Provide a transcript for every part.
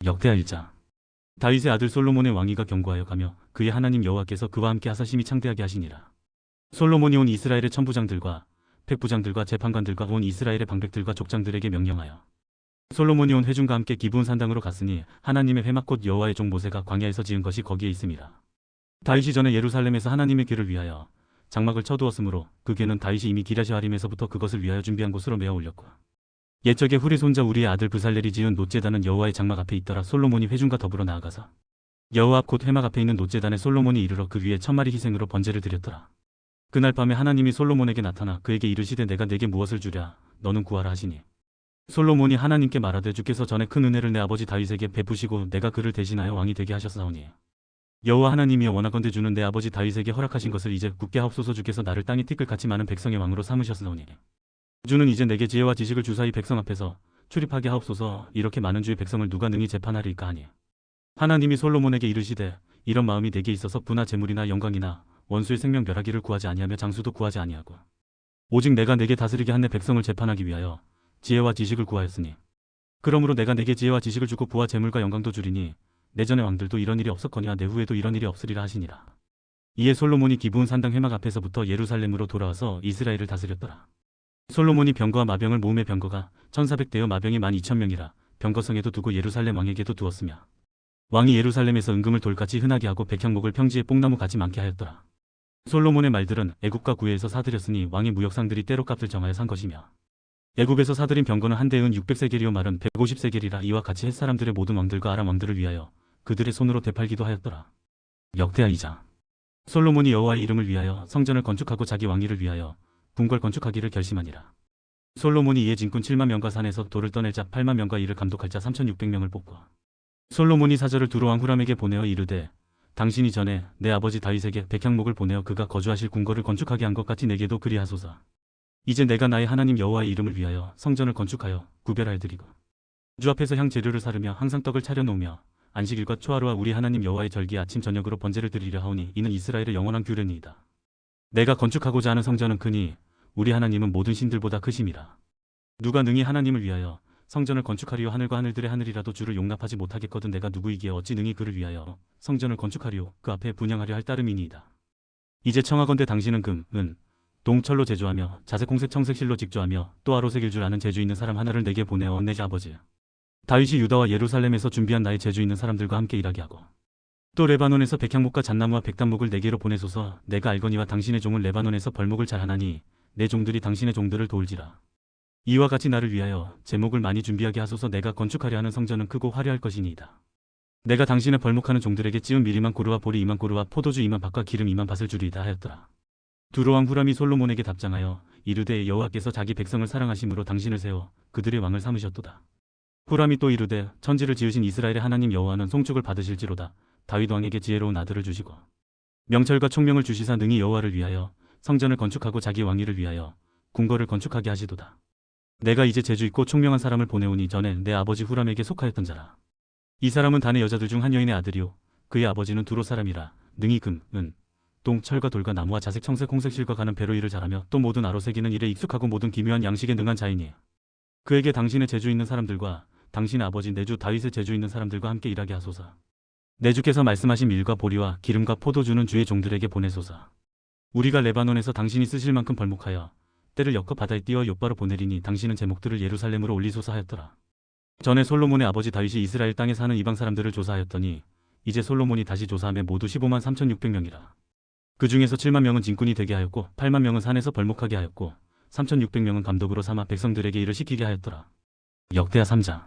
역대하 1장. 다윗의 아들 솔로몬의 왕위가 견고하여 가며 그의 하나님 여호와께서 그와 함께 하사심이 창대하게 하시니라. 솔로몬이 온 이스라엘의 천부장들과 백부장들과 재판관들과 온 이스라엘의 방백들과 족장들에게 명령하여 솔로몬이 온 회중과 함께 기브온 산당으로 갔으니 하나님의 회막 곧 여호와의 종 모세가 광야에서 지은 것이 거기에 있음이라. 다윗이 전에 예루살렘에서 하나님의 궤를 위하여 장막을 쳐두었으므로 그 궤는 다윗이 이미 기랴시아림에서부터 그것을 위하여 준비한 곳으로 메어 올렸고 옛적에 후리 손자 우리의 아들 브살렐이 지은 놋제단은 여호와의 장막 앞에 있더라. 솔로몬이 회중과 더불어 나아가서 여호와 앞 곧 회막 앞에 있는 놋제단에 솔로몬이 이르러 그 위에 1000마리 희생으로 번제를 드렸더라. 그날 밤에 하나님이 솔로몬에게 나타나 그에게 이르시되 내가 내게 무엇을 주랴 너는 구하라 하시니 솔로몬이 하나님께 말하되 주께서 전에 큰 은혜를 내 아버지 다윗에게 베푸시고 내가 그를 대신하여 왕이 되게 하셨사오니 여호와 하나님이여 원하건대 주는 내 아버지 다윗에게 허락하신 것을 이제 굳게 하옵소서. 주께서 나를 땅에 티끌같이 많은 백성의 왕으로 삼으셨사오니 주는 이제 내게 지혜와 지식을 주사 이 백성 앞에서 출입하게 하옵소서. 이렇게 많은 주의 백성을 누가 능히 재판하리까 하니 하나님이 솔로몬에게 이르시되 이런 마음이 내게 있어서 부나 재물이나 영광이나 원수의 생명 멸하기를 구하지 아니하며 장수도 구하지 아니하고 오직 내가 내게 다스리게 한 내 백성을 재판하기 위하여 지혜와 지식을 구하였으니 그러므로 내가 내게 지혜와 지식을 주고 부와 재물과 영광도 주리니 내 전의 왕들도 이런 일이 없었거니와 내 후에도 이런 일이 없으리라 하시니라. 이에 솔로몬이 기브온 산당 회막 앞에서부터 예루살렘으로 돌아와서 이스라엘을 다스렸더라. 솔로몬이 병거와 마병을 모음에 병거가 1400대여 마병이 12000명이라 병거성에도 두고 예루살렘 왕에게도 두었으며 왕이 예루살렘에서 은금을 돌같이 흔하게 하고 백향목을 평지에 뽕나무 같이 많게 하였더라. 솔로몬의 말들은 애굽과 구해에서 사들였으니 왕의 무역상들이 때로 값을 정하여 산 것이며 애굽에서 사들인 병거는 한 대에 은 600세겔이요 말은 150세겔이라. 이와 같이 햇사람들의 모든 왕들과 아람 왕들을 위하여 그들의 손으로 되팔기도 하였더라. 역대하 2장. 솔로몬이 여호와의 이름을 위하여 성전을 건축하고 자기 왕위를 위하여 궁궐 건축하기를 결심하니라. 솔로몬이 이에 진군 7만 명과 산에서 돌을 떠낼 자 8만 명과 이를 감독할 자 3600명을 뽑고 솔로몬이 사절을 두로왕 후람에게 보내어 이르되 당신이 전에 내 아버지 다윗에게 백향목을 보내어 그가 거주하실 궁궐을 건축하게 한 것 같이 내게도 그리하소서. 이제 내가 나의 하나님 여호와의 이름을 위하여 성전을 건축하여 구별하여 드리고 주 앞에서 향 재료를 사르며 항상 떡을 차려 놓으며 안식일과 초하루와 우리 하나님 여호와의 절기 아침 저녁으로 번제를 드리려 하오니 이는 이스라엘의 영원한 규례니이다. 내가 건축하고자 하는 성전은 크니 우리 하나님은 모든 신들보다 크심이라. 누가 능히 하나님을 위하여 성전을 건축하리요. 하늘과 하늘들의 하늘이라도 주를 용납하지 못하겠거든 내가 누구이기에 어찌 능히 그를 위하여 성전을 건축하리요. 그 앞에 분향하려 할 따름이니이다. 이제 청하건대 당신은 금, 은, 동철로 제조하며 자색 홍색 청색실로 직조하며 또 아로색일 줄 아는 재주 있는 사람 하나를 내게 보내어 내 아버지 다윗이 유다와 예루살렘에서 준비한 나의 재주 있는 사람들과 함께 일하게 하고 또 레바논에서 백향목과 잣나무와 백단목을 내게로 보내소서. 내가 알거니와 당신의 종은 레바논에서 벌목을 잘하나니 내 종들이 당신의 종들을 도울지라. 이와 같이 나를 위하여 제목을 많이 준비하게 하소서. 내가 건축하려 하는 성전은 크고 화려할 것이니이다. 내가 당신의 벌목하는 종들에게 찌운 밀 2만 고르와 보리 2만 고르와 포도주 2만 밭과 기름 2만 밭을 주리이다 하였더라. 두로왕 후람이 솔로몬에게 답장하여 이르되 여호와께서 자기 백성을 사랑하심으로 당신을 세워 그들의 왕을 삼으셨도다. 후람이 또 이르되 천지를 지으신 이스라엘의 하나님 여호와는 송축을 받으실지로다. 다윗 왕에게 지혜로운 아들을 주시고 명철과 총명을 주시사 능히 여호와를 위하여 성전을 건축하고 자기 왕위를 위하여 궁궐을 건축하게 하시도다. 내가 이제 재주 있고 총명한 사람을 보내오니 전에 내 아버지 후람에게 속하였던 자라. 이 사람은 단의 여자들 중 한 여인의 아들이요 그의 아버지는 두로 사람이라. 능히 금, 은, 동, 철과 돌과 나무와 자색 청색 홍색 실과 가는 배로 일을 잘하며 또 모든 아로새기는 일에 익숙하고 모든 기묘한 양식에 능한 자이니 그에게 당신의 재주 있는 사람들과 당신의 아버지 내 주 다윗의 재주 있는 사람들과 함께 일하게 하소서. 내 주께서 말씀하신 밀과 보리와 기름과 포도주는 주의 종들에게 보내소서. 우리가 레바논에서 당신이 쓰실 만큼 벌목하여 때를 엮어 바다에 띄워 욥바로 보내리니 당신은 제목들을 예루살렘으로 올리소서 하였더라. 전에 솔로몬의 아버지 다윗이 이스라엘 땅에 사는 이방 사람들을 조사하였더니 이제 솔로몬이 다시 조사하며 모두 15만 3600명이라. 그 중에서 7만 명은 진군이 되게 하였고 8만 명은 산에서 벌목하게 하였고 3600명은 감독으로 삼아 백성들에게 일을 시키게 하였더라. 역대하 3장.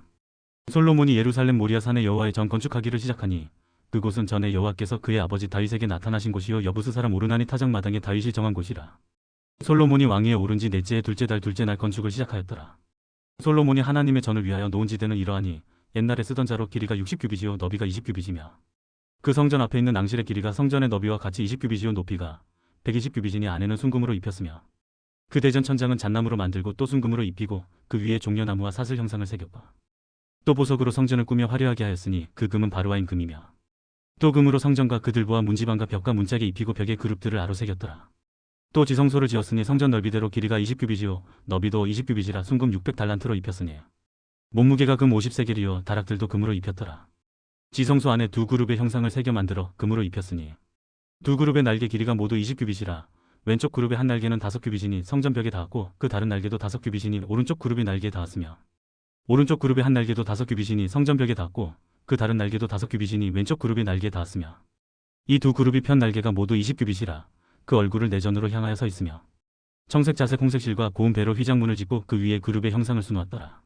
솔로몬이 예루살렘 모리아 산에 여호와의 전 건축하기를 시작하니 그곳은 전에 여호와께서 그의 아버지 다윗에게 나타나신 곳이요 여부스 사람 오르나니 타작 마당에 다윗이 정한 곳이라. 솔로몬이 왕위에 오른 지 넷째 해 둘째 달 둘째 날 건축을 시작하였더라. 솔로몬이 하나님의 전을 위하여 놓은 지대는 이러하니 옛날에 쓰던 자로 길이가 60규빗이요 너비가 20규빗이며 그 성전 앞에 있는 낭실의 길이가 성전의 너비와 같이 20규빗이요 높이가 120규빗이니 안에는 순금으로 입혔으며 그 대전 천장은 잣나무로 만들고 또 순금으로 입히고 그 위에 종려나무와 사슬 형상을 새겼고 또 보석으로 성전을 꾸며 화려하게 하였으니 그 금은 바르와임 금이며 또 금으로 성전과 그 들보와 문지방과 벽과 문짝에 입히고 벽에 그룹들을 아로새겼더라. 또 지성소를 지었으니 성전 넓이대로 길이가 20규빗이요 너비도 20규빗이라 순금 600달란트로 입혔으니 몸무게가 금 50세겔이요 다락들도 금으로 입혔더라. 지성소 안에 두 그룹의 형상을 새겨 만들어 금으로 입혔으니 두 그룹의 날개 길이가 모두 20규빗이라 왼쪽 그룹의 한 날개는 5규빗이니 성전벽에 닿았고 그 다른 날개도 5규빗이니 오른쪽 그룹의 날개에 닿았으며 오른쪽 그룹의 한 날개도 5규빗이니 성전벽에 닿았고 그 다른 날개도 5규빗이니 왼쪽 그룹의 날개에 닿았으며 이 두 그룹이 편 날개가 모두 20규빗이라 그 얼굴을 내전으로 향하여 서 있으며 청색 자색 홍색 실과 고운 배로 휘장문을 짓고 그 위에 그룹의 형상을 수놓았더라.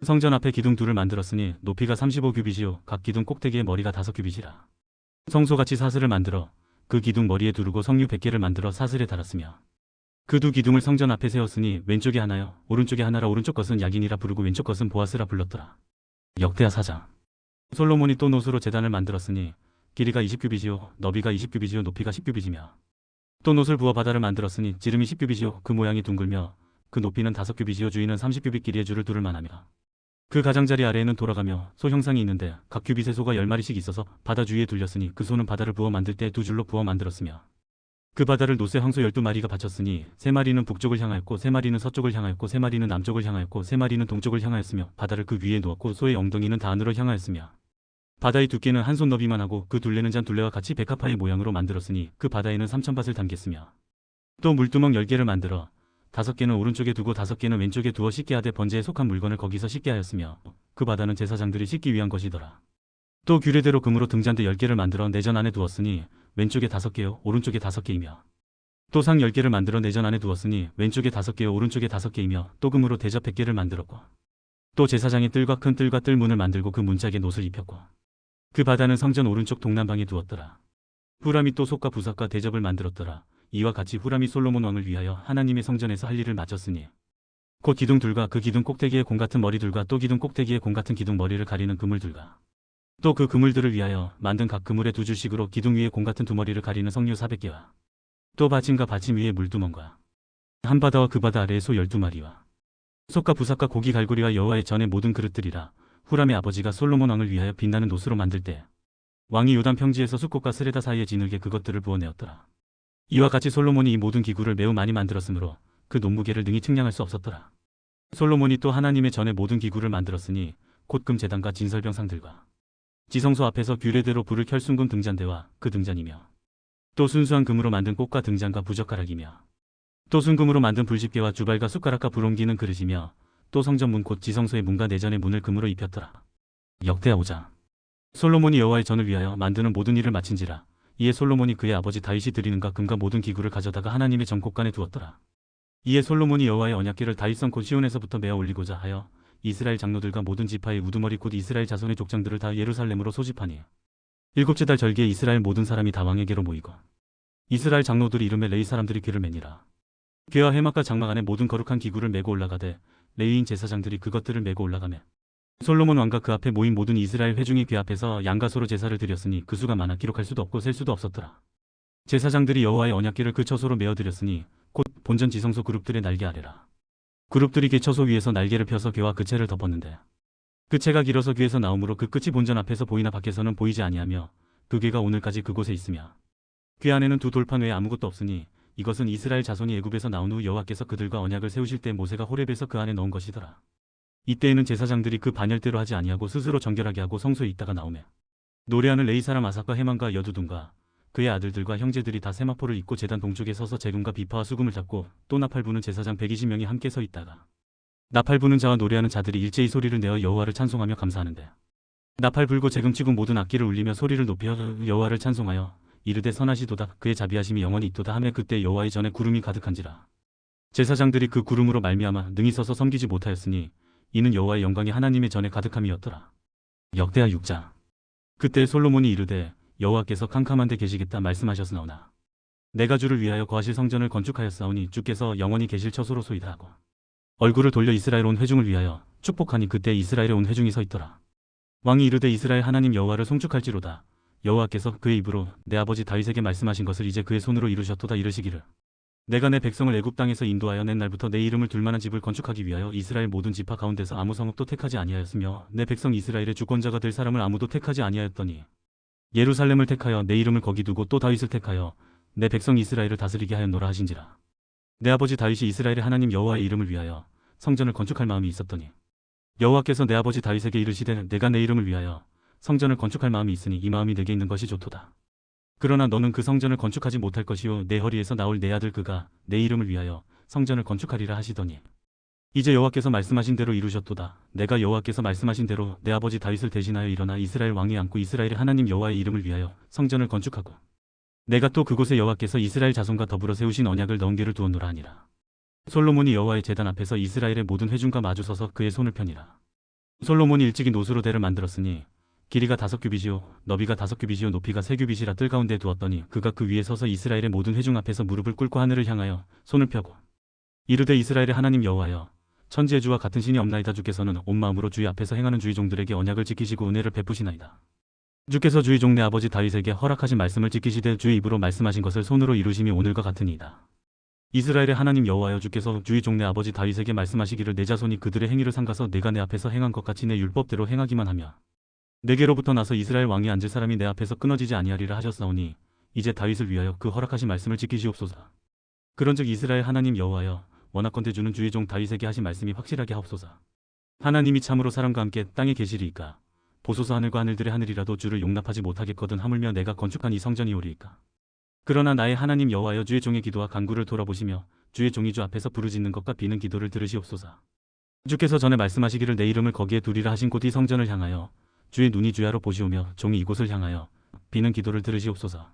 성전 앞에 기둥 둘을 만들었으니 높이가 35규빗이요 각 기둥 꼭대기에 머리가 5규빗이라. 성소같이 사슬을 만들어 그 기둥 머리에 두르고 성류 100개를 만들어 사슬에 달았으며 그 두 기둥을 성전 앞에 세웠으니 왼쪽에 하나요 오른쪽에 하나라. 오른쪽 것은 야긴이라 부르고 왼쪽 것은 보아스라 불렀더라. 역대하 4장. 솔로몬이 또 노수로 제단을 만들었으니 길이가 20규빗이요 너비가 20규빗이요 높이가 10규빗이며 또 노술 부어 바다를 만들었으니 지름이 10규빗이요 그 모양이 둥글며 그 높이는 5규빗이요 주위는 30규빗 길이의 줄을 두를 만하며 그 가장자리 아래에는 돌아가며 소 형상이 있는데 각 규빗에 소가 10마리씩 있어서 바다 주위에 둘렸으니 그 소는 바다를 부어 만들 때 두 줄로 부어 만들었으며 그 바다를 노새 황소 12마리가 바쳤으니 3마리는 북쪽을 향하였고 3마리는 서쪽을 향하였고 3마리는 남쪽을 향하였고 3마리는 동쪽을 향하였으며 바다를 그 위에 놓았고 소의 엉덩이는 다 안으로 향하였으며 바다의 두께는 한 손 너비만 하고 그 둘레는 잔 둘레와 같이 백합화의 모양으로 만들었으니 그 바다에는 3,000밭을 담겠으며 또 물두멍 10개를 만들어 5개는 오른쪽에 두고 5개는 왼쪽에 두어 씻게 하되 번제에 속한 물건을 거기서 씻게 하였으며 그 바다는 제사장들이 씻기 위한 것이더라. 또 규례대로 금으로 등잔대 10개를 만들어 내전 안에 두었으니 왼쪽에 5개요 오른쪽에 5개이며 또 상 10개를 만들어 내전 안에 두었으니 왼쪽에 5개요 오른쪽에 5개이며 또 금으로 대접 100개를 만들었고 또 제사장의 뜰과 큰 뜰과 뜰문을 만들고 그 문짝에 노를 입혔고 그 바다는 성전 오른쪽 동남방에 두었더라. 후람이 또 솥과 부삭과 대접을 만들었더라. 이와 같이 후람이 솔로몬 왕을 위하여 하나님의 성전에서 할 일을 마쳤으니 곧 기둥 둘과 그 기둥 꼭대기에 공 같은 머리둘과 또 기둥 꼭대기에 공 같은 기둥 머리를 가리는 그물둘과 또 그 그물들을 위하여 만든 각 그물의 두 줄씩으로 기둥 위에 공 같은 두 머리를 가리는 성류 400개와 또 받침과 받침 위에 물두멍과 한 바다와 그 바다 아래에 소 12마리와 솥과 부삭과 고기 갈고리와 여호와의 전의 모든 그릇들이라. 후람의 아버지가 솔로몬 왕을 위하여 빛나는 노수로 만들 때 왕이 요단 평지에서 숫꽃과 스레다 사이에 지늘게 그것들을 부어내었더라. 이와 같이 솔로몬이 이 모든 기구를 매우 많이 만들었으므로 그 논무게를 능히 측량할 수 없었더라. 솔로몬이 또 하나님의 전의 모든 기구를 만들었으니 곧 금 제단과 진설병 상들과 지성소 앞에서 규례대로 불을 켤 순금 등잔대와 그 등잔이며 또 순수한 금으로 만든 꽃과 등잔과 부젓가락이며 또 순금으로 만든 불집게와 주발과 숟가락과 불 옮기는 그릇이며 또 성전문 곧 지성소의 문과 내전의 문을 금으로 입혔더라. 역대하 5장. 솔로몬이 여호와의 전을 위하여 만드는 모든 일을 마친지라. 이에 솔로몬이 그의 아버지 다윗이 드리는가 금과 모든 기구를 가져다가 하나님의 전곡간에 두었더라. 이에 솔로몬이 여호와의 언약궤를 다윗성 곧 시온에서부터 메어 올리고자 하여 이스라엘 장로들과 모든 지파의 우두머리 곧 이스라엘 자손의 족장들을 다 예루살렘으로 소집하니 7째 달 절기에 이스라엘 모든 사람이 다 왕에게로 모이고 이스라엘 장로들이 이름에 레위 사람들이 궤를 매니라. 궤와 해막과 장막 안에 모든 거룩한 기구를 메고 올라가되 레위인 제사장들이 그것들을 메고 올라가매 솔로몬 왕과 그 앞에 모인 모든 이스라엘 회중이 궤 앞에서 양과 소로 제사를 드렸으니 그 수가 많아 기록할 수도 없고 셀 수도 없었더라. 제사장들이 여호와의 언약궤를 그 처소로 메어 드렸으니 곧 본전 지성소 그룹들의 날개 아래라. 그룹들이 궤 처소 위에서 날개를 펴서 궤와 그 채를 덮었는데 그 채가 길어서 궤에서 나오므로 그 끝이 본전 앞에서 보이나 밖에서는 보이지 아니하며 그 궤가 오늘까지 그곳에 있으며 궤 안에는 두 돌판 외에 아무것도 없으니 이것은 이스라엘 자손이 애굽에서 나온 후 여호와께서 그들과 언약을 세우실 때 모세가 호렙에서 그 안에 넣은 것이더라. 이때에는 제사장들이 그 반열대로 하지 아니하고 스스로 정결하게 하고 성소에 있다가 나오매 노래하는 레위 사람 아삭과 해만과 여두둔과 그의 아들들과 형제들이 다 세마포를 입고 제단 동쪽에 서서 재금과 비파와 수금을 잡고 또 나팔 부는 제사장 120명이 함께 서 있다가 나팔 부는 자와 노래하는 자들이 일제히 소리를 내어 여호와를 찬송하며 감사하는데 나팔 불고 재금 치고 모든 악기를 울리며 소리를 높여 여호와를 찬송하여 이르되 선하시도다 그의 자비하심이 영원히 있도다 하며 그때 여호와의 전에 구름이 가득한지라. 제사장들이 그 구름으로 말미암아 능히 서서 섬기지 못하였으니 이는 여호와의 영광이 하나님의 전에 가득함이었더라. 역대하 6장. 그때 솔로몬이 이르되 여호와께서 캄캄한 데 계시겠다 말씀하셨으나 내가 주를 위하여 거하실 성전을 건축하였사오니 주께서 영원히 계실 처소로소이다 하고 얼굴을 돌려 이스라엘 온 회중을 위하여 축복하니 그때 이스라엘에 온 회중이 서 있더라. 왕이 이르되 이스라엘 하나님 여호와를 송축할지로다. 여호와께서 그의 입으로 내 아버지 다윗에게 말씀하신 것을 이제 그의 손으로 이루셨도다 이르시기를 내가 내 백성을 애굽 땅에서 인도하여 낸 날부터 내 이름을 둘 만한 집을 건축하기 위하여 이스라엘 모든 지파 가운데서 아무 성읍도 택하지 아니하였으며 내 백성 이스라엘의 주권자가 될 사람을 아무도 택하지 아니하였더니 예루살렘을 택하여 내 이름을 거기 두고 또 다윗을 택하여 내 백성 이스라엘을 다스리게 하였노라 하신지라. 내 아버지 다윗이 이스라엘의 하나님 여호와의 이름을 위하여 성전을 건축할 마음이 있었더니 여호와께서 내 아버지 다윗에게 이르시되 내가 내 이름을 위하여 성전을 건축할 마음이 있으니 이 마음이 내게 있는 것이 좋도다. 그러나 너는 그 성전을 건축하지 못할 것이요 내 허리에서 나올 내 아들 그가 내 이름을 위하여 성전을 건축하리라 하시더니 이제 여호와께서 말씀하신 대로 이루셨도다. 내가 여호와께서 말씀하신 대로 내 아버지 다윗을 대신하여 일어나 이스라엘 왕이 앉고 이스라엘의 하나님 여호와의 이름을 위하여 성전을 건축하고 내가 또 그곳에 여호와께서 이스라엘 자손과 더불어 세우신 언약을 넣은 궤를 두었노라 하니라. 솔로몬이 여호와의 제단 앞에서 이스라엘의 모든 회중과 마주서서 그의 손을 펴니라. 솔로몬이 일찍이 노수로 대를 만들었으니 길이가 5규빗이요 너비가 5규빗이요 높이가 3규빗이라 뜰 가운데 두었더니 그가 그 위에 서서 이스라엘의 모든 회중 앞에서 무릎을 꿇고 하늘을 향하여 손을 펴고 이르되 이스라엘의 하나님 여호와여 천지의 주와 같은 신이 없나이다. 주께서는 온 마음으로 주의 앞에서 행하는 주의 종들에게 언약을 지키시고 은혜를 베푸시나이다. 주께서 주의 종 내 아버지 다윗에게 허락하신 말씀을 지키시되 주의 입으로 말씀하신 것을 손으로 이루심이 오늘과 같으니이다. 이스라엘의 하나님 여호와여 주께서 주의 종 내 아버지 다윗에게 말씀하시기를 내 자손이 그들의 행위를 삼가서 내가 내 앞에서 행한 것 같이 내 율법대로 행하기만 하며 내게로부터 나서 이스라엘 왕이 앉을 사람이 내 앞에서 끊어지지 아니하리라 하셨사오니 이제 다윗을 위하여 그 허락하신 말씀을 지키시옵소서. 그런즉 이스라엘 하나님 여호와여 원하건대 주는 주의 종 다윗에게 하신 말씀이 확실하게 하옵소서. 하나님이 참으로 사람과 함께 땅에 계시리이까 보소서 하늘과 하늘들의 하늘이라도 주를 용납하지 못하겠거든 하물며 내가 건축한 이 성전이오리이까. 그러나 나의 하나님 여호와여 주의 종의 기도와 간구를 돌아보시며 주의 종이 주 앞에서 부르짖는 것과 비는 기도를 들으시옵소서. 주께서 전에 말씀하시기를 내 이름을 거기에 두리라 하신 곳 이 성전을 향하여 주의 눈이 주야로 보시오며 종이 이곳을 향하여 비는 기도를 들으시옵소서.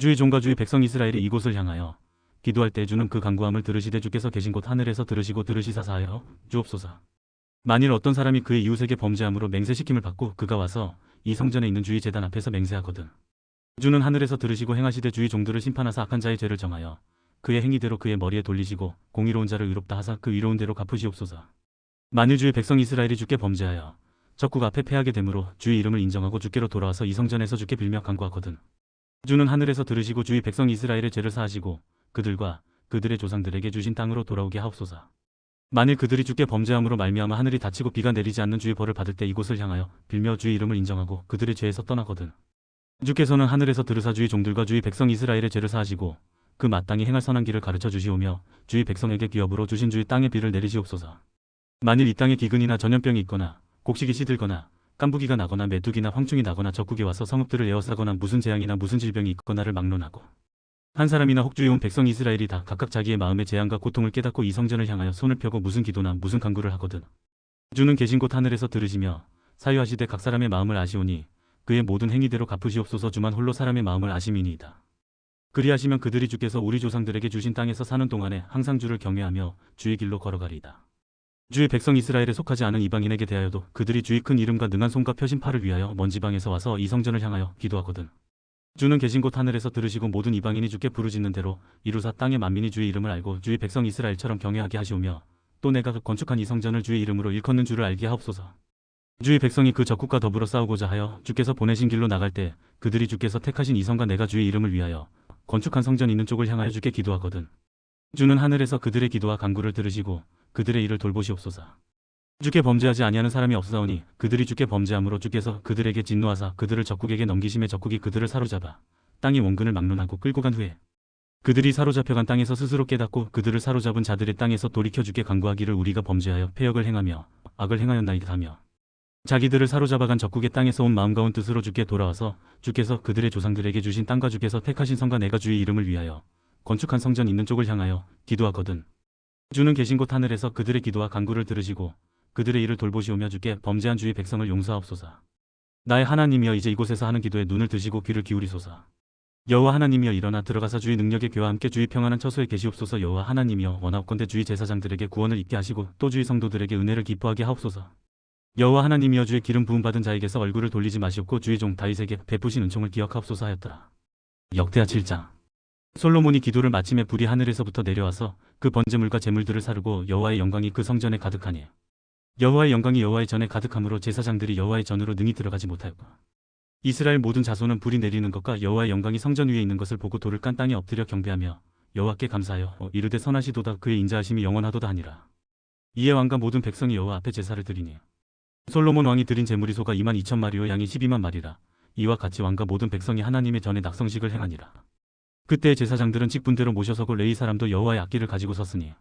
주의 종과 주의 백성 이스라엘이 이곳을 향하여 기도할 때 주는 그 간구함을 들으시되 주께서 계신 곳 하늘에서 들으시고 들으시사사하여 주옵소서. 만일 어떤 사람이 그의 이웃에게 범죄함으로 맹세시킴을 받고 그가 와서 이 성전에 있는 주의 제단 앞에서 맹세하거든 주는 하늘에서 들으시고 행하시되 주의 종들을 심판하사 악한 자의 죄를 정하여 그의 행위대로 그의 머리에 돌리시고 공의로운 자를 의롭다 하사 그 의로운 대로 갚으시옵소서. 만일 주의 백성 이스라엘이 주께 범죄하여 적국 앞에 패하게 되므로 주의 이름을 인정하고 주께로 돌아와서 이 성전에서 주께 빌며 간구하거든 주는 하늘에서 들으시고 주의 백성 이스라엘의 죄를 사하시고 그들과 그들의 조상들에게 주신 땅으로 돌아오게 하옵소서. 만일 그들이 주께 범죄함으로 말미암아 하늘이 닫히고 비가 내리지 않는 주의 벌을 받을 때 이곳을 향하여 빌며 주의 이름을 인정하고 그들의 죄에서 떠나거든 주께서는 하늘에서 들으사 주의 종들과 주의 백성 이스라엘의 죄를 사하시고 그 마땅히 행할 선한 길을 가르쳐 주시오며 주의 백성에게 기업으로 주신 주의 땅에 비를 내리시옵소서. 만일 이 땅에 기근이나 전염병이 있거나 곡식이 시들거나 깐부기가 나거나 메뚜기나 황충이 나거나 적국이 와서 성읍들을 에워싸거나 무슨 재앙이나 무슨 질병이 있거나를 막론하고 한 사람이나 혹주에 온 백성 이스라엘이 다 각각 자기의 마음의 재앙과 고통을 깨닫고 이 성전을 향하여 손을 펴고 무슨 기도나 무슨 간구를 하거든 주는 계신 곳 하늘에서 들으시며 사유하시되 각 사람의 마음을 아시오니 그의 모든 행위대로 갚으시옵소서. 주만 홀로 사람의 마음을 아심이니이다. 그리하시면 그들이 주께서 우리 조상들에게 주신 땅에서 사는 동안에 항상 주를 경외하며 주의 길로 걸어가리이다. 주의 백성 이스라엘에 속하지 않은 이방인에게 대하여도 그들이 주의 큰 이름과 능한 손과 펴신 팔을 위하여 먼 지방에서 와서 이 성전을 향하여 기도하거든 주는 계신 곳 하늘에서 들으시고 모든 이방인이 주께 부르짖는 대로 이루사 땅의 만민이 주의 이름을 알고 주의 백성 이스라엘처럼 경외하게 하시오며 또 내가 건축한 이 성전을 주의 이름으로 일컫는 줄을 알게 하옵소서. 주의 백성이 그 적국과 더불어 싸우고자 하여 주께서 보내신 길로 나갈 때 그들이 주께서 택하신 이 성과 내가 주의 이름을 위하여 건축한 성전 있는 쪽을 향하여 주께 기도하거든 주는 하늘에서 그들의 기도와 간구를 들으시고 그들의 일을 돌보시옵소서. 주께 범죄하지 아니하는 사람이 없사오니 그들이 주께 범죄함으로 주께서 그들에게 진노하사 그들을 적국에게 넘기심에 적국이 그들을 사로잡아 땅의 원근을 막론하고 끌고 간 후에 그들이 사로잡혀간 땅에서 스스로 깨닫고 그들을 사로잡은 자들의 땅에서 돌이켜 주께 간구하기를 우리가 범죄하여 패역을 행하며 악을 행하였나이다 하며 자기들을 사로잡아간 적국의 땅에서 온 마음과 온 뜻으로 주께 돌아와서 주께서 그들의 조상들에게 주신 땅과 주께서 택하신 성과 내가 주의 이름을 위하여 건축한 성전 있는 쪽을 향하여 기도하거든 주는 계신 곳 하늘에서 그들의 기도와 간구를 들으시고 그들의 일을 돌보시오며 주께 범죄한 주의 백성을 용서하옵소서. 나의 하나님이여 이제 이곳에서 하는 기도에 눈을 드시고 귀를 기울이소서. 여호와 하나님이여 일어나 들어가사 주의 능력의 교와 함께 주의 평안한 처소에 계시옵소서. 여호와 하나님이여 원하옵건대 주의 제사장들에게 구원을 입게 하시고 또 주의 성도들에게 은혜를 기뻐하게 하옵소서. 여호와 하나님이여 주의 기름 부음 받은 자에게서 얼굴을 돌리지 마시옵고 주의 종 다윗에게 베푸신 은총을 기억하옵소서 하였더라. 역대하 7장. 솔로몬이 기도를 마침에 불이 하늘에서부터 내려와서 그 번제물과 제물들을 사르고 여호와의 영광이 그 성전에 가득하니 여호와의 영광이 여호와의 전에 가득함으로 제사장들이 여호와의 전으로 능히 들어가지 못하였고 이스라엘 모든 자손은 불이 내리는 것과 여호와의 영광이 성전 위에 있는 것을 보고 돌을 깐 땅에 엎드려 경배하며 여호와께 감사하여 이르되 선하시도다 그의 인자하심이 영원하도다 하니라. 이에 왕과 모든 백성이 여호와 앞에 제사를 드리니 솔로몬 왕이 드린 제물이 소가 22,000마리요 양이 12,000마리라. 이와 같이 왕과 모든 백성이 하나님의 전에 낙성식을 행하니라. 그때 제사장들은 직분대로 모셔서고 레위 사람도 여호와의 악기를 가지고 섰으니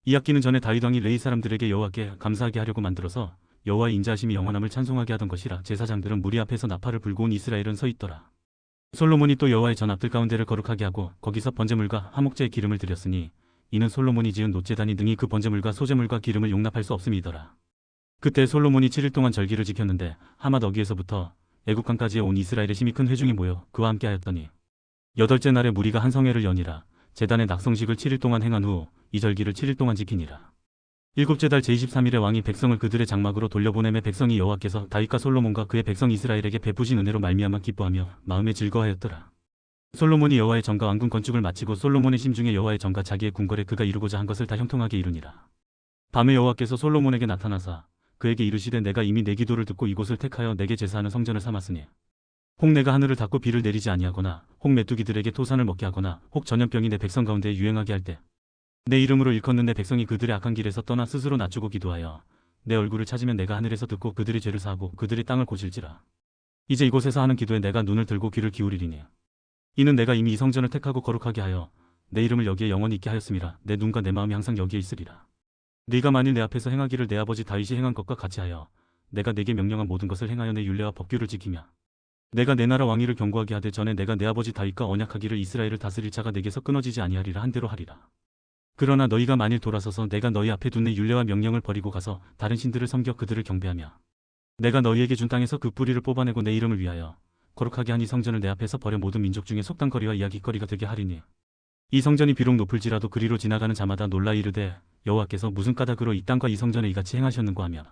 이 악기는 전에 다윗 왕이 레위 사람들에게 여호와께 감사하게 하려고 만들어서 여호와의 인자하심이 영원함을 찬송하게 하던 것이라. 제사장들은 무리 앞에서 나팔을 불고 온 이스라엘은 서 있더라. 솔로몬이 또 여호와의 전 앞들 가운데를 거룩하게 하고 거기서 번제물과 화목제의 기름을 드렸으니 이는 솔로몬이 지은 놋제단이 능히 그 번제물과 소제물과 기름을 용납할 수 없음이더라. 그때 솔로몬이 7일 동안 절기를 지켰는데 하맛 어귀에서부터 애굽강까지에 온 이스라엘의 심히 큰 회중이 모여 그와 함께 하였더니 8째 날에 무리가 한 성회를 여니라. 제단의 낙성식을 7일 동안 행한 후 이 절기를 7일 동안 지키니라. 7째 달 제23일에 왕이 백성을 그들의 장막으로 돌려보내매 백성이 여호와께서 다윗과 솔로몬과 그의 백성 이스라엘에게 베푸신 은혜로 말미암아 기뻐하며 마음에 즐거워하였더라. 솔로몬이 여호와의 전과 왕궁 건축을 마치고 솔로몬의 심중에 여호와의 전과 자기의 궁궐에 그가 이루고자 한 것을 다 형통하게 이루니라. 밤에 여호와께서 솔로몬에게 나타나사 그에게 이르시되 내가 이미 내 기도를 듣고 이곳을 택하여 내게 제사하는 성전을 삼았으니 혹 내가 하늘을 닫고 비를 내리지 아니하거나 혹 메뚜기들에게 토산을 먹게 하거나 혹 전염병이 내 백성 가운데 유행하게 할 때 내 이름으로 일컫는 내 백성이 그들의 악한 길에서 떠나 스스로 낮추고 기도하여 내 얼굴을 찾으면 내가 하늘에서 듣고 그들의 죄를 사하고 그들의 땅을 고칠지라. 이제 이곳에서 하는 기도에 내가 눈을 들고 귀를 기울이리니 이는 내가 이미 이 성전을 택하고 거룩하게 하여 내 이름을 여기에 영원히 있게 하였음이라. 내 눈과 내 마음이 항상 여기에 있으리라. 네가 만일 내 앞에서 행하기를 내 아버지 다윗이 행한 것과 같이 하여 내가 내게 명령한 모든 것을 행하여 내 율례와 법규를 지키며 내가 내 나라 왕위를 견고하게 하되 전에 내가 내 아버지 다윗과 언약하기를 이스라엘을 다스릴 자가 내게서 끊어지지 아니하리라 한 대로 하리라. 그러나 너희가 만일 돌아서서 내가 너희 앞에 둔 내 율례와 명령을 버리고 가서 다른 신들을 섬겨 그들을 경배하며 내가 너희에게 준 땅에서 그 뿌리를 뽑아내고 내 이름을 위하여 거룩하게 한 이 성전을 내 앞에서 버려 모든 민족 중에 속담거리와 이야기거리가 되게 하리니 이 성전이 비록 높을지라도 그리로 지나가는 자마다 놀라 이르되 여호와께서 무슨 까닭으로 이 땅과 이 성전에 이같이 행하셨는고 하며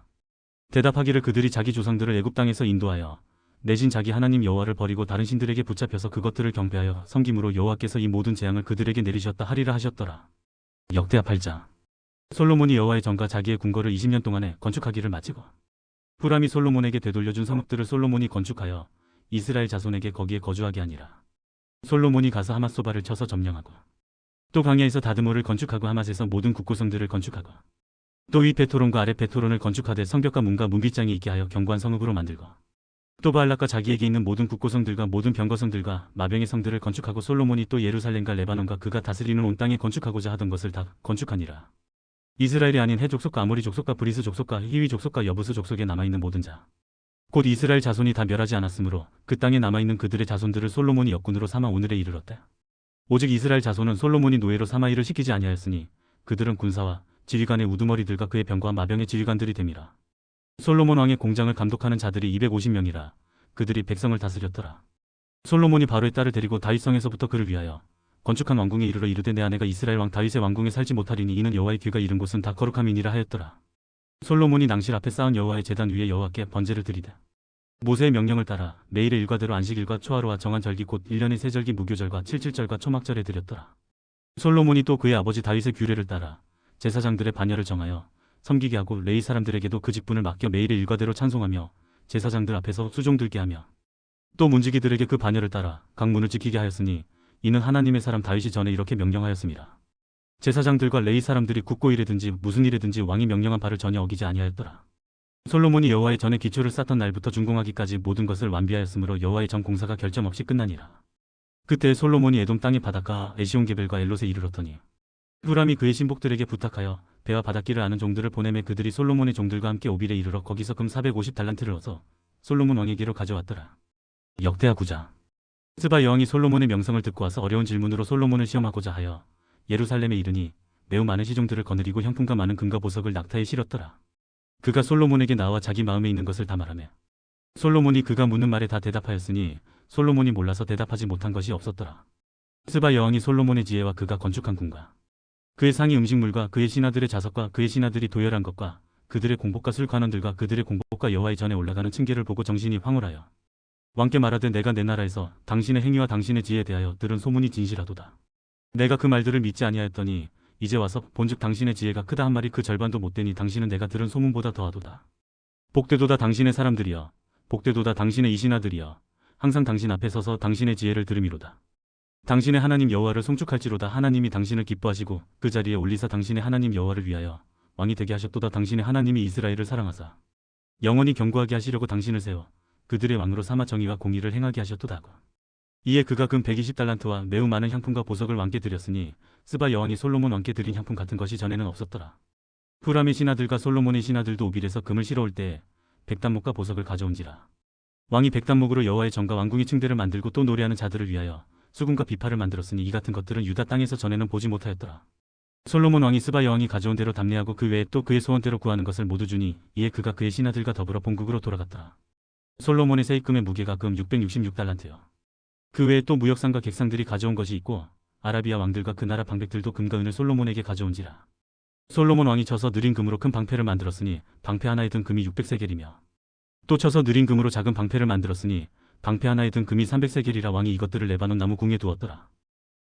대답하기를 그들이 자기 조상들을 애굽 땅에서 인도하여 내신 자기 하나님 여호와를 버리고 다른 신들에게 붙잡혀서 그것들을 경배하여 섬김으로 여호와께서 이 모든 재앙을 그들에게 내리셨다 하리라 하셨더라. 역대하 8장. 솔로몬이 여호와의 전과 자기의 궁궐을 20년 동안에 건축하기를 마치고 후람이 솔로몬에게 되돌려준 성읍들을 솔로몬이 건축하여 이스라엘 자손에게 거기에 거주하게 하니라. 솔로몬이 가서 하맛소바를 쳐서 점령하고 또 광야에서 다드모를 건축하고 하맛에서 모든 국고성들을 건축하고 또 위 베토론과 아래 베토론을 건축하되 성벽과 문과 문빗장이 있게 하여 견고한 성읍으로 만들고 또 바알락과 자기에게 있는 모든 국고성들과 모든 병거성들과 마병의 성들을 건축하고 솔로몬이 또 예루살렘과 레바논과 그가 다스리는 온 땅에 건축하고자 하던 것을 다 건축하니라. 이스라엘이 아닌 해 족속과 아모리 족속과 브리스 족속과 히위 족속과 여부스 족속에 남아있는 모든 자 곧 이스라엘 자손이 다 멸하지 않았으므로 그 땅에 남아있는 그들의 자손들을 솔로몬이 역군으로 삼아 오늘에 이르렀대. 오직 이스라엘 자손은 솔로몬이 노예로 삼아 일을 시키지 아니하였으니 그들은 군사와 지휘관의 우두머리들과 그의 병과 마병의 지휘관들이 됨이라. 솔로몬 왕의 공장을 감독하는 자들이 250명이라 그들이 백성을 다스렸더라. 솔로몬이 바로의 딸을 데리고 다윗성에서부터 그를 위하여 건축한 왕궁에 이르러 이르되 내 아내가 이스라엘 왕 다윗의 왕궁에 살지 못하리니 이는 여호와의 귀가 이른 곳은 다 거룩함이니라 하였더라. 솔로몬이 낭실 앞에 쌓은 여호와의 제단 위에 여호와께 번제를 드리되 모세의 명령을 따라 매일의 일과대로 안식일과 초하루와 정한 절기 곧 1년의 세절기 무교절과 칠칠절과 초막절에 드렸더라. 솔로몬이 또 그의 아버지 다윗의 규례를 따라 제사장들의 반열을 정하여 섬기게 하고 레위 사람들에게도 그 직분을 맡겨 매일의 일과대로 찬송하며 제사장들 앞에서 수종들게 하며 또 문지기들에게 그 반열을 따라 각 문을 지키게 하였으니 이는 하나님의 사람 다윗이 전에 이렇게 명령하였습니다. 제사장들과 레위 사람들이 굳고 일에든지 무슨 일에든지 왕이 명령한 바를 전혀 어기지 아니하였더라. 솔로몬이 여호와의 전에 기초를 쌓던 날부터 준공하기까지 모든 것을 완비하였으므로 여호와의 전 공사가 결점 없이 끝나니라. 그때 솔로몬이 에돔 땅의 바닷가 에시온게벨과 엘롯에 이르렀더니 후람이 그의 신복들에게 부탁하여 배와 바닷길을 아는 종들을 보내매 그들이 솔로몬의 종들과 함께 오빌에 이르러 거기서 금 450달란트를 얻어 솔로몬 왕에게로 가져왔더라. 역대하 9장. 스바 여왕이 솔로몬의 명성을 듣고 와서 어려운 질문으로 솔로몬을 시험하고자 하여 예루살렘에 이르니 매우 많은 시종들을 거느리고 형품과 많은 금과 보석을 낙타에 실었더라. 그가 솔로몬에게 나와 자기 마음에 있는 것을 다 말하며 솔로몬이 그가 묻는 말에 다 대답하였으니 솔로몬이 몰라서 대답하지 못한 것이 없었더라. 스바 여왕이 솔로몬의 지혜와 그가 건축한 궁과 그의 상이 음식물과 그의 신하들의 자석과 그의 신하들이 도열한 것과 그들의 공복과 술 관원들과 그들의 공복과 여호와의 전에 올라가는 층계를 보고 정신이 황홀하여 왕께 말하되 내가 내 나라에서 당신의 행위와 당신의 지혜에 대하여 들은 소문이 진실하도다. 내가 그 말들을 믿지 아니하였더니 이제 와서 본즉 당신의 지혜가 크다 한 말이 그 절반도 못되니 당신은 내가 들은 소문보다 더하도다. 복되도다 당신의 사람들이여 복되도다 당신의 이신하들이여 항상 당신 앞에 서서 당신의 지혜를 들음이로다. 당신의 하나님 여호와를 송축할지로다. 하나님이 당신을 기뻐하시고 그 자리에 올리사 당신의 하나님 여호와를 위하여 왕이 되게 하셨도다. 당신의 하나님이 이스라엘을 사랑하사 영원히 견고하게 하시려고 당신을 세워 그들의 왕으로 삼아 정의와 공의를 행하게 하셨도다고. 이에 그가 금 120달란트와 매우 많은 향품과 보석을 왕께 드렸으니 스바 여왕이 솔로몬 왕께 드린 향품 같은 것이 전에는 없었더라. 후람의 신하들과 솔로몬의 신하들도 오빌에서 금을 실어올 때에 백단목과 보석을 가져온지라. 왕이 백단목으로 여호와의 전과 왕궁의 층대를 만들고 또 노래하는 자들을 위하여 수금과 비파를 만들었으니 이 같은 것들은 유다 땅에서 전에는 보지 못하였더라. 솔로몬 왕이 스바 여왕이 가져온 대로 답례하고 그 외에 또 그의 소원대로 구하는 것을 모두 주니 이에 그가 그의 신하들과 더불어 본국으로 돌아갔더라. 솔로몬의 세입금의 무게가 금 666달란트요. 그 외에 또 무역상과 객상들이 가져온 것이 있고 아라비아 왕들과 그 나라 방백들도 금과 은을 솔로몬에게 가져온지라. 솔로몬 왕이 쳐서 느린 금으로 큰 방패를 만들었으니 방패 하나에 든 금이 600세겔이며 또 쳐서 느린 금으로 작은 방패를 만들었으니 방패 하나에 든 금이 300세겔이라. 왕이 이것들을 레바논 나무 궁에 두었더라.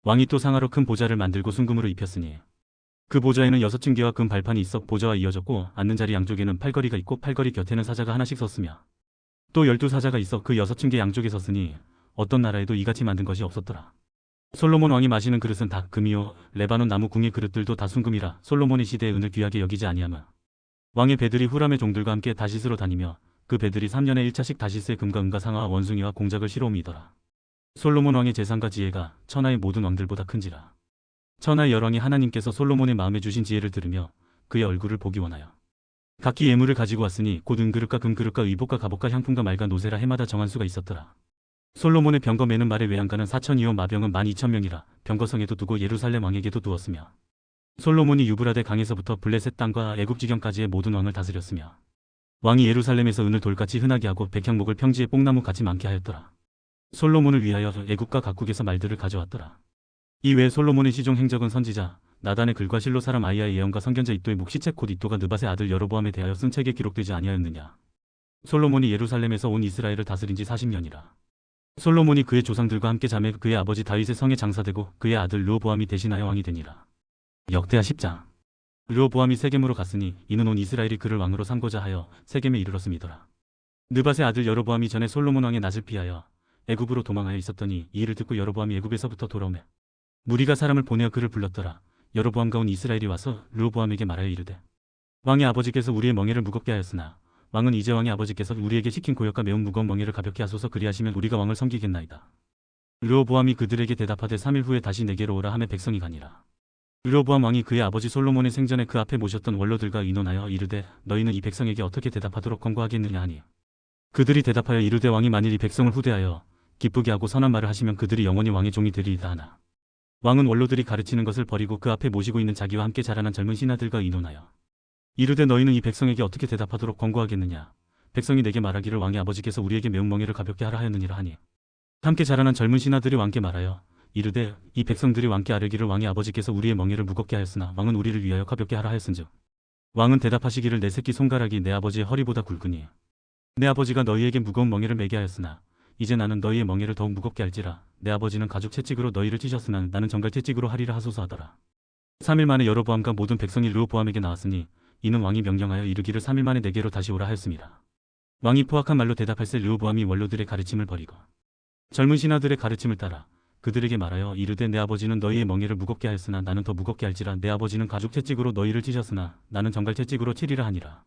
왕이 또 상하로 큰 보좌를 만들고 순금으로 입혔으니 그 보좌에는 6층계와 금 발판이 있어 보좌와 이어졌고 앉는 자리 양쪽에는 팔걸이가 있고 팔걸이 곁에는 사자가 하나씩 섰으며 또 12사자가 있어 그 6층계 양쪽에 섰으니 어떤 나라에도 이같이 만든 것이 없었더라. 솔로몬 왕이 마시는 그릇은 다 금이요 레바논 나무 궁의 그릇들도 다 순금이라. 솔로몬의 시대에 은을 귀하게 여기지 아니하며 왕의 배들이 후람의 종들과 함께 다시스로 다니며 그 배들이 3년에 1차씩 다시스의 금과 은과 상아와 원숭이와 공작을 실어옴이더라. 솔로몬 왕의 재산과 지혜가 천하의 모든 왕들보다 큰지라. 천하의 열왕이 하나님께서 솔로몬의 마음에 주신 지혜를 들으며 그의 얼굴을 보기 원하여 각기 예물을 가지고 왔으니 곧 은그릇과 금그릇과 의복과 갑옷과 향품과 말과 노새라 해마다 정한 수가 있었더라. 솔로몬의 병거 매는 말의 외양간은 4,000이요 마병은 12,000명이라. 병거성에도 두고 예루살렘 왕에게도 두었으며 솔로몬이 유브라데 강에서부터 블레셋 땅과 애굽 지경까지의 모든 왕을 다스렸으며 왕이 예루살렘에서 은을 돌같이 흔하게 하고 백향목을 평지에 뽕나무 같이 많게 하였더라. 솔로몬을 위하여 애굽과 각국에서 말들을 가져왔더라. 이외에 솔로몬의 시종 행적은 선지자 나단의 글과 실로 사람 아이야의 예언과 선견자 이도의 묵시책 곧 이도가 느밧의 아들 여로보암에 대하여 쓴 책에 기록되지 아니하였느냐. 솔로몬이 예루살렘에서 온 이스라엘을 다스린 지 40년이라. 솔로몬이 그의 조상들과 함께 자매 그의 아버지 다윗의 성에 장사되고 그의 아들 르호보암이 대신하여 왕이 되니라. 역대하 10장. 르호보암이 세겜으로 갔으니 이는 온 이스라엘이 그를 왕으로 삼고자 하여 세겜에 이르렀음이더라. 느밧의 아들 여로보암이 전에 솔로몬 왕의 낯을 피하여 애굽으로 도망하여 있었더니 이 일을 듣고 여로보암이 애굽에서부터 돌아오매 무리가 사람을 보내어 그를 불렀더라. 여로보암과 온 이스라엘이 와서 르호보암에게 말하여 이르되 왕의 아버지께서 우리의 멍에를 무겁게 하였으나 왕은 이제 왕의 아버지께서 우리에게 시킨 고역과 매우 무거운 멍에를 가볍게 하소서. 그리하시면 우리가 왕을 섬기겠나이다. 르호보암이 그들에게 대답하되 3일 후에 다시 내게로 오라 하매 백성이 가니라. 르호보암 왕이 그의 아버지 솔로몬의 생전에 그 앞에 모셨던 원로들과 의논하여 이르되 너희는 이 백성에게 어떻게 대답하도록 권고하겠느냐 하니 그들이 대답하여 이르되 왕이 만일 이 백성을 후대하여 기쁘게 하고 선한 말을 하시면 그들이 영원히 왕의 종이 되리이다 하나 왕은 원로들이 가르치는 것을 버리고 그 앞에 모시고 있는 자기와 함께 자라난 젊은 신하들과 의논하여 이르되 너희는 이 백성에게 어떻게 대답하도록 권고하겠느냐. 백성이 내게 말하기를 왕의 아버지께서 우리에게 매운 멍에를 가볍게 하라 하였느니라 하니 함께 자라난 젊은 신하들이 왕께 말하여 이르되 이 백성들이 왕께 아뢰기를 왕의 아버지께서 우리의 멍에를 무겁게 하였으나 왕은 우리를 위하여 가볍게 하라 하였은즉 왕은 대답하시기를 내 새끼 손가락이 내 아버지의 허리보다 굵으니 내 아버지가 너희에게 무거운 멍에를 매게 하였으나 이제 나는 너희의 멍에를 더욱 무겁게 할지라. 내 아버지는 가죽 채찍으로 너희를 찢었으나 나는 정갈 채찍으로 하리라 하소서 하더라. 3일 만에 여로보암과 모든 백성이 르호보암에게 나왔으니 이는 왕이 명령하여 이르기를 3일 만에 내게로 다시 오라 하였습니다. 왕이 포악한 말로 대답할세 르호보암이 원로들의 가르침을 버리고 젊은 신하들의 가르침을 따라 그들에게 말하여 이르되 내 아버지는 너희의 멍에를 무겁게 하였으나 나는 더 무겁게 할지라. 내 아버지는 가죽 채찍으로 너희를 찢었으나 나는 정갈 채찍으로 치리라 하니라.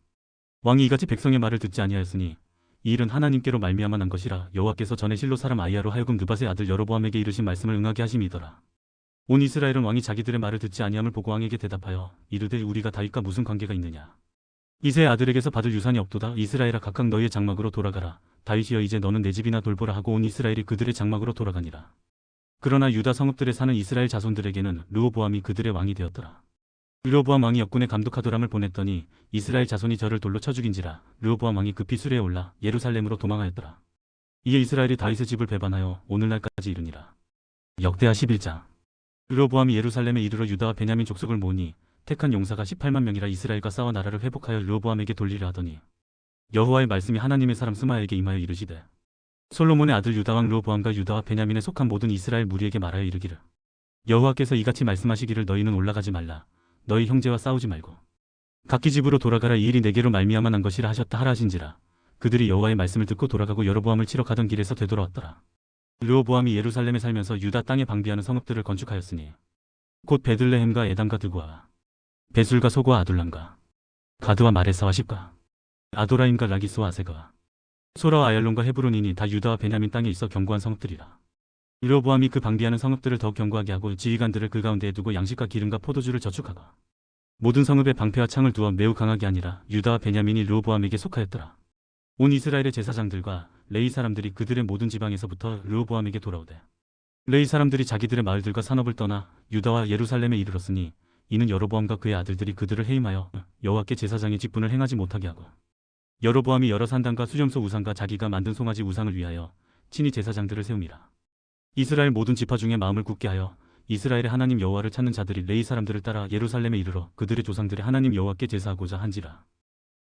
왕이 이같이 백성의 말을 듣지 아니하였으니 이 일은 하나님께로 말미암아 난 것이라. 여호와께서 전에 실로 사람 아이야로 하여금 느밧의 아들 여로보암에게 이르신 말씀을 응하게 하심이더라. 온 이스라엘은 왕이 자기들의 말을 듣지 아니함을 보고 왕에게 대답하여 이르되 우리가 다윗과 무슨 관계가 있느냐. 이새의 아들에게서 받을 유산이 없도다. 이스라엘아 각각 너희의 장막으로 돌아가라. 다윗이여 이제 너는 내 집이나 돌보라 하고 온 이스라엘이 그들의 장막으로 돌아가니라. 그러나 유다 성읍들에 사는 이스라엘 자손들에게는 르호보암이 그들의 왕이 되었더라. 르호보암 왕이 역군에 감독하도람을 보냈더니 이스라엘 자손이 저를 돌로 쳐 죽인지라. 르호보암 왕이 급히 수레에 올라 예루살렘으로 도망하였더라. 이에 이스라엘이 다윗의 집을 배반하여 오늘날까지 이르니라. 역대하 11장. 르호보암이 예루살렘에 이르러 유다와 베냐민 족속을 모으니 택한 용사가 18만 명이라. 이스라엘과 싸워 나라를 회복하여 르호보암에게 돌리려 하더니 여호와의 말씀이 하나님의 사람 스마야에게 임하여 이르시되 솔로몬의 아들 유다왕 르호보암과 유다와 베냐민에 속한 모든 이스라엘 무리에게 말하여 이르기를 여호와께서 이같이 말씀하시기를 너희는 올라가지 말라. 너희 형제와 싸우지 말고 각기 집으로 돌아가라. 이 일이 내게로 말미암아 난 것이라 하셨다 하라 하신지라. 그들이 여호와의 말씀을 듣고 돌아가고 여로보암을 치러 가던 길에서 되돌아왔더라. 르호보암이 예루살렘에 살면서 유다 땅에 방비하는 성읍들을 건축하였으니 곧 베들레헴과 에담과 드고와 베술과 소고와 아둘람과 가드와 마레사와 십과 아도라임과 라기스와 아세가와 소라와 아얄론과 헤브론이니 다 유다와 베냐민 땅에 있어 견고한 성읍들이라. 르호보암이 그 방비하는 성읍들을 더욱 견고하게 하고 지휘관들을 그 가운데에 두고 양식과 기름과 포도주를 저축하고 모든 성읍에 방패와 창을 두어 매우 강하게 하니라. 유다와 베냐민이 르호보암에게 속하였더라. 온 이스라엘의 제사장들과 레위 사람들이 그들의 모든 지방에서부터 르호보암에게 돌아오되 레위 사람들이 자기들의 마을들과 산업을 떠나 유다와 예루살렘에 이르렀으니 이는 여로보암과 그의 아들들이 그들을 해임하여 여호와께 제사장의 직분을 행하지 못하게 하고 여로보암이 여러 산당과 수점소 우상과 자기가 만든 송아지 우상을 위하여 친히 제사장들을 세움이라. 이스라엘 모든 지파 중에 마음을 굳게 하여 이스라엘의 하나님 여호와를 찾는 자들이 레위 사람들을 따라 예루살렘에 이르러 그들의 조상들의 하나님 여호와께 제사하고자 한지라.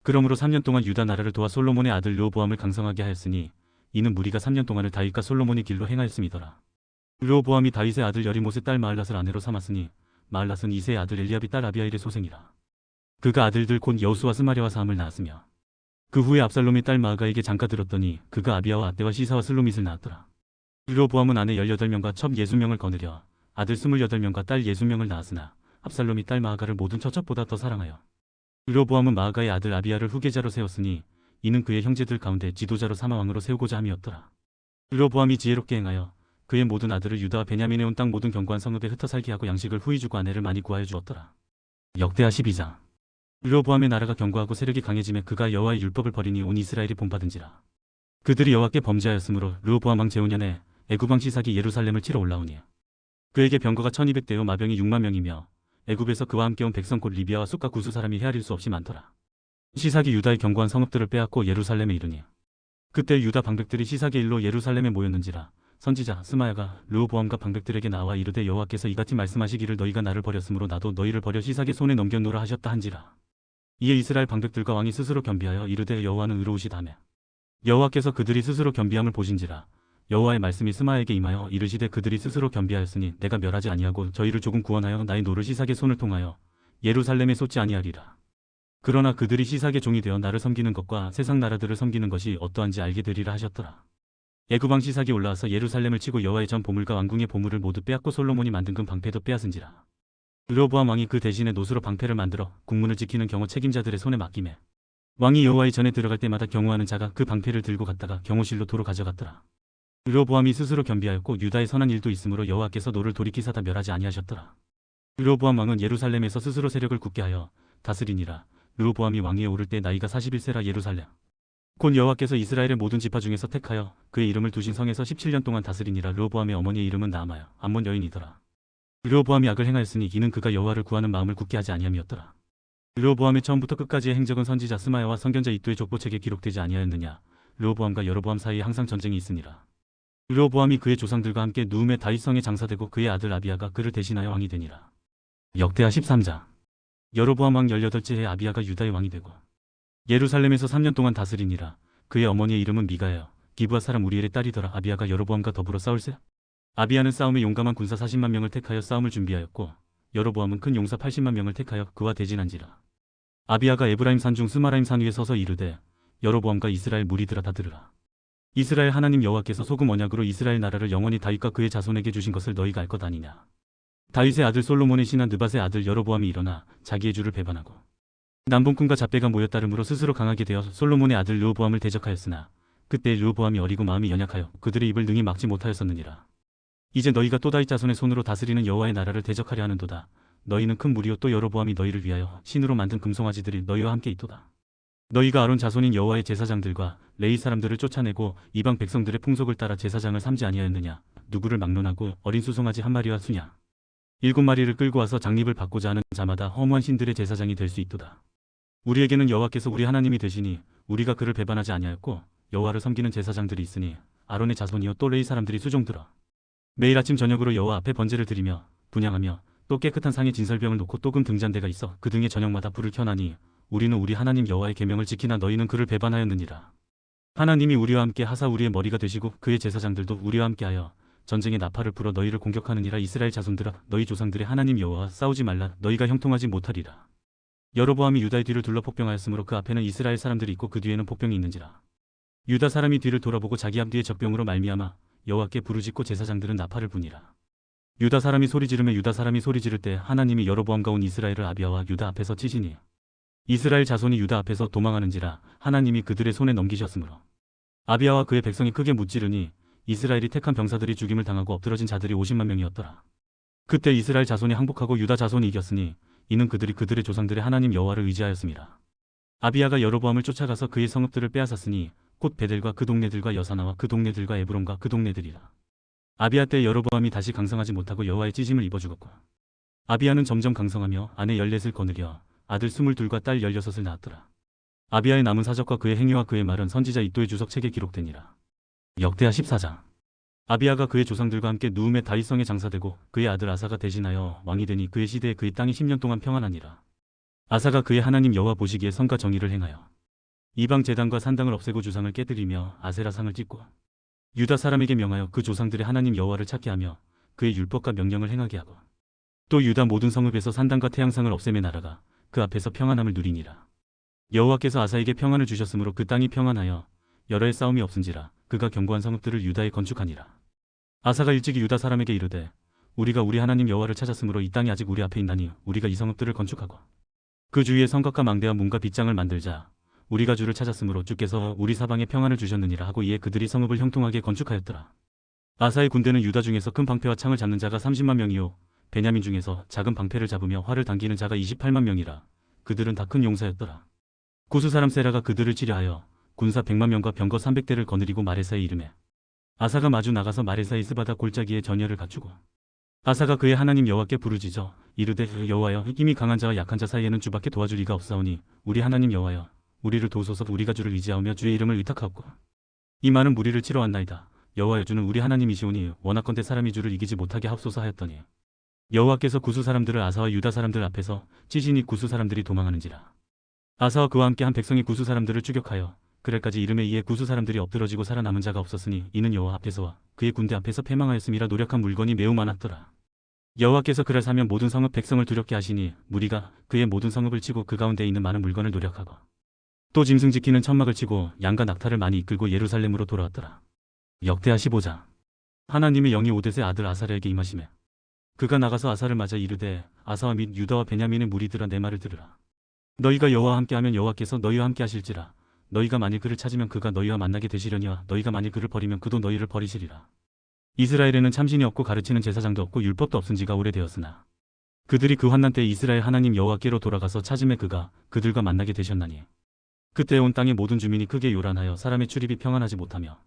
그러므로 3년 동안 유다 나라를 도와 솔로몬의 아들 르호보암을 강성하게 하였으니 이는 무리가 3년 동안을 다윗과 솔로몬의 길로 행하였음이더라. 르호보암이 다윗의 아들 여리못의 딸 마을랏을 아내로 삼았으니 마을랏은 이새의 아들 엘리압이 딸 아비아일의 소생이라. 그가 아들들 곧 여우수와 스마랴와 사함을 낳았으며 그 후에 압살롬이 딸 마아가에게 장가 들었더니 그가 아비아와 아떼와 시사와 슬로밋을 낳았더라. 르호보암은 아내 18명과 첩 60명을 거느려 아들 28명과 딸 60명을 낳았으나 압살롬이 딸 마아가를 모든 처첩보다 더 사랑하여 르호보암은 마아가의 아들 아비아를 후계자로 세웠으니 이는 그의 형제들 가운데 지도자로 삼아 왕으로 세우고자 함이었더라. 르호보암이 지혜롭게 행하여 그의 모든 아들을 유다와 베냐민의 온 땅 모든 견고한 성읍에 흩어 살게 하고 양식을 후히 주고 아내를 많이 구하여 주었더라. 역대하 12장. 르호보암의 나라가 견고하고 세력이 강해지매 그가 여호와의 율법을 버리니 온 이스라엘이 본받은지라. 그들이 여호와께 범죄하였으므로 르호보암 왕 제5년에 애굽 왕 시삭이 예루살렘을 치러 올라오니 그에게 병거가 1200대요 마병이 6만 명이며 애굽에서 그와 함께 온 백성 곧 리비아와 숫과 구수 사람이 헤아릴 수 없이 많더라. 시삭이 유다의 견고한 성읍들을 빼앗고 예루살렘에 이르니 그때 유다 방백들이 시삭의 일로 예루살렘에 모였는지라. 선지자 스마야가 르호보암과 방백들에게 나와 이르되 여호와께서 이같이 말씀하시기를 너희가 나를 버렸으므로 나도 너희를 버려 시삭의 손에 넘겨놓으라 하셨다 한지라. 이에 이스라엘 방백들과 왕이 스스로 겸비하여 이르되 여호와는 의로우시다며 여호와께서 그들이 스스로 겸비함을 보신지라. 여호와의 말씀이 스마야에게 임하여 이르시되 그들이 스스로 겸비하였으니 내가 멸하지 아니하고 저희를 조금 구원하여 나의 노를 시삭의 손을 통하여 예루살렘에 쏟지 아니하리라. 그러나 그들이 시삭의 종이 되어 나를 섬기는 것과 세상 나라들을 섬기는 것이 어떠한지 알게 되리라 하셨더라. 애굽 왕 시삭이 올라와서 예루살렘을 치고 여호와의 전 보물과 왕궁의 보물을 모두 빼앗고 솔로몬이 만든 금 방패도 빼앗은지라. 르호보암 왕이 그 대신에 노수로 방패를 만들어 국문을 지키는 경호 책임자들의 손에 맡기매 왕이 여호와의 전에 들어갈 때마다 경호하는 자가 그 방패를 들고 갔다가 경호실로 도로 가져갔더라. 르호보암이 스스로 겸비하였고 유다의 선한 일도 있으므로 여호와께서 노를 돌이키사 다 멸하지 아니하셨더라. 르호보암 왕은 예루살렘에서 스스로 세력을 굳게 하여 다스리니라. 르호보암이 왕위에 오를 때 나이가 41세라. 예루살렘 곧 여호와께서 이스라엘의 모든 지파 중에서 택하여 그의 이름을 두신 성에서 17년 동안 다스리니라. 르호보암의 어머니의 이름은 나아마여 암몬 여인이더라. 르호보암이 악을 행하였으니 이는 그가 여호와를 구하는 마음을 굳게 하지 아니함이었더라. 르호보암의 처음부터 끝까지의 행적은 선지자 스마야와 선견자 이도의 족보책에 기록되지 아니하였느냐. 르호보암과 여로보암 사이에 항상 전쟁이 있으니라. 르호보암이 그의 조상들과 함께 누움의 다윗성에 장사되고 그의 아들 아비아가 그를 대신하여 왕이 되니라. 역대하 13장. 여로보암 왕 18째 해 아비아가 유다의 왕이 되고 예루살렘에서 3년 동안 다스리니라. 그의 어머니의 이름은 미가여 기브아 사람 우리엘의 딸이더라. 아비아가 여로보암과 더불어 싸울세. 아비아는 싸움에 용감한 군사 40만 명을 택하여 싸움을 준비하였고 여로보암은 큰 용사 80만 명을 택하여 그와 대진한지라. 아비아가 에브라임 산중 스마라임 산 위에 서서 이르되 여로보암과 이스라엘 무리들아 다 들으라. 이스라엘 하나님 여호와께서 소금 언약으로 이스라엘 나라를 영원히 다윗과 그의 자손에게 주신 것을 너희가 알 것 아니냐. 다윗의 아들 솔로몬의 신하 느밧의 아들 여로보암이 일어나 자기의 주를 배반하고 남봉꾼과 잡배가 모여 따름으로 스스로 강하게 되어 솔로몬의 아들 르호보암을 대적하였으나 그때 르호보암이 어리고 마음이 연약하여 그들의 입을 능히 막지 못하였었느니라. 이제 너희가 또 다윗 자손의 손으로 다스리는 여호와의 나라를 대적하려 하는도다. 너희는 큰 무리요 또 여로보암이 너희를 위하여 신으로 만든 금송아지들이 너희와 함께 있도다. 너희가 아론 자손인 여호와의 제사장들과 레위 사람들을 쫓아내고 이방 백성들의 풍속을 따라 제사장을 삼지 아니하였느냐. 누구를 막론하고 어린 수송아지 한 마리와 수냐 7마리를 끌고 와서 장립을 받고자 하는 자마다 허무한 신들의 제사장이 될 수 있도다. 우리에게는 여호와께서 우리 하나님이 되시니 우리가 그를 배반하지 아니하였고 여호와를 섬기는 제사장들이 있으니 아론의 자손이요 또 레위 사람들이 수종들어 매일 아침 저녁으로 여호와 앞에 번제를 드리며 분향하며 또 깨끗한 상에 진설병을 놓고 또 금 등잔대가 있어 그 등에 저녁마다 불을 켜나니 우리는 우리 하나님 여호와의 계명을 지키나 너희는 그를 배반하였느니라. 하나님이 우리와 함께 하사 우리의 머리가 되시고 그의 제사장들도 우리와 함께하여 전쟁의 나팔을 불어 너희를 공격하느니라. 이스라엘 자손들아 너희 조상들의 하나님 여호와와 싸우지 말라. 너희가 형통하지 못하리라. 여로보암이 유다의 뒤를 둘러 폭병하였으므로 그 앞에는 이스라엘 사람들이 있고 그 뒤에는 폭병이 있는지라. 유다 사람이 뒤를 돌아보고 자기 앞뒤에 적병으로 말미암아 여호와께 부르짖고 제사장들은 나팔을 부니라. 유다 사람이 소리 지르며 유다 사람이 소리 지를 때 하나님이 여로보암과 온 이스라엘을 아비아와 유다 앞에서 치시니 이스라엘 자손이 유다 앞에서 도망하는지라. 하나님이 그들의 손에 넘기셨으므로 아비아와 그의 백성이 크게 무찌르니 이스라엘이 택한 병사들이 죽임을 당하고 엎드러진 자들이 50만 명이었더라. 그때 이스라엘 자손이 항복하고 유다 자손이 이겼으니 이는 그들이 그들의 조상들의 하나님 여호와를 의지하였습니다. 아비야가 여로보암을 쫓아가서 그의 성읍들을 빼앗았으니 곧 베델과 그 동네들과 여사나와 그 동네들과 에브론과 그 동네들이라. 아비야 때 여로보암이 다시 강성하지 못하고 여호와의 찢음을 입어 죽었고, 아비야는 점점 강성하며 아내 14을 거느려 아들 22과 딸 16을 낳았더라. 아비야의 남은 사적과 그의 행위와 그의 말은 선지자 이도의 주석 책에 기록되니라. 역대하 14장. 아비야가 그의 조상들과 함께 누움의 다윗성에 장사되고 그의 아들 아사가 대신하여 왕이 되니 그의 시대에 그의 땅이 10년 동안 평안하니라. 아사가 그의 하나님 여호와 보시기에 선과 정의를 행하여 이방 제단과 산당을 없애고 주상을 깨뜨리며 아세라상을 찢고 유다 사람에게 명하여 그 조상들의 하나님 여호와를 찾게 하며 그의 율법과 명령을 행하게 하고, 또 유다 모든 성읍에서 산당과 태양상을 없애매 나라가 그 앞에서 평안함을 누리니라. 여호와께서 아사에게 평안을 주셨으므로 그 땅이 평안하여 여러 해 싸움이 없은지라. 그가 견고한 성읍들을 유다에 건축하니라. 아사가 일찍이 유다 사람에게 이르되 우리가 우리 하나님 여호와를 찾았으므로 이 땅이 아직 우리 앞에 있나니 우리가 이 성읍들을 건축하고 그 주위에 성곽과 망대와 문과 빗장을 만들자. 우리가 주를 찾았으므로 주께서 우리 사방에 평안을 주셨느니라 하고 이에 그들이 성읍을 형통하게 건축하였더라. 아사의 군대는 유다 중에서 큰 방패와 창을 잡는 자가 30만 명이요 베냐민 중에서 작은 방패를 잡으며 활을 당기는 자가 28만 명이라. 그들은 다 큰 용사였더라. 구스 사람 세라가 그들을 치려하여 군사 100만 명과 병거 300대를 거느리고 마레사에 이르매 아사가 마주 나가서 마레사의 스바다 골짜기에 전열을 갖추고 아사가 그의 하나님 여호와께 부르짖어 이르되 여호와여, 힘이 강한 자와 약한 자 사이에는 주밖에 도와줄 이가 없사오니 우리 하나님 여호와여, 우리를 도우소서. 우리가 주를 의지하며 주의 이름을 의탁하옵고 이 많은 무리를 치러 왔나이다. 여호와여, 주는 우리 하나님이시오니 원하건대 사람이 주를 이기지 못하게 하옵소서 하였더니 여호와께서 구스 사람들을 아사와 유다 사람들 앞에서 찌시니 구스 사람들이 도망하는지라. 아사와 그와 함께 한 백성이 구스 사람들을 추격하여 그날까지 이름에 이에 구스 사람들이 엎드러지고 살아남은 자가 없었으니 이는 여호와 앞에서와 그의 군대 앞에서 패망하였음이라. 노력한 물건이 매우 많았더라. 여호와께서 그날 사면 모든 성읍 백성을 두렵게 하시니 무리가 그의 모든 성읍을 치고 그 가운데 있는 많은 물건을 노력하고 또 짐승 지키는 천막을 치고 양과 낙타를 많이 이끌고 예루살렘으로 돌아왔더라. 역대하 15장. 하나님의 영이 오뎃의 아들 아사랴에게 임하시매 그가 나가서 아사를 맞아 이르되 아사와 및 유다와 베냐민의 무리들아, 내 말을 들으라. 너희가 여호와와 함께하면 여호와께서 너희와 함께 하실지라. 너희가 만일 그를 찾으면 그가 너희와 만나게 되시려니와 너희가 만일 그를 버리면 그도 너희를 버리시리라. 이스라엘에는 참신이 없고 가르치는 제사장도 없고 율법도 없은 지가 오래되었으나 그들이 그 환난 때 이스라엘 하나님 여호와께로 돌아가서 찾음에 그가 그들과 만나게 되셨나니 그때 온 땅의 모든 주민이 크게 요란하여 사람의 출입이 평안하지 못하며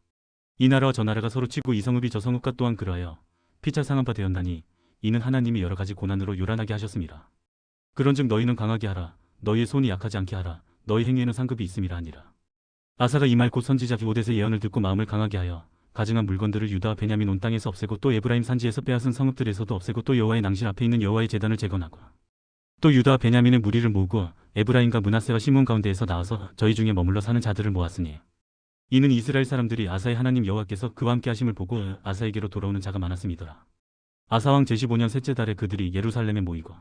이 나라와 저 나라가 서로 치고 이 성읍이 저 성읍과 또한 그러하여 피차 상한 바 되었나니 이는 하나님이 여러 가지 고난으로 요란하게 하셨습니다. 그런즉 너희는 강하게 하라. 너희의 손이 약하지 않게 하라. 너희 행위에는 상급이 있음이라 하니라. 아사가 이 말 곧 선지자 오뎃의 예언을 듣고 마음을 강하게 하여 가증한 물건들을 유다와 베냐민 온 땅에서 없애고 또 에브라임 산지에서 빼앗은 성읍들에서도 없애고 또 여호와의 낭실 앞에 있는 여호와의 제단을 재건하고 또 유다와 베냐민의 무리를 모으고 에브라임과 므낫세와 시몬 가운데에서 나와서 저희 중에 머물러 사는 자들을 모았으니 이는 이스라엘 사람들이 아사의 하나님 여호와께서 그와 함께 하심을 보고 아사에게로 돌아오는 자가 많았음이더라. 아사왕 제15년 셋째 달에 그들이 예루살렘에 모이고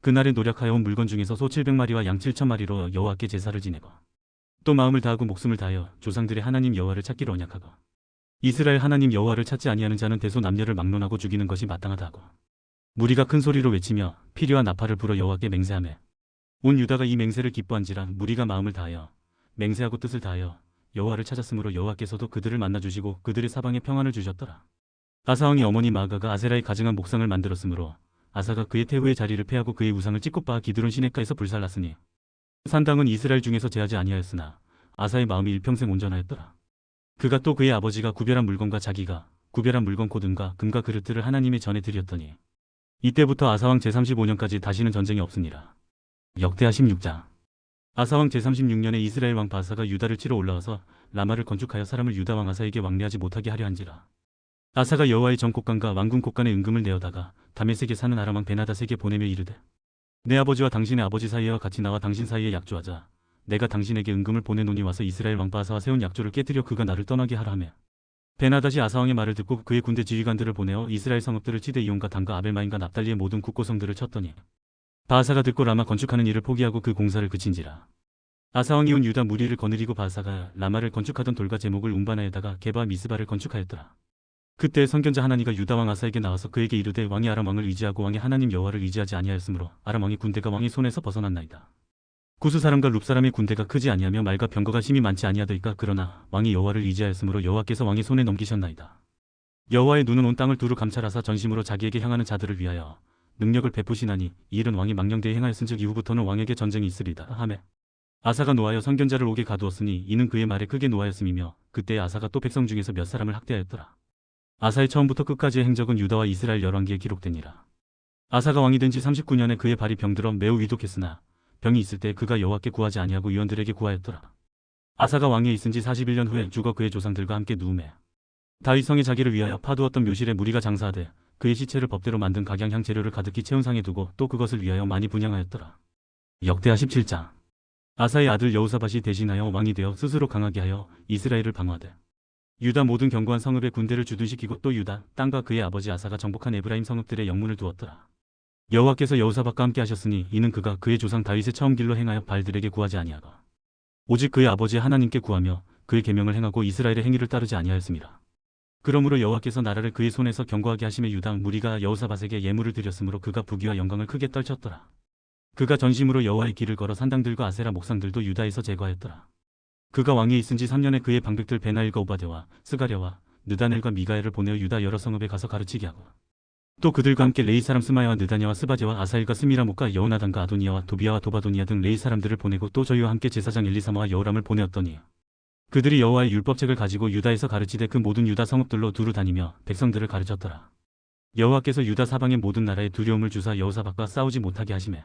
그날에 노력하여 온 물건 중에서 소 700마리와 양 7,000마리로 여호와께 제사를 지내고 또 마음을 다하고 목숨을 다하여 조상들의 하나님 여호와를 찾기로 언약하고 이스라엘 하나님 여호와를 찾지 아니하는 자는 대소 남녀를 막론하고 죽이는 것이 마땅하다 하고 무리가 큰 소리로 외치며 피리와 나팔을 불어 여호와께 맹세하매 온 유다가 이 맹세를 기뻐한지라. 무리가 마음을 다하여 맹세하고 뜻을 다하여 여호와를 찾았으므로 여호와께서도 그들을 만나주시고 그들의 사방에 평안을 주셨더라. 아사왕의 어머니 마아가가 아세라의 가증한 목상을 만들었으므로 아사가 그의 태후의 자리를 패하고 그의 우상을 찢고 빻아 기드론 시내가에서 불살랐으니 산당은 이스라엘 중에서 제하지 아니하였으나 아사의 마음이 일평생 온전하였더라. 그가 또 그의 아버지가 구별한 물건과 자기가 구별한 물건 곧 은과 금과 그릇들을 하나님의 전에 드렸더니 이때부터 아사왕 제35년까지 다시는 전쟁이 없으니라. 역대하 16장. 아사왕 제36년에 이스라엘 왕 바사가 유다를 치러 올라와서 라마를 건축하여 사람을 유다 왕 아사에게 왕래하지 못하게 하려 한지라. 아사가 여호와의 전 곳간과 왕궁 곳간에 은금을 내어다가 다메섹에 사는 아람 왕 베나닷에게 보내며 이르되 내 아버지와 당신의 아버지 사이와 같이 나와 당신 사이에 약조하자. 내가 당신에게 은금을 보내노니 와서 이스라엘 왕 바사와 세운 약조를 깨뜨려 그가 나를 떠나게 하라 하며 베나닷이 아사왕의 말을 듣고 그의 군대 지휘관들을 보내어 이스라엘 성읍들을 치되 이온과 단과 아벨마임과 납달리의 모든 국고성들을 쳤더니 바사가 듣고 라마 건축하는 일을 포기하고 그 공사를 그친지라. 아사왕이 온 유다 무리를 거느리고 바사가 라마를 건축하던 돌과 제목을 운반하여다가 게바 미스바를 건축하였더라. 그때 선견자 하나니가 유다 왕 아사에게 나와서 그에게 이르되 왕이 아람 왕을 의지하고 왕의 하나님 여호와를 의지하지 아니하였으므로 아람 왕의 군대가 왕의 손에서 벗어났나이다. 구스 사람과 룹 사람의 군대가 크지 아니하며 말과 병거가 심히 많지 아니하더이까. 그러나 왕이 여호와를 의지하였으므로 여호와께서 왕의 손에 넘기셨나이다. 여호와의 눈은 온 땅을 두루 감찰하사 전심으로 자기에게 향하는 자들을 위하여 능력을 베푸시나니 이 일은 왕이 망령되이 행하였은즉 이후부터는 왕에게 전쟁이 있으리다 하매 아사가 노하여 선견자를 옥에 가두었으니 이는 그의 말에 크게 노하였음이며 그때 아사가 또 백성 중에서 몇 사람을 학대하였더라. 아사의 처음부터 끝까지의 행적은 유다와 이스라엘 열왕기에 기록되니라. 아사가 왕이 된 지 39년에 그의 발이 병들어 매우 위독했으나 병이 있을 때 그가 여호와께 구하지 아니하고 의원들에게 구하였더라. 아사가 왕위에 있은 지 41년 후에 죽어 그의 조상들과 함께 누우매 다윗 성에 자기를 위하여 파두었던 묘실에 무리가 장사하되 그의 시체를 법대로 만든 각양향 재료를 가득히 채운 상에 두고 또 그것을 위하여 많이 분향하였더라. 역대하 17장. 아사의 아들 여호사밧이 대신하여 왕이 되어 스스로 강하게 하여 이스라엘을 방어하되 유다 모든 견고한 성읍에 군대를 주둔시키고 또 유다 땅과 그의 아버지 아사가 정복한 에브라임 성읍들의 영문을 두었더라. 여호와께서 여호사밧과 함께 하셨으니 이는 그가 그의 조상 다윗의 처음 길로 행하여 발들에게 구하지 아니하고 오직 그의 아버지 하나님께 구하며 그의 계명을 행하고 이스라엘의 행위를 따르지 아니하였습니다. 그러므로 여호와께서 나라를 그의 손에서 견고하게 하심에 유다 무리가 여호사밧에게 예물을 드렸으므로 그가 부귀와 영광을 크게 떨쳤더라. 그가 전심으로 여호와의 길을 걸어 산당들과 아세라 목상들도 유다에서 제거하였더라. 그가 왕위에 있은 지 3년에 그의 방백들 베나일과 오바데와 스가랴와 느다넬과 미가엘을 보내어 유다 여러 성읍에 가서 가르치게 하고 또 그들과 함께 레이 사람 스마야와 느다냐와 스바제와 아사일과 스미라목과 여호나단과 아도니야와 도비야와 도바도니야 등 레이 사람들을 보내고 또 저희와 함께 제사장 엘리사마와 여호람을 보내었더니 그들이 여호와의 율법책을 가지고 유다에서 가르치되 그 모든 유다 성읍들로 두루 다니며 백성들을 가르쳤더라. 여호와께서 유다 사방의 모든 나라에 두려움을 주사 여호사밧과 싸우지 못하게 하시매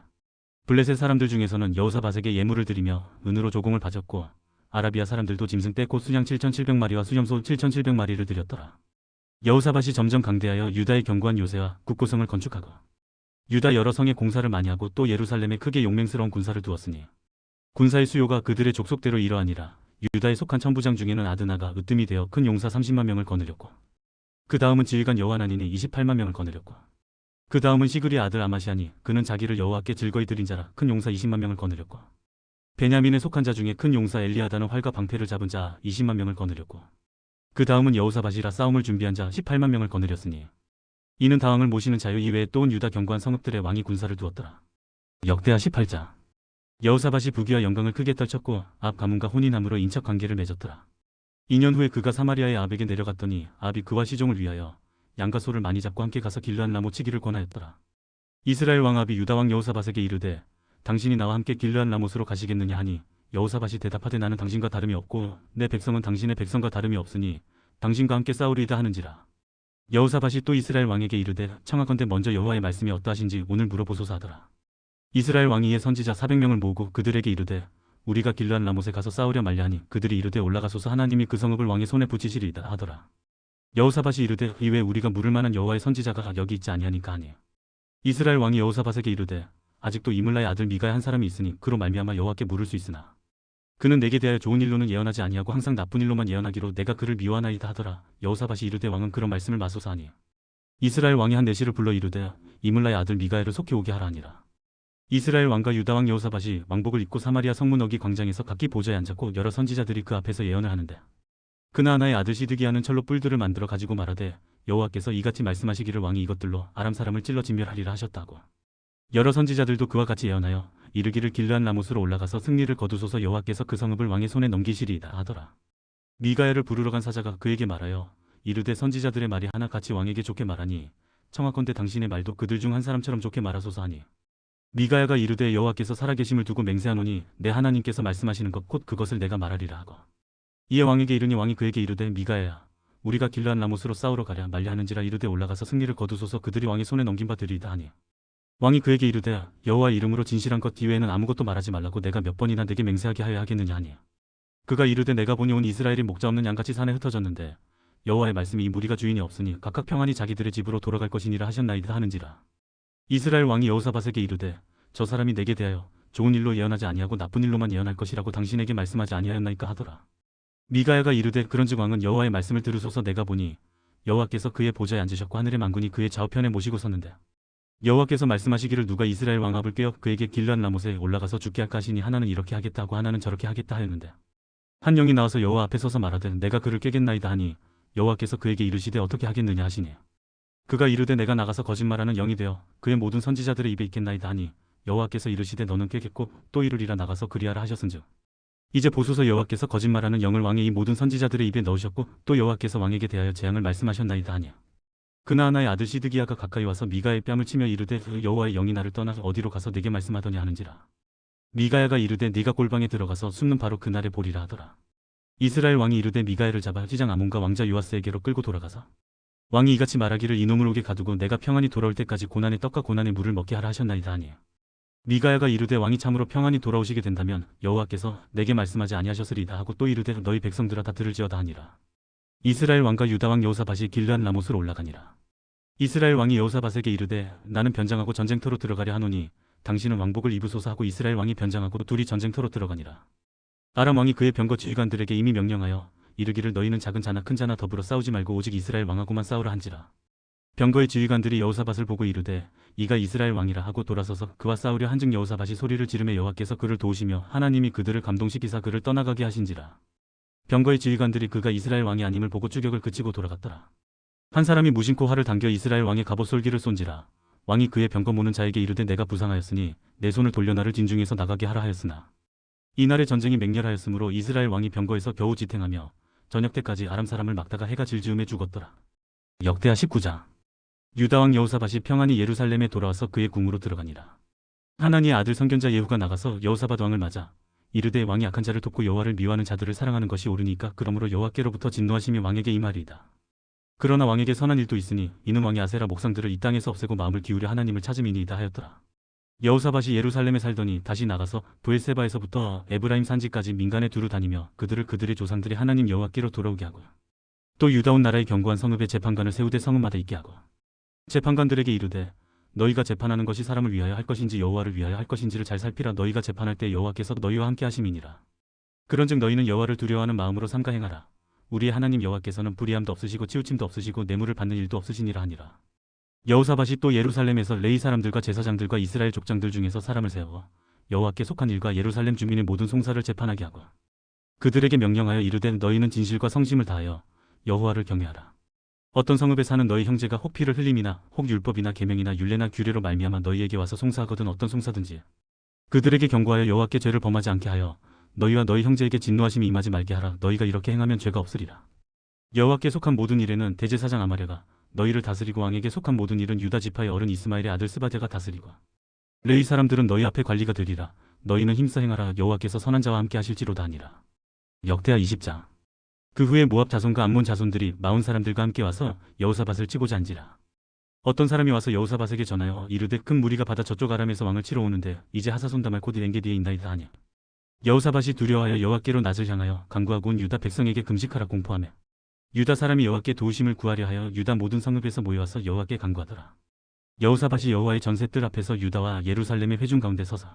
블레셋 사람들 중에서는 여호사밧에게 예물을 드리며 은으로 조공을 바쳤고 아라비아 사람들도 짐승 떼 곧 순양 7,700마리와 수염소 7,700마리를 드렸더라. 여호사밧이 점점 강대하여 유다의 견고한 요새와 국고성을 건축하고 유다 여러 성에 공사를 많이 하고 또 예루살렘에 크게 용맹스러운 군사를 두었으니 군사의 수요가 그들의 족속대로 이러하니라. 유다에 속한 천부장 중에는 아드나가 으뜸이 되어 큰 용사 30만 명을 거느렸고 그 다음은 지휘관 여호하나니니 28만 명을 거느렸고 그 다음은 시그리의 아들 아마시아니 그는 자기를 여호와께 즐거이 드린 자라 큰 용사 20만 명을 거느렸고 베냐민에 속한 자 중에 큰 용사 엘리아다는 활과 방패를 잡은 자 20만 명을 거느렸고 그 다음은 여호사밧이라 싸움을 준비한 자 18만 명을 거느렸으니 이는 다왕을 모시는 자유 이외에 또 온 유다 견고한 성읍들의 왕이 군사를 두었더라. 역대하 18장. 여호사밧이 부귀와 영광을 크게 떨쳤고 압 가문과 혼인함으로 인척 관계를 맺었더라. 2년 후에 그가 사마리아의 압에게 내려갔더니 압이 그와 시종을 위하여 양과 소를 많이 잡고 함께 가서 길르앗 라못 치기를 권하였더라. 이스라엘 왕 압이 유다 왕 여호사밧에게 이르되 당신이 나와 함께 길르앗 라못으로 가시겠느냐 하니 여호사밧이 대답하되 나는 당신과 다름이 없고 내 백성은 당신의 백성과 다름이 없으니 당신과 함께 싸우리이다 하는지라. 여호사밧이 또 이스라엘 왕에게 이르되 청하건대 먼저 여호와의 말씀이 어떠하신지 오늘 물어보소서 하더라. 이스라엘 왕이 이에 선지자 400명을 모으고 그들에게 이르되 우리가 길르앗 라못에 가서 싸우려 말려 하니 그들이 이르되 올라가소서 하나님이 그 성읍을 왕의 손에 붙이시리이다 하더라. 여호사밧이 이르되 이외에 우리가 물을 만한 여호와의 선지자가 여기 있지 아니하니까 하니 이스라엘 왕이 여호사밧에게 이르되 아직도 이물라의 아들 미가의 한 사람이 있으니 그로 말미암아 여호와께 물을 수 있으나 그는 내게 대하여 좋은 일로는 예언하지 아니하고 항상 나쁜 일로만 예언하기로 내가 그를 미워하나이다 하더라. 여호사밧이 이르되 왕은 그런 말씀을 마소서 하니 이스라엘 왕이 한 내시를 불러 이르되 이물라의 아들 미가엘을 속히 오게 하라 하니라. 이스라엘 왕과 유다 왕 여호사밧이 왕복을 입고 사마리아 성문 어기 광장에서 각기 보좌에 앉았고 여러 선지자들이 그 앞에서 예언을 하는데 그나아나의 아들 시드기야는 철로 뿔들을 만들어 가지고 말하되 여호와께서 이같이 말씀하시기를 왕이 이것들로 아람 사람을 찔러 진멸하리라 하셨다고. 여러 선지자들도 그와 같이 예언하여 이르기를 길르앗 라못으로 올라가서 승리를 거두소서 여호와께서 그 성읍을 왕의 손에 넘기시리이다 하더라. 미가엘을 부르러 간 사자가 그에게 말하여 이르되 선지자들의 말이 하나 같이 왕에게 좋게 말하니 청하건대 당신의 말도 그들 중 한 사람처럼 좋게 말하소서 하니 미가야가 이르되 여호와께서 살아계심을 두고 맹세하노니 내 하나님께서 말씀하시는 것 곧 그것을 내가 말하리라 하고 이에 왕에게 이르니 왕이 그에게 이르되 미가야야 우리가 길르앗 라못으로 싸우러 가랴 말려 하는지라. 이르되 올라가서 승리를 거두소서 그들이 왕의 손에 넘긴 바 되리이다 하니 왕이 그에게 이르되 여호와의 이름으로 진실한 것 이외에는 아무것도 말하지 말라고 내가 몇 번이나 내게 맹세하게 하여야 하겠느냐 하니 그가 이르되 내가 보니 온 이스라엘이 목자 없는 양같이 산에 흩어졌는데 여호와의 말씀이 이 무리가 주인이 없으니 각각 평안히 자기들의 집으로 돌아갈 것이니라 하셨나이다 하는지라. 이스라엘 왕이 여호사밧에게 이르되 저 사람이 내게 대하여 좋은 일로 예언하지 아니하고 나쁜 일로만 예언할 것이라고 당신에게 말씀하지 아니하였나이까 하더라. 미가야가 이르되 그런즉 왕은 여호와의 말씀을 들으소서. 내가 보니 여호와께서 그의 보좌에 앉으셨고 하늘의 만군이 그의 좌우편에 모시고 섰는데 여호와께서 말씀하시기를 누가 이스라엘 왕 압을 꿰어 그에게 길르앗 라못에 올라가서 죽게 할까 하시니 하나는 이렇게 하겠다 하고 하나는 저렇게 하겠다 하였는데 한 영이 나와서 여호와 앞에 서서 말하되 내가 그를 꿰겠나이다 하니 여호와께서 그에게 이르시되 어떻게 하겠느냐 하시니 그가 이르되 내가 나가서 거짓말하는 영이 되어 그의 모든 선지자들의 입에 있겠나이다 하니 여호와께서 이르시되 너는 꿰겠고 또 이르리라 나가서 그리하라 하셨은즉 이제 보소서 여호와께서 거짓말하는 영을 왕의 이 모든 선지자들의 입에 넣으셨고 또 여호와께서 왕에게 대하여 재앙을 말씀하셨나이다 하니 그나하나의 아들 시드기야가 가까이 와서 미가의 뺨을 치며 이르되 여호와의 영이 나를 떠나서 어디로 가서 내게 말씀하더냐 하는지라. 미가야가 이르되 네가 골방에 들어가서 숨는 바로 그날에 보리라 하더라. 이스라엘 왕이 이르되 미가야를 잡아 시장 아몬과 왕자 요아스에게로 끌고 돌아가서 왕이 이같이 말하기를 이놈을 옥에 가두고 내가 평안히 돌아올 때까지 고난의 떡과 고난의 물을 먹게 하라 하셨나이다 하니 미가야가 이르되 왕이 참으로 평안히 돌아오시게 된다면 여호와께서 내게 말씀하지 아니하셨으리다 하고 또 이르되 너희 백성들아 다 들을지어다 하니라. 이스라엘 왕과 유다 왕 여호사밧이 길르앗 라못으로 올라가니라. 이스라엘 왕이 여호사밧에게 이르되 나는 변장하고 전쟁터로 들어가려 하노니 당신은 왕복을 입으소서 하고 이스라엘 왕이 변장하고 둘이 전쟁터로 들어가니라. 아람 왕이 그의 병거 지휘관들에게 이미 명령하여 이르기를 너희는 작은 자나 큰 자나 더불어 싸우지 말고 오직 이스라엘 왕하고만 싸우라 한지라. 병거의 지휘관들이 여호사밧을 보고 이르되 이가 이스라엘 왕이라 하고 돌아서서 그와 싸우려 한즉 여호사밧이 소리를 지르며 여호와께서 그를 도우시며 하나님이 그들을 감동시키사 그를 떠나가게 하신지라. 병거의 지휘관들이 그가 이스라엘 왕이 아님을 보고 추격을 그치고 돌아갔더라. 한 사람이 무심코 활을 당겨 이스라엘 왕의 갑옷 솔기를 쏜지라. 왕이 그의 병거 모는 자에게 이르되 내가 부상하였으니 내 손을 돌려 나를 진중에서 나가게 하라 하였으나 이날의 전쟁이 맹렬하였으므로 이스라엘 왕이 병거에서 겨우 지탱하며 저녁 때까지 아람 사람을 막다가 해가 질 즈음에 죽었더라. 역대하 19장. 유다 왕 여호사밧이 평안히 예루살렘에 돌아와서 그의 궁으로 들어가니라. 하나니의 아들 선견자 예후가 나가서 여호사밧 왕을 맞아 이르되 왕이 악한 자를 돕고 여호와를 미워하는 자들을 사랑하는 것이 옳으니까 그러므로 여호와께로부터 진노하심이 왕에게 임하리이다. 그러나 왕에게 선한 일도 있으니 이는 왕이 아세라 목상들을 이 땅에서 없애고 마음을 기울여 하나님을 찾음이니이다 하였더라. 여호사밧이 예루살렘에 살더니 다시 나가서 브엘세바에서부터 에브라임 산지까지 민간에 두루 다니며 그들을 그들의 조상들이 하나님 여호와께로 돌아오게 하고 또 유다 온 나라의 견고한 성읍에 재판관을 세우되 성읍마다 있게 하고 재판관들에게 이르되 너희가 재판하는 것이 사람을 위하여 할 것인지 여호와를 위하여 할 것인지를 잘 살피라. 너희가 재판할 때 여호와께서 너희와 함께 하심이니라. 그런즉 너희는 여호와를 두려워하는 마음으로 삼가 행하라. 우리의 하나님 여호와께서는 불의함도 없으시고 치우침도 없으시고 뇌물을 받는 일도 없으시니라 하니라. 여호사밧이 또 예루살렘에서 레위 사람들과 제사장들과 이스라엘 족장들 중에서 사람을 세워 여호와께 속한 일과 예루살렘 주민의 모든 송사를 재판하게 하고 그들에게 명령하여 이르되 너희는 진실과 성심을 다하여 여호와를 경외하라. 어떤 성읍에 사는 너희 형제가 혹 피를 흘림이나 혹 율법이나 계명이나 율례나 규례로 말미암아 너희에게 와서 송사하거든 어떤 송사든지 그들에게 경고하여 여호와께 죄를 범하지 않게 하여 너희와 너희 형제에게 진노하심이 임하지 말게 하라. 너희가 이렇게 행하면 죄가 없으리라. 여호와께 속한 모든 일에는 대제사장 아마랴가 너희를 다스리고 왕에게 속한 모든 일은 유다 지파의 어른 이스마엘의 아들 스바데가 다스리고 레위 사람들은 너희 앞에 관리가 되리라. 너희는 힘써 행하라. 여호와께서 선한 자와 함께 하실지로다 하니라. 역대하 20장. 그 후에 모압 자손과 암몬 자손들이 마온 사람들과 함께 와서 여호사밧을 치고자 한지라. 어떤 사람이 와서 여호사밧에게 전하여 이르되 큰 무리가 바다 저쪽 아람에서 왕을 치러 오는데 이제 하사손 다말코디 엥게디에 있나이다 하니 여호사밧이 두려워하여 여호와께로 낯을 향하여 간구하고 온 유다 백성에게 금식하라 공포하며 유다 사람이 여호와께 도우심을 구하려 하여 유다 모든 성읍에서 모여와서 여호와께 간구하더라. 여호사밧이 여호와의 전셋들 앞에서 유다와 예루살렘의 회중 가운데 서서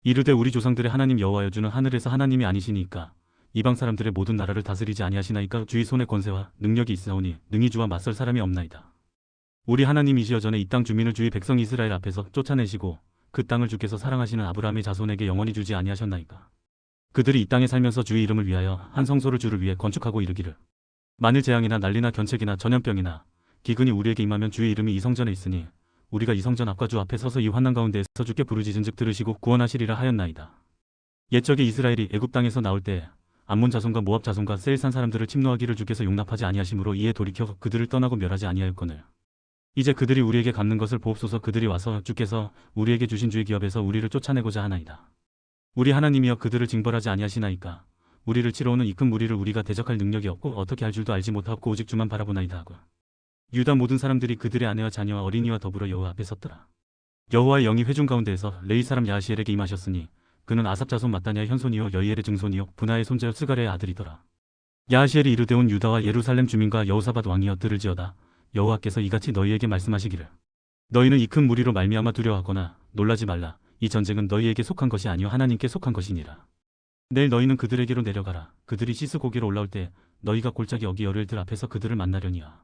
이르되 우리 조상들의 하나님 여호와여 주는 하늘에서 하나님이 아니시니까 이방 사람들의 모든 나라를 다스리지 아니하시나이까 주의 손에 권세와 능력이 있사오니 능히 주와 맞설 사람이 없나이다. 우리 하나님이시여 전에 이 땅 주민을 주의 백성 이스라엘 앞에서 쫓아내시고 그 땅을 주께서 사랑하시는 아브라함의 자손에게 영원히 주지 아니하셨나이까. 그들이 이 땅에 살면서 주의 이름을 위하여 한 성소를 주를 위해 건축하고 이르기를 만일 재앙이나 난리나 견책이나 전염병이나 기근이 우리에게 임하면 주의 이름이 이 성전에 있으니 우리가 이 성전 앞과 주 앞에 서서 이 환난 가운데에서 주께 부르짖은즉 들으시고 구원하시리라 하였나이다. 옛적에 이스라엘이 애굽 땅에서 나올 때 암몬 자손과 모압 자손과 세일산 사람들을 침노하기를 주께서 용납하지 아니하심으로 이에 돌이켜 그들을 떠나고 멸하지 아니하였거늘 이제 그들이 우리에게 갚는 것을 보옵소서. 그들이 와서 주께서 우리에게 주신 주의 기업에서 우리를 쫓아내고자 하나이다. 우리 하나님이여 그들을 징벌하지 아니하시나이까. 우리를 치러 오는 이 큰 무리를 우리가 대적할 능력이 없고 어떻게 할 줄도 알지 못하고 오직 주만 바라보나이다 하고 유다 모든 사람들이 그들의 아내와 자녀와 어린이와 더불어 여호와 앞에 섰더라. 여호와의 영이 회중 가운데에서 레위 사람 야하시엘에게 임하셨으니 그는 아삽 자손 마따냐의 현손이요 여이엘의 증손이요 분하의 손자요 스가랴의 아들이더라. 야하시엘이 이르되 온 유다와 예루살렘 주민과 여호사밧 왕이여 들을지어다. 여호와께서 이같이 너희에게 말씀하시기를 너희는 이 큰 무리로 말미암아 두려워하거나 놀라지 말라. 이 전쟁은 너희에게 속한 것이 아니요 하나님께 속한 것이니라. 내일 너희는 그들에게로 내려가라. 그들이 시스 고기로 올라올 때 너희가 골짜기 어기 열흘들 앞에서 그들을 만나려니와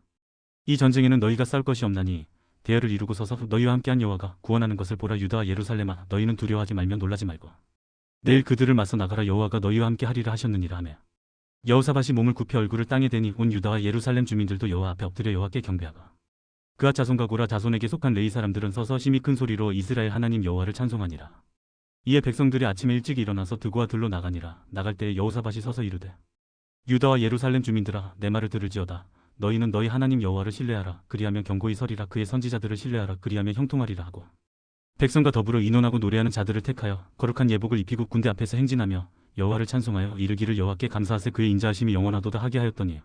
이 전쟁에는 너희가 싸울 것이 없나니 대열을 이루고 서서 너희와 함께한 여호와가 구원하는 것을 보라. 유다와 예루살렘아 너희는 두려워하지 말며 놀라지 말고 내일 그들을 맞서 나가라. 여호와가 너희와 함께 하리라 하셨느니라 하며 여호사밧이 몸을 굽혀 얼굴을 땅에 대니 온 유다와 예루살렘 주민들도 여호와 앞에 엎드려 여호와께 경배하고 그앗 자손과 고라 자손에게 속한 레위 사람들은 서서 심히 큰 소리로 이스라엘 하나님 여호와를 찬송하니라. 이에 백성들이 아침에 일찍 일어나서 드고와 들로 나가니라. 나갈 때에 여호사밧이 서서 이르되 유다와 예루살렘 주민들아 내 말을 들을지어다. 너희는 너희 하나님 여호와를 신뢰하라. 그리하면 견고히 서리라. 그의 선지자들을 신뢰하라. 그리하면 형통하리라 하고 백성과 더불어 의논하고 노래하는 자들을 택하여 거룩한 예복을 입히고 군대 앞에서 행진하며 여호와를 찬송하여 이르기를 여호와께 감사하세 그의 인자하심이 영원하도다 하게 하였더니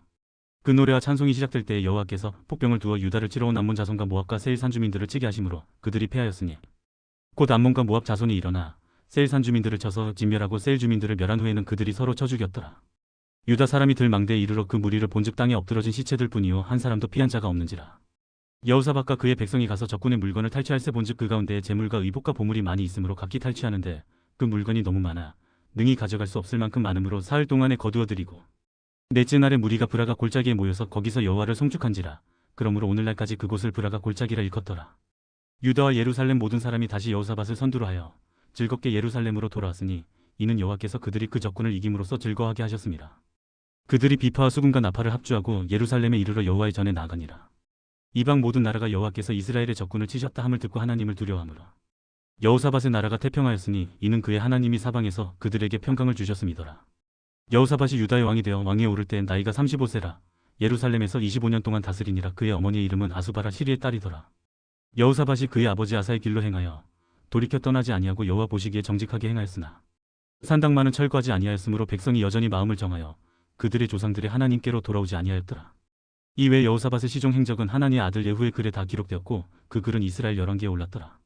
그 노래와 찬송이 시작될 때에 여호와께서 폭병을 두어 유다를 치러 온 암몬 자손과 모압과 세일 산주민들을 치게 하심으로 그들이 패하였으니 곧 암몬과 모압 자손이 일어나 세일 산주민들을 쳐서 진멸하고 세일 주민들을 멸한 후에는 그들이 서로 쳐 죽였더라. 유다 사람이 들망대에 이르러 그 무리를 본즉 땅에 엎드러진 시체들 뿐이요 한 사람도 피한 자가 없는지라. 여호사밧과 그의 백성이 가서 적군의 물건을 탈취할세 본즉 그 가운데에 재물과 의복과 보물이 많이 있으므로 각기 탈취하는데 그 물건이 너무 많아 능히 가져갈 수 없을 만큼 많으므로 사흘 동안에 거두어들이고 넷째 날에 무리가 브라가 골짜기에 모여서 거기서 여호와를 송축한지라. 그러므로 오늘날까지 그곳을 브라가 골짜기라 일컫더라. 유다와 예루살렘 모든 사람이 다시 여호사밧을 선두로 하여 즐겁게 예루살렘으로 돌아왔으니 이는 여호와께서 그들이 그 적군을 이김으로써 즐거워하게 하셨습니다. 그들이 비파와 수금과 나팔을 합주하고 예루살렘에 이르러 여호와의 전에 나아가니라. 이방 모든 나라가 여호와께서 이스라엘의 적군을 치셨다 함을 듣고 하나님을 두려워하므로 여호사밧의 나라가 태평하였으니 이는 그의 하나님이 사방에서 그들에게 평강을 주셨음이더라. 여호사밧이 유다의 왕이 되어 왕위에 오를 때 나이가 35세라. 예루살렘에서 25년 동안 다스리니라. 그의 어머니의 이름은 아수바라 시리의 딸이더라. 여호사밧이 그의 아버지 아사의 길로 행하여 돌이켜 떠나지 아니하고 여호와 보시기에 정직하게 행하였으나 산당만은 철거하지 아니하였으므로 백성이 여전히 마음을 정하여 그들의 조상들의 하나님께로 돌아오지 아니하였더라. 이외 여호사밧의 시종 행적은 하나니의 아들 예후의 글에 다 기록되었고 그 글은 이스라엘 열왕기에 올랐더라.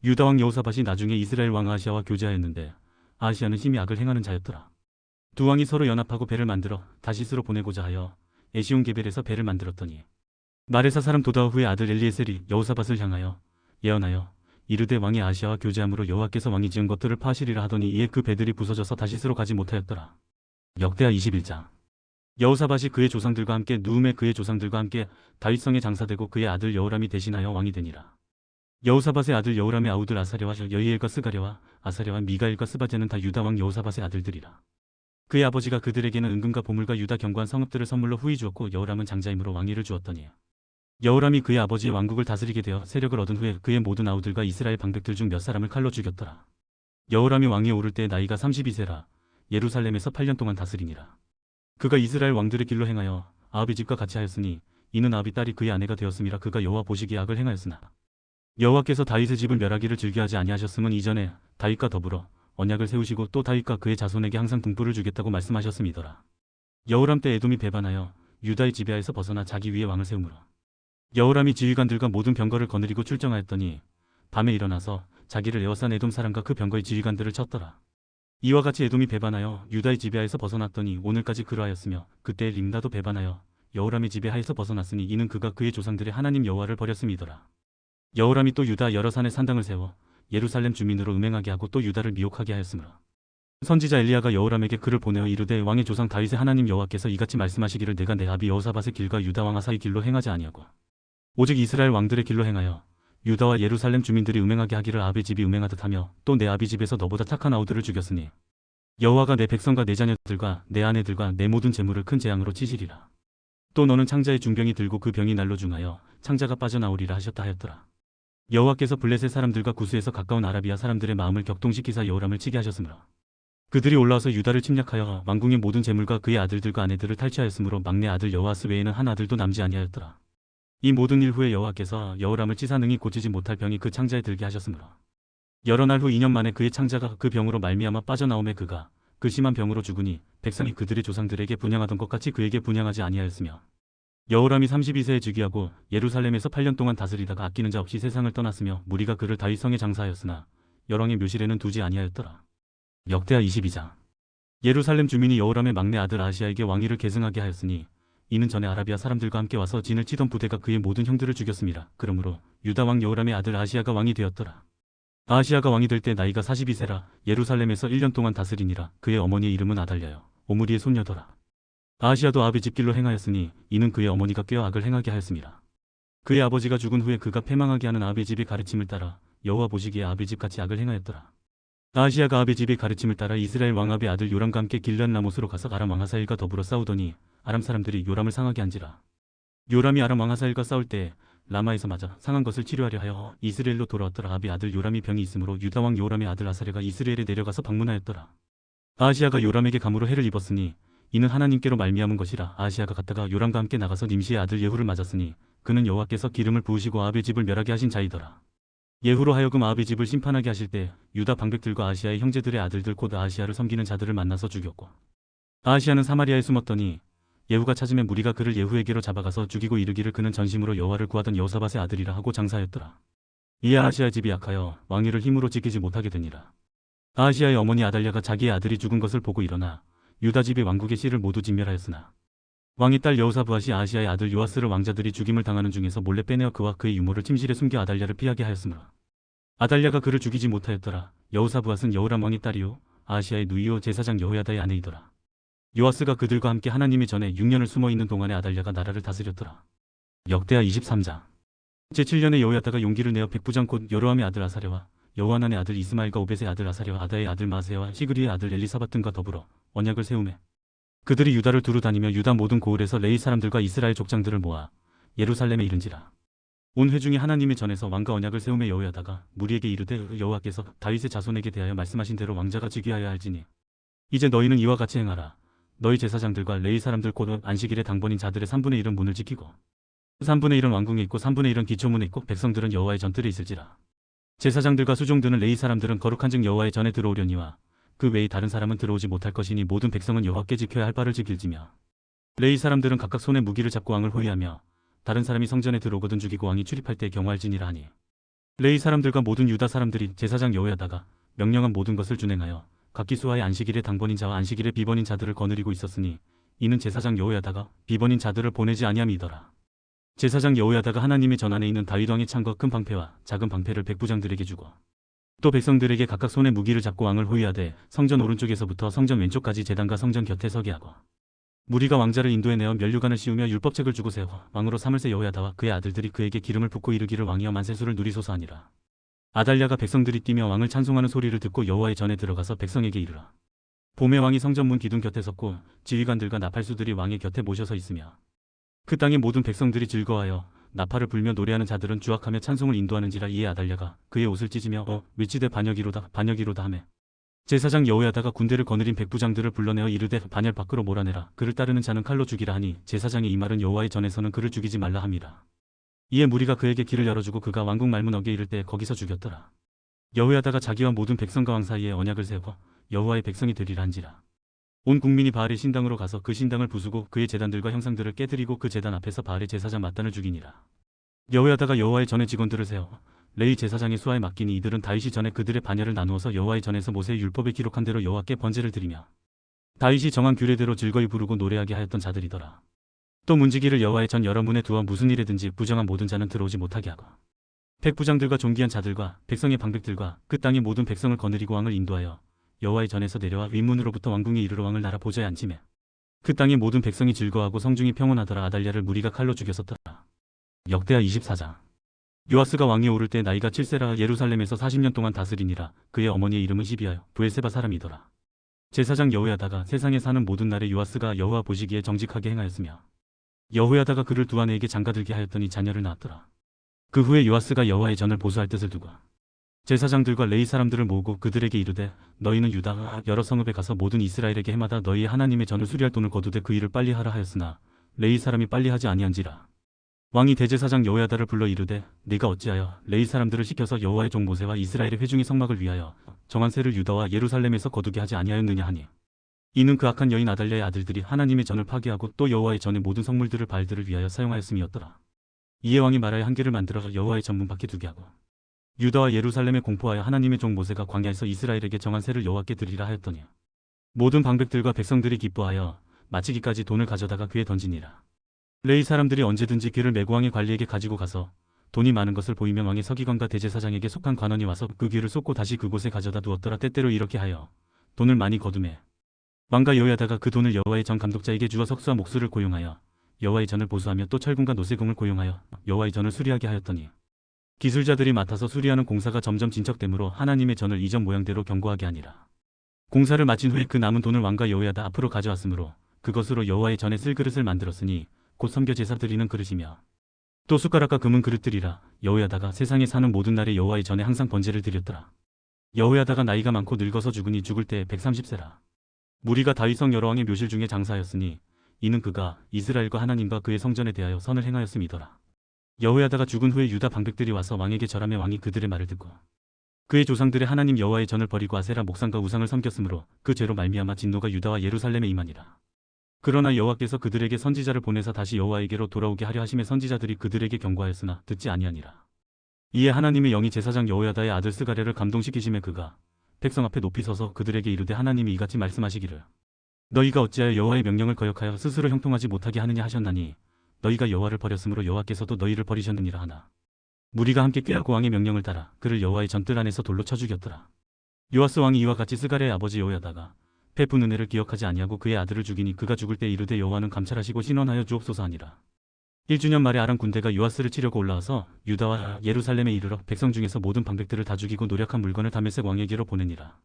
유다 왕 여호사밧이 나중에 이스라엘 왕 아하시아와 교제하였는데 아하시아는 심히 악을 행하는 자였더라. 두 왕이 서로 연합하고 배를 만들어 다시스로 보내고자 하여 에시온 게벨에서 배를 만들었더니 마레사 사람 도다와 후의 아들 엘리에셀이 여호사밧을 향하여 예언하여 이르되 왕이 아하시아와 교제함으로 여호와께서 왕이 지은 것들을 파하시리라 하더니 이에 그 배들이 부서져서 다시스로 가지 못하였더라. 역대하 21장. 여호사밧이 그의 조상들과 함께 누움에 그의 조상들과 함께 다윗성에 장사되고 그의 아들 여호람이 대신하여 왕이 되니라. 여호사밧의 아들 여호람의 아우들 아사랴와 여이엘과 스가랴와 아사랴와 미가엘과 스바제는 다 유다 왕 여호사밧의 아들들이라. 그의 아버지가 그들에게는 은금과 보물과 유다 견고한 성읍들을 선물로 후히 주었고 여호람은 장자이므로 왕위를 주었더니 여호람이 그의 아버지의 왕국을 다스리게 되어 세력을 얻은 후에 그의 모든 아우들과 이스라엘 방백들 중 몇 사람을 칼로 죽였더라. 여호람이 왕위에 오를 때 나이가 32세라. 예루살렘에서 8년 동안 다스리니라. 그가 이스라엘 왕들의 길로 행하여 아합의 집과 같이 하였으니 이는 아합이 딸이 그의 아내가 되었음이라. 그가 여호와 보시기에 악을 행하였으나 여호와께서 다윗의 집을 멸하기를 즐겨하지 아니하셨음은 이전에 다윗과 더불어 언약을 세우시고 또 다윗과 그의 자손에게 항상 등불을 주겠다고 말씀하셨음이더라. 여호람 때 에돔이 배반하여 유다의 지배하에서 벗어나 자기 위에 왕을 세우므로 여호람이 지휘관들과 모든 병거를 거느리고 출정하였더니 밤에 일어나서 자기를 에워싼 에돔 사람과 그 병거의 지휘관들을 쳤더라. 이와 같이 에돔이 배반하여 유다의 지배하에서 벗어났더니 오늘까지 그러하였으며 그때 림나도 배반하여 여호람의 지배하에서 벗어났으니 이는 그가 그의 조상들의 하나님 여호와를 버렸음이더라. 여호람이 또 유다 여러 산에 산당을 세워 예루살렘 주민으로 음행하게 하고 또 유다를 미혹하게 하였으므로 선지자 엘리야가 여호람에게 글을 보내어 이르되 왕의 조상 다윗의 하나님 여호와께서 이같이 말씀하시기를 내가 내 아비 여호사밧의 길과 유다 왕 아사의 길로 행하지 아니하고 오직 이스라엘 왕들의 길로 행하여 유다와 예루살렘 주민들이 음행하게 하기를 아합의 집이 음행하듯 하며 또 내 아비 집에서 너보다 착한 아우들을 죽였으니 여호와가 내 백성과 내 자녀들과 내 아내들과 내 모든 재물을 큰 재앙으로 치시리라. 또 너는 창자의 중병이 들고 그 병이 날로 중하여 창자가 빠져나오리라 하셨다 하였더라. 여호와께서 블레셋 사람들과 구스에서 가까운 아라비아 사람들의 마음을 격동시키사 여호람을 치게 하셨으므로 그들이 올라와서 유다를 침략하여 왕궁의 모든 재물과 그의 아들들과 아내들을 탈취하였으므로 막내 아들 여호아스 외에는 한 아들도 남지 아니하였더라. 이 모든 일 후에 여호와께서 여호람을 치사 능히 고치지 못할 병이 그 창자에 들게 하셨으므로 여러 날 후 2년 만에 그의 창자가 그 병으로 말미암아 빠져나오매 그가 그 심한 병으로 죽으니 백성이 그들의 조상들에게 분향하던 것 같이 그에게 분향하지 아니하였으며 여호람이 32세에 즉위하고 예루살렘에서 8년 동안 다스리다가 아끼는 자 없이 세상을 떠났으며 무리가 그를 다윗성에 장사하였으나 열왕의 묘실에는 두지 아니하였더라. 역대하 22장. 예루살렘 주민이 여호람의 막내 아들 아하시아에게 왕위를 계승하게 하였으니 이는 전에 아라비아 사람들과 함께 와서 진을 치던 부대가 그의 모든 형들을 죽였음이라. 그러므로 유다 왕 여호람의 아들 아하시아가 왕이 되었더라. 아하시아가 왕이 될 때 나이가 42세라. 예루살렘에서 1년 동안 다스리니라. 그의 어머니의 이름은 아달랴요 오므리의 손녀더라. 아하시아도 아합의 집길로 행하였으니 이는 그의 어머니가 꾀어 악을 행하게 하였음이라. 그의 아버지가 죽은 후에 그가 패망하게 하는 아합의 집의 가르침을 따라 여호와 보시기에 아합의 집같이 악을 행하였더라. 아하시아가 아합의 집의 가르침을 따라 이스라엘 왕 아합의 아들 요람과 함께 길르앗 라못으로 가서 아람 왕 하사엘과 더불어 싸우더니 아람 사람들이 요람을 상하게 한지라. 요람이 아람 왕 하사엘과 싸울 때 라마에서 맞아 상한 것을 치료하려 하여 이스라엘로 돌아왔더라. 아합의 아들 요람이 병이 있으므로 유다 왕 요람의 아들 아사랴가 이스라엘에 내려가서 방문하였더라. 아하시아가 요람에게 감으로 해를 입었으니 이는 하나님께로 말미암은 것이라. 아하시아가 갔다가 요람과 함께 나가서 님시의 아들 예후를 맞았으니 그는 여호와께서 기름을 부으시고 아합의 집을 멸하게 하신 자이더라. 예후로 하여금 아합의 집을 심판하게 하실 때 유다 방백들과 아하시아의 형제들의 아들들 곧 아하시아를 섬기는 자들을 만나서 죽였고, 아하시아는 사마리아에 숨었더니 예후가 찾으면 무리가 그를 예후에게로 잡아가서 죽이고 이르기를 그는 전심으로 여호와를 구하던 여호사밧의 아들이라 하고 장사하였더라. 이에 아하시아의 집이 약하여 왕위를 힘으로 지키지 못하게 되니라. 아하시아의 어머니 아달랴가 자기의 아들이 죽은 것을 보고 일어나 유다 집의 왕국의 씨를 모두 진멸하였으나 왕의 딸 여호사브앗이 아하시아의 아들 요아스를 왕자들이 죽임을 당하는 중에서 몰래 빼내어 그와 그의 유모를 침실에 숨겨 아달랴를 피하게 하였으므로 아달랴가 그를 죽이지 못하였더라. 여호사브앗은 여호람 왕의 딸이요 아하시아의 누이요 제사장 여호야다의 아내이더라. 요아스가 그들과 함께 하나님의 전에 6년을 숨어있는 동안에 아달랴가 나라를 다스렸더라. 역대하 23장. 제7년에 여호야다가 용기를 내어 백부장 곧 여로함의 아들 아사랴와 여호하난의 아들 이스마엘과 오벳의 아들 아사랴와 아다의 아들 마세와 시그리의 아들 엘리사밧 등과 더불어 언약을 세우매 그들이 유다를 두루 다니며 유다 모든 고을에서 레위 사람들과 이스라엘 족장들을 모아 예루살렘에 이른지라. 온 회중이 하나님의 전에서 왕과 언약을 세우며 여호야다가 무리에게 이르되 여호와께서 다윗의 자손에게 대하여 말씀하신 대로 왕자가 즉위하여야 할지니 이제 너희는 이와 같이 행하라. 너희 제사장들과 레위 사람들 곧 안식일의 당번인 자들의 3분의 1은 문을 지키고 3분의 1은 왕궁에 있고 3분의 1은 기초문에 있고 백성들은 여호와의 전뜰에 있을지라. 제사장들과 수종드는 레위 사람들은 거룩한즉 여호와의 전에 들어오려니와 그 외의 다른 사람은 들어오지 못할 것이니 모든 백성은 여호와께 지켜야 할 바를 지킬지며 레위 사람들은 각각 손에 무기를 잡고 왕을 호위하며 다른 사람이 성전에 들어오거든 죽이고 왕이 출입할 때 경호할지니라 하니 레위 사람들과 모든 유다 사람들이 제사장 여호야다가 명령한 모든 것을 준행하여 각기 수하의 안식일의 당번인 자와 안식일의 비번인 자들을 거느리고 있었으니 이는 제사장 여호야다가 비번인 자들을 보내지 아니함이더라. 제사장 여호야다가 하나님의 전 안에 있는 다윗 왕의 창과 큰 방패와 작은 방패를 백부장들에게 주고 또 백성들에게 각각 손에 무기를 잡고 왕을 호위하되 성전 오른쪽에서부터 성전 왼쪽까지 제단과 성전 곁에 서게 하고 무리가 왕자를 인도해내어 면류관을 씌우며 율법책을 주고 세워 왕으로 삼을 세 여호야다와 그의 아들들이 그에게 기름을 붓고 이르기를 왕이여 만세수를 누리소서 하니라. 아달랴가 백성들이 뛰며 왕을 찬송하는 소리를 듣고 여호와의 전에 들어가서 백성에게 이르라. 봄에 왕이 성전문 기둥 곁에 섰고 지휘관들과 나팔수들이 왕의 곁에 모셔서 있으며 그 땅의 모든 백성들이 즐거워하여 나팔을 불며 노래하는 자들은 주악하며 찬송을 인도하는지라. 이에 아달랴가 그의 옷을 찢으며 위치되 반역이로다 반역이로다 하매 제사장 여호야다가 군대를 거느린 백부장들을 불러내어 이르되 반열 밖으로 몰아내라. 그를 따르는 자는 칼로 죽이라 하니 제사장의 이 말은 여호와의 전에서는 그를 죽이지 말라 함이라. 이에 무리가 그에게 길을 열어주고 그가 왕궁 말문역에 이를 때 거기서 죽였더라. 여호야다가 자기와 모든 백성과 왕 사이에 언약을 세워 여호와의 백성이 되리라 한지라. 온 국민이 바알의 신당으로 가서 그 신당을 부수고 그의 제단들과 형상들을 깨뜨리고 그 제단 앞에서 바알의 제사장 mat단을 죽이니라. 여호야다가 여호와의 전에 직원들을 세워 레위 제사장의 수하에 맡기니 이들은 다윗이 전에 그들의 반열을 나누어서 여호와의 전에서 모세의 율법에 기록한 대로 여호와께 번제를 드리며 다윗이 정한 규례대로 즐거이 부르고 노래하게 하였던 자들이더라. 또 문지기를 여호와의 전 여러 문에 두어 무슨 일에든지 부정한 모든 자는 들어오지 못하게 하고 백부장들과 존귀한 자들과 백성의 방백들과 그 땅의 모든 백성을 거느리고 왕을 인도하여 여호와의 전에서 내려와 윗문으로부터 왕궁에 이르러 왕을 나라 보좌에 앉히매 그 땅의 모든 백성이 즐거워하고 성중이 평온하더라. 아달랴를 무리가 칼로 죽였었더라. 역대하 24장. 요아스가 왕위에 오를 때 나이가 7세라 예루살렘에서 40년 동안 다스리니라. 그의 어머니의 이름은 시비아요 브엘세바 사람이더라. 제사장 여호야다가 세상에 사는 모든 날에 요아스가 여호와 보시기에 정직하게 행하였으며 여호야다가 그를 두 아내에게 장가들게 하였더니 자녀를 낳았더라. 그 후에 요아스가 여호와의 전을 보수할 뜻을 두고 제사장들과 레위 사람들을 모으고 그들에게 이르되 너희는 유다 여러 성읍에 가서 모든 이스라엘에게 해마다 너희의 하나님의 전을 수리할 돈을 거두되 그 일을 빨리 하라 하였으나 레위 사람이 빨리 하지 아니한지라. 왕이 대제사장 여호야다를 불러 이르되 네가 어찌하여 레위 사람들을 시켜서 여호와의 종 모세와 이스라엘의 회중의 성막을 위하여 정한 세를 유다와 예루살렘에서 거두게 하지 아니하였느냐 하니 이는 그 악한 여인 아달랴의 아들들이 하나님의 전을 파괴하고 또 여호와의 전의 모든 성물들을 바알들을 위하여 사용하였음이었더라. 이에 왕이 말하여 한 개를 만들어 여호와의 전문 밖에 두게 하고 유다와 예루살렘에 공포하여 하나님의 종 모세가 광야에서 이스라엘에게 정한 세를 여호와께 드리라 하였더니 모든 방백들과 백성들이 기뻐하여 마치기까지 돈을 가져다가 그에 던지니라. 레위 사람들이 언제든지 그를 메고 왕의 관리에게 가지고 가서 돈이 많은 것을 보이면 왕의 서기관과 대제사장에게 속한 관원이 와서 그 귀를 쏟고 다시 그곳에 가져다 두었더라. 때때로 이렇게 하여 돈을 많이 거두매 왕과 여호야다가 그 돈을 여호와의 전 감독자에게 주어 석수와 목수를 고용하여 여호와의 전을 보수하며 또 철군과 노새공을 고용하여 여호와의 전을 수리하게 하였더니 기술자들이 맡아서 수리하는 공사가 점점 진척되므로 하나님의 전을 이전 모양대로 견고하게 하니라. 공사를 마친 후에 그 남은 돈을 왕과 여호야다 앞으로 가져왔으므로 그것으로 여호와의 전에 쓸 그릇을 만들었으니 곧 섬겨 제사 드리는 그릇이며 또 숟가락과 금은 그릇들이라. 여호야다가 세상에 사는 모든 날에 여호와의 전에 항상 번제를 드렸더라. 여호야다가 나이가 많고 늙어서 죽으니 죽을 때에 130세라. 무리가 다윗성 여러 왕의 묘실 중에 장사하였으니 이는 그가 이스라엘과 하나님과 그의 성전에 대하여 선을 행하였음이더라. 여호야다가 죽은 후에 유다 방백들이 와서 왕에게 절하매 왕이 그들의 말을 듣고 그의 조상들의 하나님 여호와의 전을 버리고 아세라 목상과 우상을 섬겼으므로 그 죄로 말미암아 진노가 유다와 예루살렘에 임하니라. 그러나 여호와께서 그들에게 선지자를 보내사 다시 여호와에게로 돌아오게 하려 하심에 선지자들이 그들에게 경고하였으나 듣지 아니하니라. 이에 하나님의 영이 제사장 여호야다의 아들 스가랴를 감동시키심에 그가 백성 앞에 높이 서서 그들에게 이르되 하나님이 이같이 말씀하시기를 너희가 어찌하여 여호와의 명령을 거역하여 스스로 형통하지 못하게 하느냐 하셨나니 너희가 여호와를 버렸으므로 여호와께서도 너희를 버리셨느니라 하나 무리가 함께 꾀하고 왕의 명령을 따라 그를 여호와의 전뜰 안에서 돌로 쳐 죽였더라. 요아스 왕이 이와 같이 스가랴의 아버지 여호야다가 베푼 은혜를 기억하지 아니하고 그의 아들을 죽이니 그가 죽을 때 이르되 여호와는 감찰하시고 신원하여 주옵소서 하니라. 1주년 말에 아람 군대가 요아스를 치려고 올라와서 유다와 예루살렘에 이르러 백성 중에서 모든 방백들을 다 죽이고 노력한 물건을 다메섹 왕에게로 보내니라.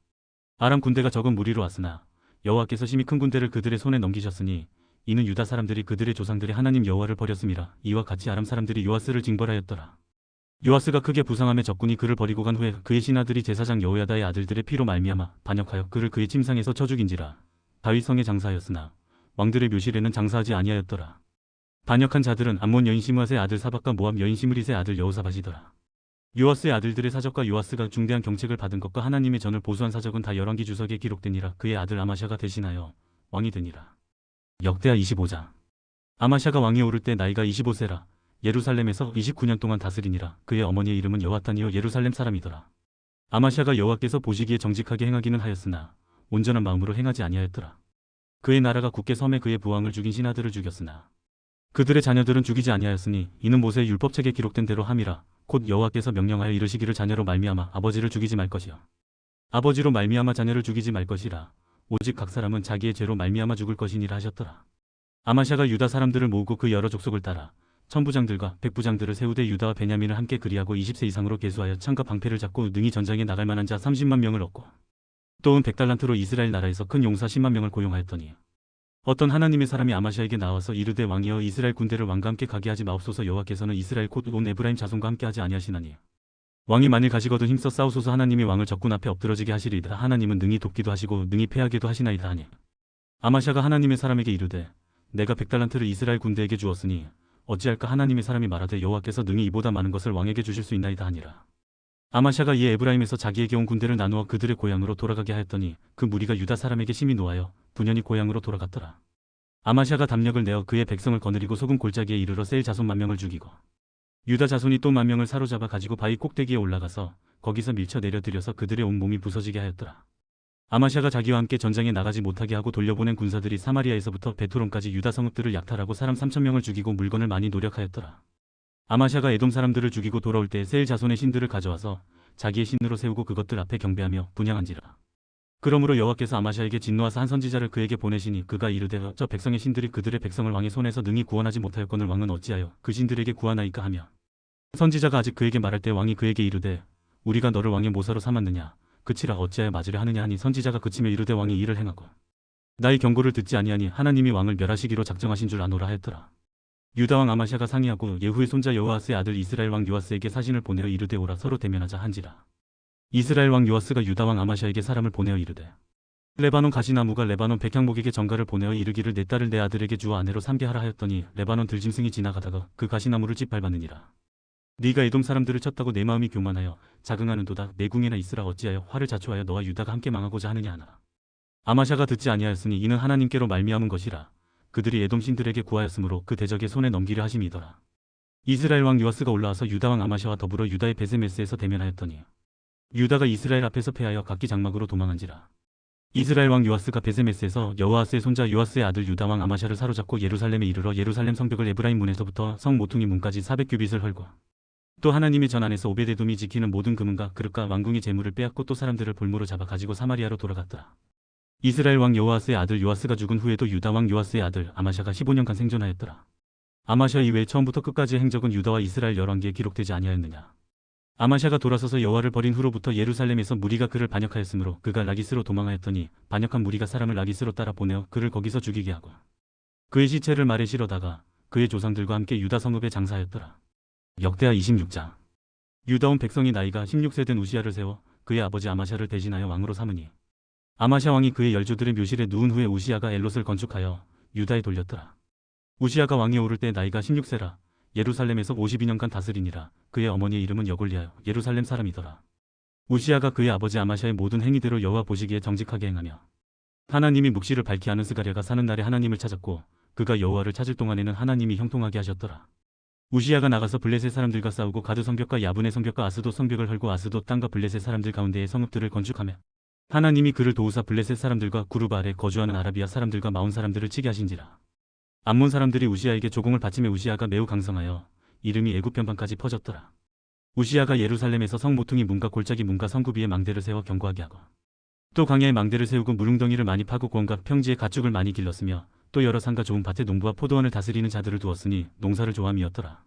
아람 군대가 적은 무리로 왔으나 여호와께서 심히 큰 군대를 그들의 손에 넘기셨으니 이는 유다 사람들이 그들의 조상들이 하나님 여호와를 버렸음이라. 이와 같이 아람 사람들이 요아스를 징벌하였더라. 요아스가 크게 부상함에 적군이 그를 버리고 간 후에 그의 신하들이 제사장 여호야다의 아들들의 피로 말미암아 반역하여 그를 그의 침상에서 쳐 죽인지라. 다윗성에 장사하였으나 왕들의 묘실에는 장사하지 아니하였더라. 반역한 자들은 암몬 여인 시므앗의 아들 사박과 모압 여인 시므릿의 아들 여호사밧이더라. 요아스의 아들들의 사적과 요아스가 중대한 경책을 받은 것과 하나님의 전을 보수한 사적은 다 열왕기 주석에 기록되니라. 그의 아들 아마샤가 대신하여 왕이 되니라. 역대하 25장. 아마샤가 왕에 오를 때 나이가 25세라. 예루살렘에서 29년 동안 다스리니라. 그의 어머니의 이름은 여와탄이요 예루살렘 사람이더라. 아마샤가 여호와께서 보시기에 정직하게 행하기는 하였으나 온전한 마음으로 행하지 아니하였더라. 그의 나라가 굳게 섬에 그의 부왕을 죽인 신하들을 죽였으나 그들의 자녀들은 죽이지 아니하였으니 이는 모세의 율법책에 기록된 대로 함이라. 곧 여호와께서 명령하여 이르시기를 자녀로 말미암아 아버지를 죽이지 말 것이요 아버지로 말미암아 자녀를 죽이지 말 것이라. 오직 각 사람은 자기의 죄로 말미암아 죽을 것이니라 하셨더라. 아마샤가 유다 사람들을 모으고 그 여러 족속을 따라 천부장들과 백부장들을 세우되 유다와 베냐민을 함께 그리하고 20세 이상으로 계수하여 창과 방패를 잡고 능히 전장에 나갈 만한 자 30만 명을 얻고 또 은 100달란트로 이스라엘 나라에서 큰 용사 10만 명을 고용하였더니 어떤 하나님의 사람이 아마샤에게 나와서 이르되 왕이여 이스라엘 군대를 왕과 함께 가게 하지 마옵소서. 여호와께서는 이스라엘 곧 온 에브라임 자손과 함께 하지 아니하시나니 왕이 만일 가시거든 힘써 싸우소서. 하나님이 왕을 적군 앞에 엎드러지게 하시리이다. 하나님은 능히 돕기도 하시고 능히 패하게도 하시나이다 하니 아마샤가 하나님의 사람에게 이르되 내가 100달란트를 이스라엘 군대에게 주었으니 어찌할까. 하나님의 사람이 말하되 여호와께서 능히 이보다 많은 것을 왕에게 주실 수 있나이다 하니라. 아마샤가 이에 에브라임에서 자기에게 온 군대를 나누어 그들의 고향으로 돌아가게 하였더니 그 무리가 유다 사람에게 심히 노하여 분연히 고향으로 돌아갔더라. 아마샤가 담력을 내어 그의 백성을 거느리고 소금 골짜기에 이르러 셀 자손 10,000명을 죽이고 유다 자손이 또 10,000명을 사로잡아 가지고 바위 꼭대기에 올라가서 거기서 밀쳐 내려들여서 그들의 온 몸이 부서지게 하였더라. 아마샤가 자기와 함께 전장에 나가지 못하게 하고 돌려보낸 군사들이 사마리아에서부터 베토론까지 유다 성읍들을 약탈하고 사람 3,000명을 죽이고 물건을 많이 노력하였더라. 아마샤가 에돔 사람들을 죽이고 돌아올 때 셀 자손의 신들을 가져와서 자기의 신으로 세우고 그것들 앞에 경배하며 분향한지라. 그러므로 여호와께서 아마샤에게 진노하사 한 선지자를 그에게 보내시니 그가 이르되 저 백성의 신들이 그들의 백성을 왕의 손에서 능히 구원하지 못하였거늘 왕은 어찌하여 그 신들에게 구하나이까 하며 선지자가 아직 그에게 말할 때 왕이 그에게 이르되 우리가 너를 왕의 모사로 삼았느냐 그치라 어찌하여 맞으려 하느냐 하니 선지자가 그치며 이르되 왕이 이를 행하고 나의 경고를 듣지 아니하니 하나님이 왕을 멸하시기로 작정하신 줄 아노라 하였더라. 유다왕 아마샤가 상의하고 예후의 손자 여호아스의 아들 이스라엘 왕 요아스에게 사신을 보내어 이르되 오라 서로 대면하자 한지라. 이스라엘 왕 요아스가 유다왕 아마샤에게 사람을 보내어 이르되 레바논 가시나무가 레바논 백향목에게 전가를 보내어 이르기를 내 딸을 내 아들에게 주어 아내로 삼게 하라 하였더니 레바논 들짐승이 지나가다가 그 가시나무를 짓밟았느니라. 네가 에돔 사람들을 쳤다고 내 마음이 교만하여 자긍하는도다. 내 궁에나 있으라. 어찌하여 화를 자초하여 너와 유다가 함께 망하고자 하느냐 하나. 아마샤가 듣지 아니하였으니 이는 하나님께로 말미암은 것이라. 그들이 에돔 신들에게 구하였으므로 그 대적의 손에 넘기려 하심이더라. 이스라엘 왕 요아스가 올라와서 유다 왕 아마샤와 더불어 유다의 베세메스에서 대면하였더니 유다가 이스라엘 앞에서 패하여 각기 장막으로 도망한지라. 이스라엘 왕 요아스가 베세메스에서 여호아스의 손자 요아스의 아들 유다 왕 아마샤를 사로잡고 예루살렘에 이르러 예루살렘 성벽을 에브라임 문에서부터 성 모퉁이 문까지 400규빗을 헐고 또 하나님의 전 안에서 오베데돔이 지키는 모든 금은과 그릇과 왕궁의 재물을 빼앗고 또 사람들을 볼모로 잡아 가지고 사마리아로 돌아갔더라. 이스라엘 왕 여호아스의 아들 요아스가 죽은 후에도 유다 왕 요아스의 아들 아마샤가 15년간 생존하였더라. 아마샤 이외에 처음부터 끝까지의 행적은 유다와 이스라엘 열왕기에 기록되지 아니하였느냐. 아마샤가 돌아서서 여호와를 버린 후로부터 예루살렘에서 무리가 그를 반역하였으므로 그가 라기스로 도망하였더니 반역한 무리가 사람을 라기스로 따라 보내어 그를 거기서 죽이게 하고 그의 시체를 말에 실어다가 그의 조상들과 함께 유다 성읍에 장사하였더라. 역대하 26장. 유다 온 백성이 나이가 16세 된 우시야를 세워 그의 아버지 아마샤를 대신하여 왕으로 삼으니 아마샤 왕이 그의 열조들의 묘실에 누운 후에 우시야가 엘롯을 건축하여 유다에 돌렸더라. 우시야가 왕위에 오를 때 나이가 16세라. 예루살렘에서 52년간 다스리니라. 그의 어머니의 이름은 여골리하여 예루살렘 사람이더라. 우시야가 그의 아버지 아마샤의 모든 행위대로 여호와 보시기에 정직하게 행하며 하나님이 묵시를 밝히 아는 스가랴가 사는 날에 하나님을 찾았고 그가 여호와를 찾을 동안에는 하나님이 형통하게 하셨더라. 우시야가 나가서 블레셋 사람들과 싸우고 가드 성벽과 야분의 성벽과 아스돗 성벽을 헐고 아스돗 땅과 블레셋 사람들 가운데에 성읍들을 건축하며 하나님이 그를 도우사 블레셋 사람들과 구르바 아래 거주하는 아라비아 사람들과 마온 사람들을 치게 하신지라. 암몬 사람들이 우시야에게 조공을 바치며 우시야가 매우 강성하여 이름이 애굽 변방까지 퍼졌더라. 우시야가 예루살렘에서 성 모퉁이 문과 골짜기 문과 성구비에 망대를 세워 견고하게 하고 또 광야에 망대를 세우고 무릉덩이를 많이 파고 고원과 평지에 가축을 많이 길렀으며 또 여러 산과 좋은 밭에 농부와 포도원을 다스리는 자들을 두었으니 농사를 좋아함이었더라.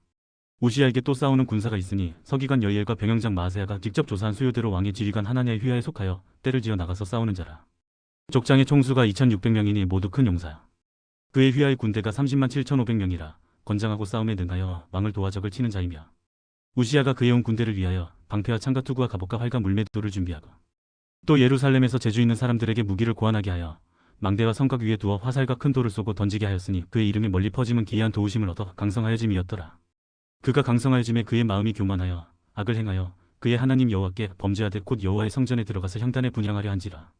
우시야에게 또 싸우는 군사가 있으니 서기관 여이엘과 병영장 마아세야가 직접 조사한 수요대로 왕의 지휘관 하나냐의 휘하에 속하여 때를 지어 나가서 싸우는 자라. 족장의 총수가 2600명이니 모두 큰 용사야. 그의 휘하의 군대가 30만 7500명이라 건장하고 싸움에 능하여 왕을 도와 적을 치는 자이며 우시야가 그의 온 군대를 위하여 방패와 창과 투구와 갑옷과 활과 물매도를 준비하고 또 예루살렘에서 재주 있는 사람들에게 무기를 고안하게 하여 망대와 성곽 위에 두어 화살과 큰 돌을 쏘고 던지게 하였으니 그의 이름이 멀리 퍼짐은 기이한 도우심을 얻어 강성하여짐이었더라. 그가 강성하여짐에 그의 마음이 교만하여 악을 행하여 그의 하나님 여호와께 범죄하되 곧 여호와의 성전에 들어가서 향단에 분향하려 한지라.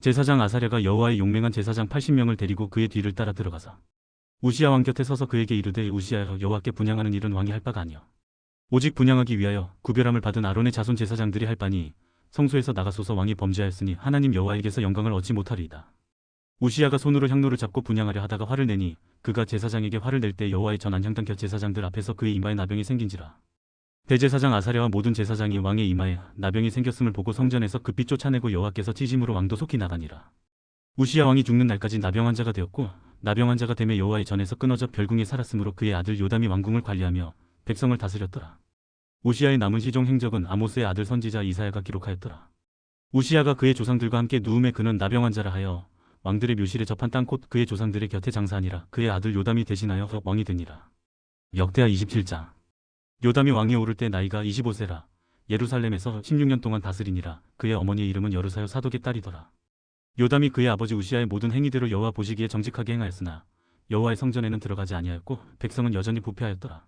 제사장 아사랴가 여호와의 용맹한 제사장 80명을 데리고 그의 뒤를 따라 들어가서 우시야 왕 곁에 서서 그에게 이르되 우시야여 여호와께 분향하는 일은 왕이 할 바가 아니요 오직 분향하기 위하여 구별함을 받은 아론의 자손 제사장들이 할 바니 성소에서 나가소서. 왕이 범죄하였으니 하나님 여호와에게서 영광을 얻지 못하리이다. 우시야가 손으로 향로를 잡고 분향하려 하다가 화를 내니 그가 제사장에게 화를 낼 때 여호와의 전 안향단 곁 제사장들 앞에서 그의 이마에 나병이 생긴지라. 대제사장 아사랴와 모든 제사장이 왕의 이마에 나병이 생겼음을 보고 성전에서 급히 쫓아내고 여호와께서 찢음으로 왕도 속히 나가니라. 우시야 왕이 죽는 날까지 나병 환자가 되었고 나병 환자가 되며 여호와의 전에서 끊어져 별궁에 살았으므로 그의 아들 요담이 왕궁을 관리하며 백성을 다스렸더라. 우시야의 남은 시종 행적은 아모스의 아들 선지자 이사야가 기록하였더라. 우시야가 그의 조상들과 함께 누움에 그는 나병 환자라 하여 왕들의 묘실에 접한 땅 곧 그의 조상들의 곁에 장사하니라. 그의 아들 요담이 대신하여 왕이 되니라. 역대하 27장. 요담이 왕위에 오를 때 나이가 25세라. 예루살렘에서 16년 동안 다스리니라. 그의 어머니의 이름은 여르사요 사독의 딸이더라. 요담이 그의 아버지 우시야의 모든 행위대로 여호와 보시기에 정직하게 행하였으나 여호와의 성전에는 들어가지 아니하였고 백성은 여전히 부패하였더라.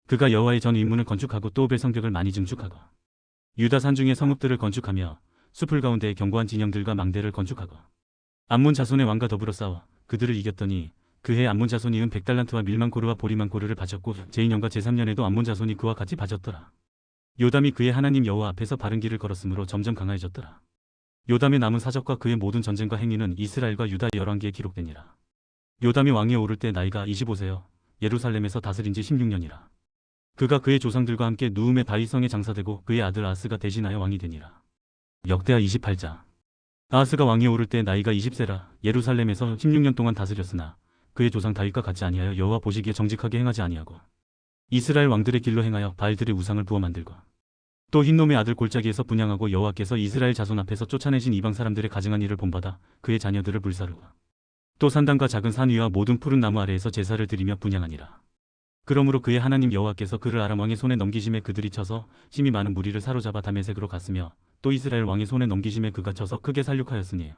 그가 여호와의 전 의문을 건축하고 또 오벨 성벽을 많이 증축하고 유다 산중에 성읍들을 건축하며 숲을 가운데에 견고한 진영들과 망대를 건축하고 암몬 자손의 왕과 더불어 싸워 그들을 이겼더니 그해 암몬 자손이 은 100달란트와 밀만코르와 보리만코르를 바쳤고 제2년과 제3년에도 암몬 자손이 그와 같이 바쳤더라. 요담이 그의 하나님 여호와 앞에서 바른 길을 걸었으므로 점점 강해졌더라. 요담의 남은 사적과 그의 모든 전쟁과 행위는 이스라엘과 유다 열왕기에 기록되니라. 요담이 왕위에 오를 때 나이가 25세여 예루살렘에서 다스린 지 16년이라. 그가 그의 조상들과 함께 누움의 다윗성에 장사되고 그의 아들 아스가 대신하여 왕이 되니라. 역대하 28장. 아하스가 왕위에 오를 때 나이가 20세라. 예루살렘에서 16년 동안 다스렸으나 그의 조상 다윗과 같지 아니하여 여호와 보시기에 정직하게 행하지 아니하고 이스라엘 왕들의 길로 행하여 바알들의 우상을 부어 만들고 또 흰놈의 아들 골짜기에서 분향하고 여호와께서 이스라엘 자손 앞에서 쫓아내신 이방 사람들의 가증한 일을 본받아 그의 자녀들을 불사르고 또 산당과 작은 산 위와 모든 푸른 나무 아래에서 제사를 드리며 분향하니라. 그러므로 그의 하나님 여호와께서 그를 아람 왕의 손에 넘기심에 그들이 쳐서 심히 많은 무리를 사로잡아 다메섹으로 갔으며 또 이스라엘 왕의 손에 넘기심에 그가 쳐서 크게 살육하였으니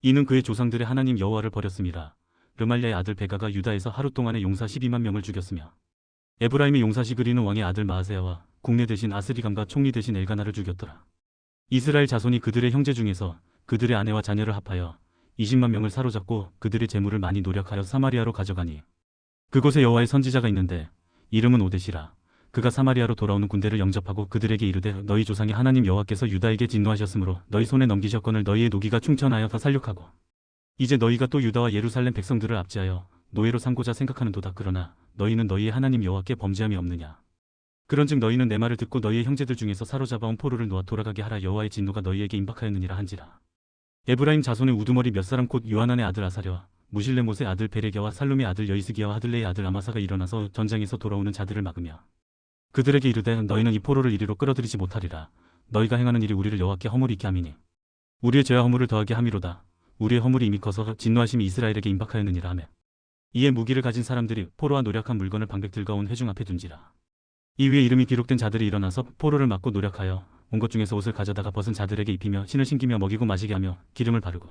이는 그의 조상들의 하나님 여호와를 버렸음이라. 르말랴의 아들 베가가 유다에서 하루 동안에 용사 12만 명을 죽였으며 에브라임의 용사 시그리는 왕의 아들 마아세야와 국내 대신 아스리감과 총리 대신 엘가나를 죽였더라. 이스라엘 자손이 그들의 형제 중에서 그들의 아내와 자녀를 합하여 20만 명을 사로잡고 그들의 재물을 많이 노력하여 사마리아로 가져가니 그곳에 여호와의 선지자가 있는데 이름은 오뎃이라. 그가 사마리아로 돌아오는 군대를 영접하고 그들에게 이르되 너희 조상의 하나님 여호와께서 유다에게 진노하셨으므로 너희 손에 넘기셨거늘 너희의 노기가 충천하여 다 살육하고 이제 너희가 또 유다와 예루살렘 백성들을 압제하여 노예로 삼고자 생각하는도다. 그러나 너희는 너희의 하나님 여호와께 범죄함이 없느냐. 그런즉 너희는 내 말을 듣고 너희의 형제들 중에서 사로잡아온 포로를 놓아 돌아가게 하라. 여호와의 진노가 너희에게 임박하였느니라 한지라. 에브라임 자손의 우두머리 몇 사람 곧 요하난의 아들 아사랴와 무실레못의 아들 베레게와 살룸의 아들 여이스기야와 하들레의 아들 아마사가 일어나서 전장에서 돌아오는 자들을 막으며 그들에게 이르되 너희는 이 포로를 이리로 끌어들이지 못하리라. 너희가 행하는 일이 우리를 여호와께 허물이 있게 함이니 우리의 죄와 허물을 더하게 함이로다. 우리의 허물이 이미 커서 진노하심이 이스라엘에게 임박하였느니라 하며 이에 무기를 가진 사람들이 포로와 노력한 물건을 방백들과 온 회중 앞에 둔지라. 이 위에 이름이 기록된 자들이 일어나서 포로를 막고 노력하여 온 것 중에서 옷을 가져다가 벗은 자들에게 입히며 신을 신기며 먹이고 마시게 하며 기름을 바르고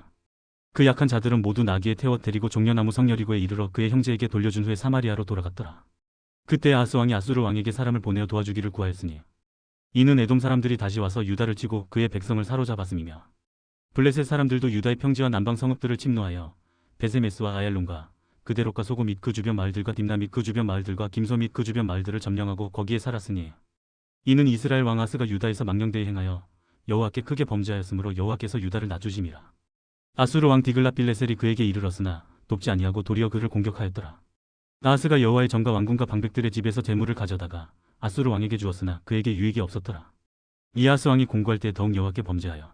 그 약한 자들은 모두 나귀에 태워 데리고 종려나무 성여리고에 이르러 그의 형제에게 돌려준 후에 사마리아로 돌아갔더라. 그때 아하스 왕이 아수르 왕에게 사람을 보내어 도와주기를 구하였으니 이는 에돔 사람들이 다시 와서 유다를 치고 그의 백성을 사로잡았음이며 블레셋 사람들도 유다의 평지와 남방 성읍들을 침노하여 베세메스와 아얄론과 그대롯과 소고 및 그 주변 마을들과 딥나 및 그 주변 마을들과 김소 및 그 주변 마을들을 점령하고 거기에 살았으니 이는 이스라엘 왕 아하스가 유다에서 망령되이 행하여 여호와께 크게 범죄하였으므로 여호와께서 유다를 낮추심이라. 아수르 왕 디글랏빌레셀이 그에게 이르렀으나 돕지 아니하고 도리어 그를 공격하였더라. 아하스가 여호와의 전과 왕궁과 방백들의 집에서 재물을 가져다가 아수르 왕에게 주었으나 그에게 유익이 없었더라. 이 아하스 왕이 공고할 때 더욱 여호와께 범죄하여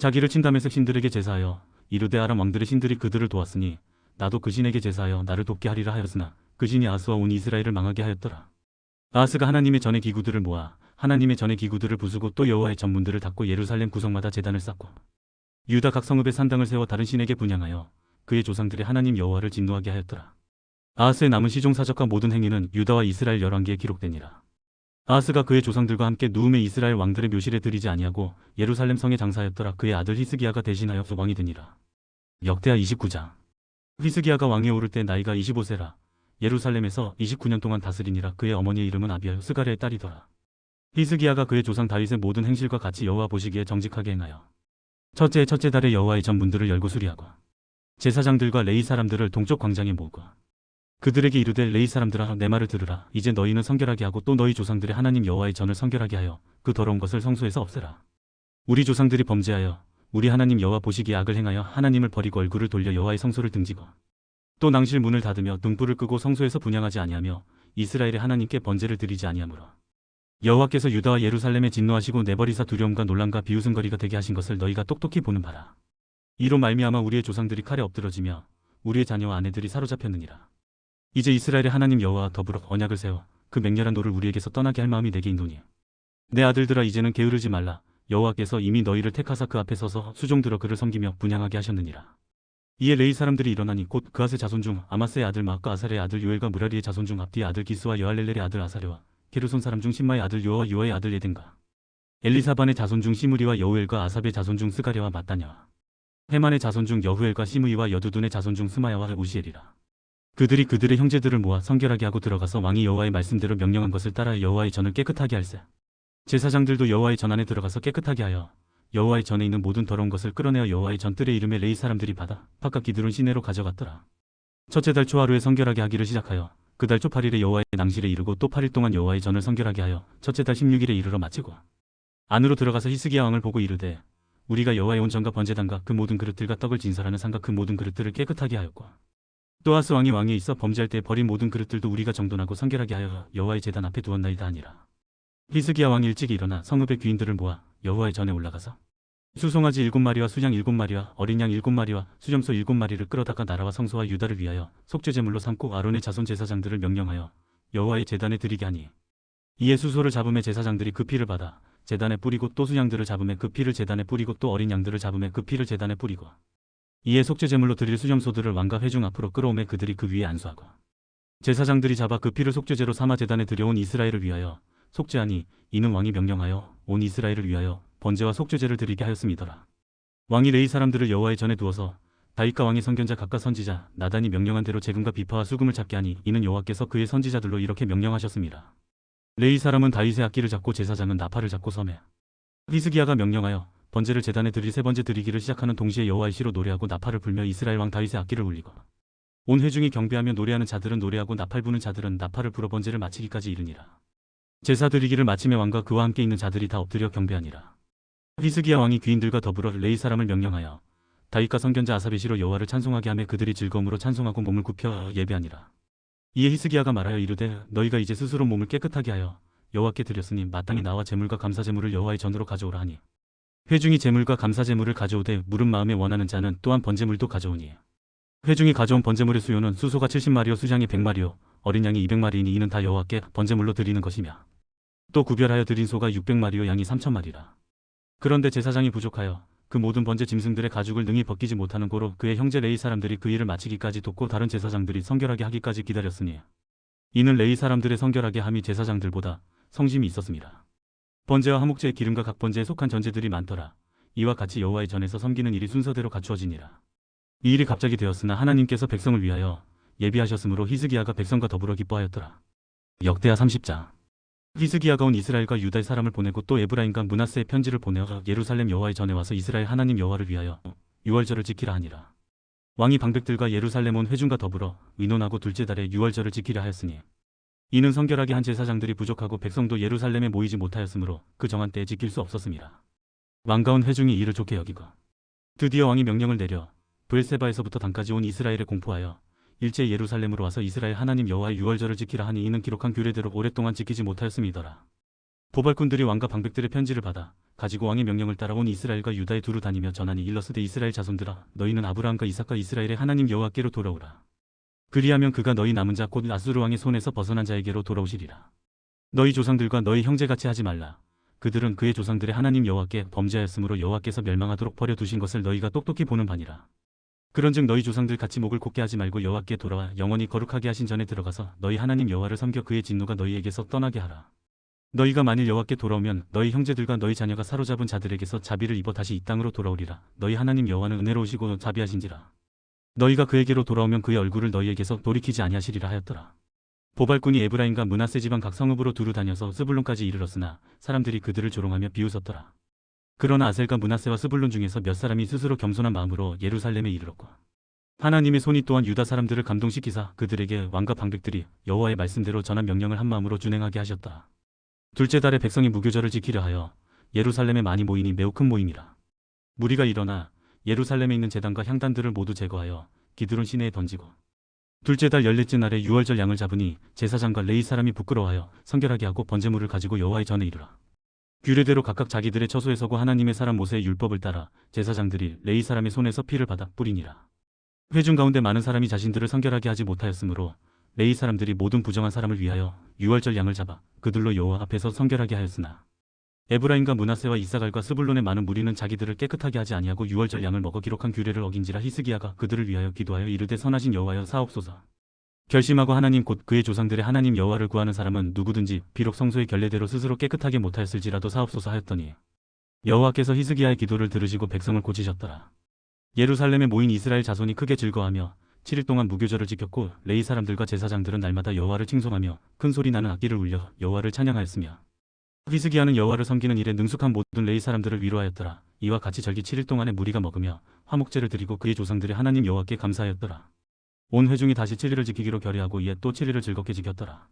자기를 친다메섹 신들에게 제사하여 이르되 아람 왕들의 신들이 그들을 도왔으니 나도 그 신에게 제사하여 나를 돕게 하리라 하였으나 그 신이 아하스와 온 이스라엘을 망하게 하였더라. 아하스가 하나님의 전의 기구들을 모아 하나님의 전의 기구들을 부수고 또 여호와의 전문들을 닫고 예루살렘 구석마다 제단을 쌓고 유다 각 성읍에 산당을 세워 다른 신에게 분향하여 그의 조상들의 하나님 여호와를 진노하게 하였더라. 아하스의 남은 시종사적과 모든 행위는 유다와 이스라엘 열왕기에 기록되니라. 아하스가 그의 조상들과 함께 누움의 이스라엘 왕들의 묘실에 들이지 아니하고 예루살렘 성에 장사하였더라. 그의 아들 히스기야가 대신하여 왕이 되니라. 역대하 29장. 히스기야가 왕에 오를 때 나이가 25세라. 예루살렘에서 29년 동안 다스리니라. 그의 어머니의 이름은 아비야 스가랴의 딸이더라. 히스기야가 그의 조상 다윗의 모든 행실과 같이 여호와 보시기에 정직하게 행하여 첫째 달에 여호와의 전문들을 열고 수리하고 제사장들과 레위 사람들을 동쪽 광장에 모으고 그들에게 이르되 레위 사람들아 내 말을 들으라. 이제 너희는 성결하게 하고 또 너희 조상들의 하나님 여호와의 전을 성결하게 하여 그 더러운 것을 성소에서 없애라. 우리 조상들이 범죄하여 우리 하나님 여호와 보시기에 악을 행하여 하나님을 버리고 얼굴을 돌려 여호와의 성소를 등지고 또 낭실 문을 닫으며 등불을 끄고 성소에서 분향하지 아니하며 이스라엘의 하나님께 번제를 드리지 아니하므로 여호와께서 유다와 예루살렘에 진노하시고 내버리사 두려움과 놀람과 비웃음거리가 되게 하신 것을 너희가 똑똑히 보는 바라. 이로 말미암아 우리의 조상들이 칼에 엎드러지며 우리의 자녀와 아내들이 사로잡혔느니라. 이제 이스라엘의 하나님 여호와와 더불어 언약을 세워 그 맹렬한 노를 우리에게서 떠나게 할 마음이 내게 있노니 내 아들들아 이제는 게으르지 말라. 여호와께서 이미 너희를 택하사 그 앞에 서서 수종들어 그를 섬기며 분향하게 하셨느니라. 이에 레위 사람들이 일어나니 곧 그앗의 자손 중 아마스의 아들 마악과 아살의 아들 요엘과 무라리의 자손 중 압디의 아들 기스와 여할렐렐의 아들 아사랴와 게르손 사람 중 신마의 아들 요아와 요아의 아들 예덴과 엘리사반의 자손 중 시므리와 여우엘과 아삽의 자손 중 스가랴와 마따냐와 헤만의 자손 중 여후엘과 시므이와 여두둔의 자손 중 스마야와 우시엘이라. 그들이 그들의 형제들을 모아 성결하게 하고 들어가서 왕이 여호와의 말씀대로 명령한 것을 따라 여호와의 전을 깨끗하게 할세. 제사장들도 여호와의 전 안에 들어가서 깨끗하게 하여 여호와의 전에 있는 모든 더러운 것을 끌어내어 여호와의 전뜰의 이름에 레위 사람들이 받아 팍각 기드론 시내로 가져갔더라. 첫째 달 초하루에 성결하게 하기를 시작하여 그 달 초 8일에 여호와의 낭실에 이르고 또 8일 동안 여호와의 전을 성결하게 하여 첫째 달 16일에 이르러 마치고 안으로 들어가서 히스기야 왕을 보고 이르되 우리가 여호와의 온 전과 번제단과 그 모든 그릇들과 떡을 진설하는 상과 그 모든 그릇들을 깨끗하게 하였고 또 아하스 왕이 왕위에 있어 범죄할 때 버린 모든 그릇들도 우리가 정돈하고 성결하게 하여 여호와의 제단 앞에 두었나이다 하니라. 히스기야 왕이 일찍이 일어나 성읍의 귀인들을 모아 여호와의 전에 올라가서 수송아지 7마리와 수양 7마리와 어린 양 7마리와 수염소 7마리를 끌어다가 나라와 성소와 유다를 위하여 속죄제물로 삼고 아론의 자손 제사장들을 명령하여 여호와의 제단에 드리게 하니 이에 수소를 잡음에 제사장들이 그 피를 받아 제단에 뿌리고 또 수양들을 잡음에 그 피를 제단에 뿌리고 또 어린 양들을 잡음에 그 피를 제단에 뿌리고 이에 속죄제물로 드릴 수염소들을 왕과 회중 앞으로 끌어오매 그들이 그 위에 안수하고 제사장들이 잡아 그 피를 속죄제로 삼아 제단에 들여온 이스라엘을 위하여 속죄하니 이는 왕이 명령하여 온 이스라엘을 위하여 번제와 속죄제를 드리게 하였음이더라. 왕이 레위 사람들을 여호와의 전에 두어서 다윗과 왕의 선견자 각각 선지자 나단이 명령한 대로 재금과 비파와 수금을 잡게 하니 이는 여호와께서 그의 선지자들로 이렇게 명령하셨음이라. 레위 사람은 다윗의 악기를 잡고 제사장은 나팔을 잡고 섬에 히스기야가 명령하여 번제를 제단에 드릴 세 번째 드리기를 시작하는 동시에 여호와의 시로 노래하고 나팔을 불며 이스라엘 왕 다윗의 악기를 울리고 온 회중이 경배하며 노래하는 자들은 노래하고 나팔 부는 자들은 나팔을 불어 번제를 마치기까지 이르니라. 제사 드리기를 마침에 왕과 그와 함께 있는 자들이 다 엎드려 경배하니라. 히스기야 왕이 귀인들과 더불어 레위 사람을 명령하여 다윗과 선견자 아삽의 시로 여호와를 찬송하게 하며 그들이 즐거움으로 찬송하고 몸을 굽혀 예배하니라. 이에 히스기야가 말하여 이르되 너희가 이제 스스로 몸을 깨끗하게 하여 여호와께 드렸으니 마땅히 나와 제물과 감사제물을 여호와의 전으로 가져오라 하니 회중이 제물과 감사제물을 가져오되 물은 마음에 원하는 자는 또한 번제물도 가져오니 회중이 가져온 번제물의 수요는 수소가 70마리요 수장이 100마리요 어린 양이 200마리이니 이는 다 여호와께 번제물로 드리는 것이며 또 구별하여 드린 소가 600마리요 양이 3000마리라. 그런데 제사장이 부족하여 그 모든 번제 짐승들의 가죽을 능히 벗기지 못하는 고로 그의 형제 레위 사람들이 그 일을 마치기까지 돕고 다른 제사장들이 성결하게 하기까지 기다렸으니 이는 레위 사람들의 성결하게 함이 제사장들보다 성심이 있었습니다. 번제와 화목제의 기름과 각 번제에 속한 전제들이 많더라. 이와 같이 여호와의 전에서 섬기는 일이 순서대로 갖추어지니라. 이 일이 갑자기 되었으나 하나님께서 백성을 위하여 예비하셨으므로 히스기야가 백성과 더불어 기뻐하였더라. 역대하 30장. 히스기야가 온 이스라엘과 유다의 사람을 보내고 또 에브라임과 므낫세의 편지를 보내어 예루살렘 여호와의 전에 와서 이스라엘 하나님 여호와를 위하여 유월절을 지키라 하니라. 왕이 방백들과 예루살렘 온 회중과 더불어 의논하고 둘째 달에 유월절을 지키려 하였으니 이는 성결하게 한 제사장들이 부족하고 백성도 예루살렘에 모이지 못하였으므로 그 정한 때에 지킬 수 없었음이라. 왕과 온 회중이 이를 좋게 여기고 드디어 왕이 명령을 내려 브엘세바에서부터 단까지 온 이스라엘에 공포하여 일제 예루살렘으로 와서 이스라엘 하나님 여호와의 유월절을 지키라 하니 이는 기록한 규례대로 오랫동안 지키지 못하였음이더라. 보발꾼들이 왕과 방백들의 편지를 받아 가지고 왕의 명령을 따라 온 이스라엘과 유다에 두루 다니며 전하니 일러스되 이스라엘 자손들아 너희는 아브라함과 이삭과 이스라엘의 하나님 여호와께로 돌아오라. 그리하면 그가 너희 남은 자 곧 아수르 왕의 손에서 벗어난 자에게로 돌아오시리라. 너희 조상들과 너희 형제같이 하지 말라. 그들은 그의 조상들의 하나님 여호와께 범죄하였으므로 여호와께서 멸망하도록 버려두신 것을 너희가 똑똑히 보는 바니라. 그런즉 너희 조상들 같이 목을 곧게 하지 말고 여호와께 돌아와 영원히 거룩하게 하신 전에 들어가서 너희 하나님 여호와를 섬겨 그의 진노가 너희에게서 떠나게 하라. 너희가 만일 여호와께 돌아오면 너희 형제들과 너희 자녀가 사로잡은 자들에게서 자비를 입어 다시 이 땅으로 돌아오리라. 너희 하나님 여호와는 은혜로우시고 자비하신지라. 너희가 그에게로 돌아오면 그의 얼굴을 너희에게서 돌이키지 아니하시리라 하였더라. 보발꾼이 에브라임과 므낫세 지방 각 성읍으로 두루 다녀서 스불론까지 이르렀으나 사람들이 그들을 조롱하며 비웃었더라. 그러나 아셀과 므낫세와 스불론 중에서 몇 사람이 스스로 겸손한 마음으로 예루살렘에 이르렀고 하나님의 손이 또한 유다 사람들을 감동시키사 그들에게 왕과 방백들이 여호와의 말씀대로 전한 명령을 한 마음으로 준행하게 하셨다. 둘째 달에 백성이 무교절을 지키려 하여 예루살렘에 많이 모이니 매우 큰 모임이라. 무리가 일어나 예루살렘에 있는 제단과 향단들을 모두 제거하여 기드론 시내에 던지고 둘째 달 14째 날에 유월절 양을 잡으니 제사장과 레위 사람이 부끄러워하여 성결하게 하고 번제물을 가지고 여호와의 전에 이르라. 규례대로 각각 자기들의 처소에 서고 하나님의 사람 모세의 율법을 따라 제사장들이 레위 사람의 손에서 피를 받아 뿌리니라. 회중 가운데 많은 사람이 자신들을 성결하게 하지 못하였으므로 레위 사람들이 모든 부정한 사람을 위하여 유월절 양을 잡아 그들로 여호와 앞에서 성결하게 하였으나 에브라임과 므낫세와 이사갈과 스불론의 많은 무리는 자기들을 깨끗하게 하지 아니하고 유월절 양을 먹어 기록한 규례를 어긴지라 히스기야가 그들을 위하여 기도하여 이르되 선하신 여호와여 사옵소서. 결심하고 하나님 곧 그의 조상들의 하나님 여호와를 구하는 사람은 누구든지 비록 성소의 결례대로 스스로 깨끗하게 못하였을지라도 사옵소서 하였더니 여호와께서 히스기야의 기도를 들으시고 백성을 고치셨더라. 예루살렘에 모인 이스라엘 자손이 크게 즐거워하며 7일 동안 무교절을 지켰고 레위 사람들과 제사장들은 날마다 여호와를 칭송하며 큰 소리 나는 악기를 울려 여호와를 찬양하였으며 히스기야는 여호와를 섬기는 일에 능숙한 모든 레위 사람들을 위로하였더라. 이와 같이 절기 7일 동안에 무리가 먹으며 화목제를 드리고 그의 조상들의 하나님 여호와께 감사하였더라. 온 회중이 다시 7일을 지키기로 결의하고 이에 또 7일을 즐겁게 지켰더라.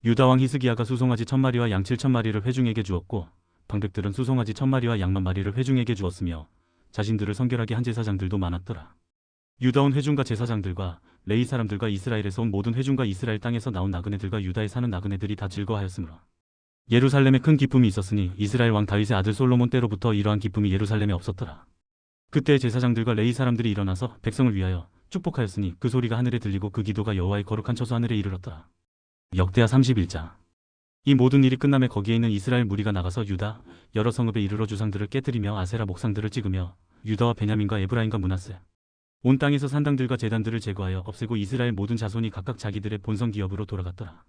유다 왕 히스기야가 수송아지 1000마리와 양 7000마리를 회중에게 주었고 방백들은 수송아지 1000마리와 양 10,000마리를 회중에게 주었으며 자신들을 성결하게 한 제사장들도 많았더라. 유다 온 회중과 제사장들과 레위 사람들과 이스라엘에서 온 모든 회중과 이스라엘 땅에서 나온 나그네들과 유다에 사는 나그네들이 다 즐거워하였으므로 예루살렘에 큰 기쁨이 있었으니 이스라엘 왕 다윗의 아들 솔로몬 때로부터 이러한 기쁨이 예루살렘에 없었더라. 그때 제사장들과 레위 사람들이 일어나서 백성을 위하여 축복하였으니 그 소리가 하늘에 들리고 그 기도가 여호와의 거룩한 처소 하늘에 이르렀더라. 역대하 31장. 이 모든 일이 끝남에 거기에 있는 이스라엘 무리가 나가서 유다 여러 성읍에 이르러 주상들을 깨뜨리며 아세라 목상들을 찍으며 유다와 베냐민과 에브라임과 므낫세 온 땅에서 산당들과 제단들을 제거하여 없애고 이스라엘 모든 자손이 각각 자기들의 본성 기업으로 돌아갔더라.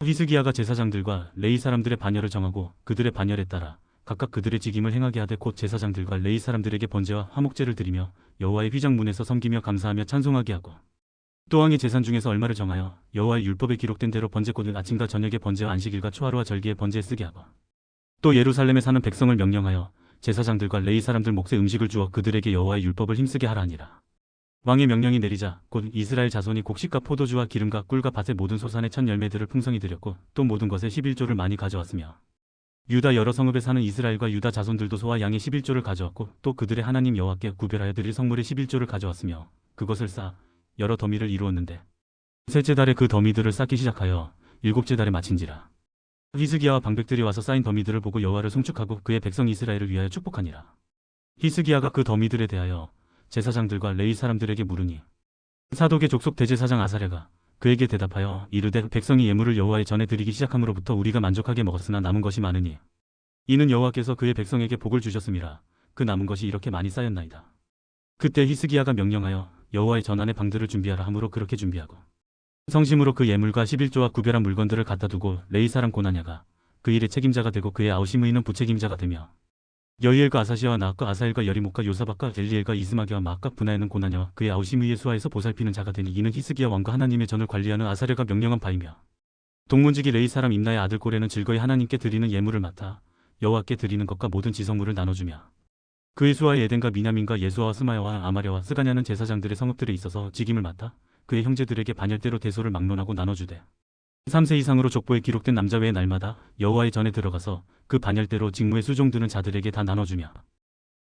히스기야가 제사장들과 레위 사람들의 반열을 정하고 그들의 반열에 따라 각각 그들의 직임을 행하게 하되 곧 제사장들과 레위 사람들에게 번제와 화목제를 드리며 여호와의 휘장문에서 섬기며 감사하며 찬송하게 하고 또 왕의 제산 중에서 얼마를 정하여 여호와의 율법에 기록된 대로 번제 곧 아침과 저녁에 번제와 안식일과 초하루와 절기에 번제에 쓰게 하고 또 예루살렘에 사는 백성을 명령하여 제사장들과 레위 사람들 몫의 음식을 주어 그들에게 여호와의 율법을 힘쓰게 하라 하니라. 왕의 명령이 내리자 곧 이스라엘 자손이 곡식과 포도주와 기름과 꿀과 밭의 모든 소산의 첫 열매들을 풍성히 드렸고 또 모든 것의 11조를 많이 가져왔으며 유다 여러 성읍에 사는 이스라엘과 유다 자손들도 소와 양의 11조를 가져왔고 또 그들의 하나님 여호와께 구별하여 드릴 성물의 11조를 가져왔으며 그것을 쌓아 여러 더미를 이루었는데 셋째 달에 그 더미들을 쌓기 시작하여 일곱째 달에 마친지라. 히스기야와 방백들이 와서 쌓인 더미들을 보고 여호와를 송축하고 그의 백성 이스라엘을 위하여 축복하니라. 히스기야가 그 더미들에 대하여 제사장들과 레위 사람들에게 물으니 사독의 족속 대제사장 아사랴가 그에게 대답하여 이르되 백성이 예물을 여호와의 전에 드리기 시작함으로부터 우리가 만족하게 먹었으나 남은 것이 많으니 이는 여호와께서 그의 백성에게 복을 주셨음이라. 그 남은 것이 이렇게 많이 쌓였나이다. 그때 히스기야가 명령하여 여호와의 전안의 방들을 준비하라 하므로 그렇게 준비하고 성심으로 그 예물과 11조와 구별한 물건들을 갖다 두고 레위 사람 고나냐가 그 일의 책임자가 되고 그의 아우시므이는 부책임자가 되며 여이엘과 아사시아와 나악과 아사엘과 여리목과 요사박과 엘리엘과 이스마게와 마악과 분하에는 고나냐와 그의 아우시므이의 수하에서 보살피는 자가 되니 이는 히스기야 왕과 하나님의 전을 관리하는 아사랴가 명령한 바이며 동문지기 레이 사람 임나의 아들 고레는 즐거이 하나님께 드리는 예물을 맡아 여호와께 드리는 것과 모든 지성물을 나눠주며 그의 수하의 에덴과 미냐민과 예수아와 스마야와 아마랴와 스가냐는 제사장들의 성읍들에 있어서 직임을 맡아 그의 형제들에게 반열대로 대소를 막론하고 나눠주되 3세 이상으로 족보에 기록된 남자 외에 날마다 여호와의 전에 들어가서 그 반열대로 직무에 수종드는 자들에게 다 나눠주며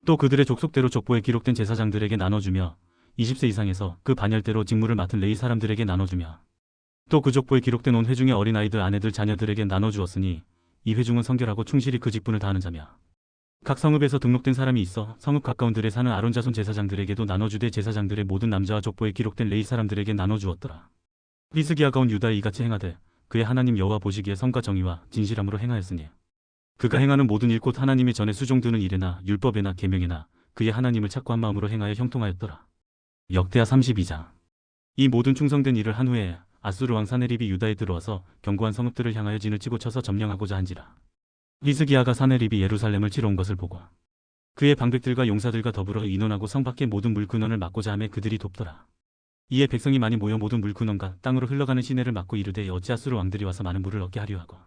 또 그들의 족속대로 족보에 기록된 제사장들에게 나눠주며 20세 이상에서 그 반열대로 직무를 맡은 레위 사람들에게 나눠주며 또 그 족보에 기록된 온 회중의 어린아이들 아내들 자녀들에게 나눠주었으니 이 회중은 성결하고 충실히 그 직분을 다하는 자며 각 성읍에서 등록된 사람이 있어 성읍 가까운 들에 사는 아론 자손 제사장들에게도 나눠주되 제사장들의 모든 남자와 족보에 기록된 레위 사람들에게 나눠주었더라. 히스기야가 온 유다에 이같이 행하되 그의 하나님 여호와 보시기에 성과 정의와 진실함으로 행하였으니 그가 행하는 모든 일 곧 하나님의 전에 수종드는 일에나 율법에나 계명에나 그의 하나님을 찾고 한 마음으로 행하여 형통하였더라. 역대하 32장. 이 모든 충성된 일을 한 후에 아수르 왕 사네립이 유다에 들어와서 견고한 성읍들을 향하여 진을 치고 쳐서 점령하고자 한지라. 히스기야가 사네립이 예루살렘을 치러 온 것을 보고 그의 방백들과 용사들과 더불어 인원하고 성 밖의 모든 물근원을 막고자 하매 그들이 돕더라. 이에 백성이 많이 모여 모든 물근원과 땅으로 흘러가는 시내를 막고 이르되 어찌 아수르 왕들이 와서 많은 물을 얻게 하려 하고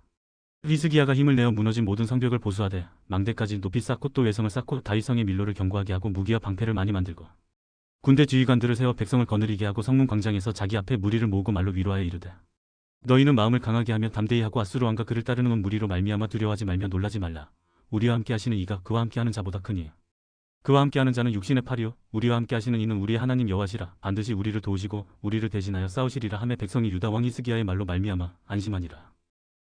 히스기야가 힘을 내어 무너진 모든 성벽을 보수하되 망대까지 높이 쌓고 또 외성을 쌓고 다윗성의 밀로를 견고하게 하고 무기와 방패를 많이 만들고 군대 지휘관들을 세워 백성을 거느리게 하고 성문 광장에서 자기 앞에 무리를 모으고 말로 위로하여 이르되 너희는 마음을 강하게 하며 담대히 하고 아수르 왕과 그를 따르는 온 무리로 말미암아 두려워하지 말며 놀라지 말라. 우리와 함께 하시는 이가 그와 함께 하는 자보다 크니 그와 함께하는 자는 육신의 팔이요 우리와 함께 하시는 이는 우리의 하나님 여호와시라. 반드시 우리를 도우시고 우리를 대신하여 싸우시리라 하매 백성이 유다 왕 히스기야의 말로 말미암아 안심하니라.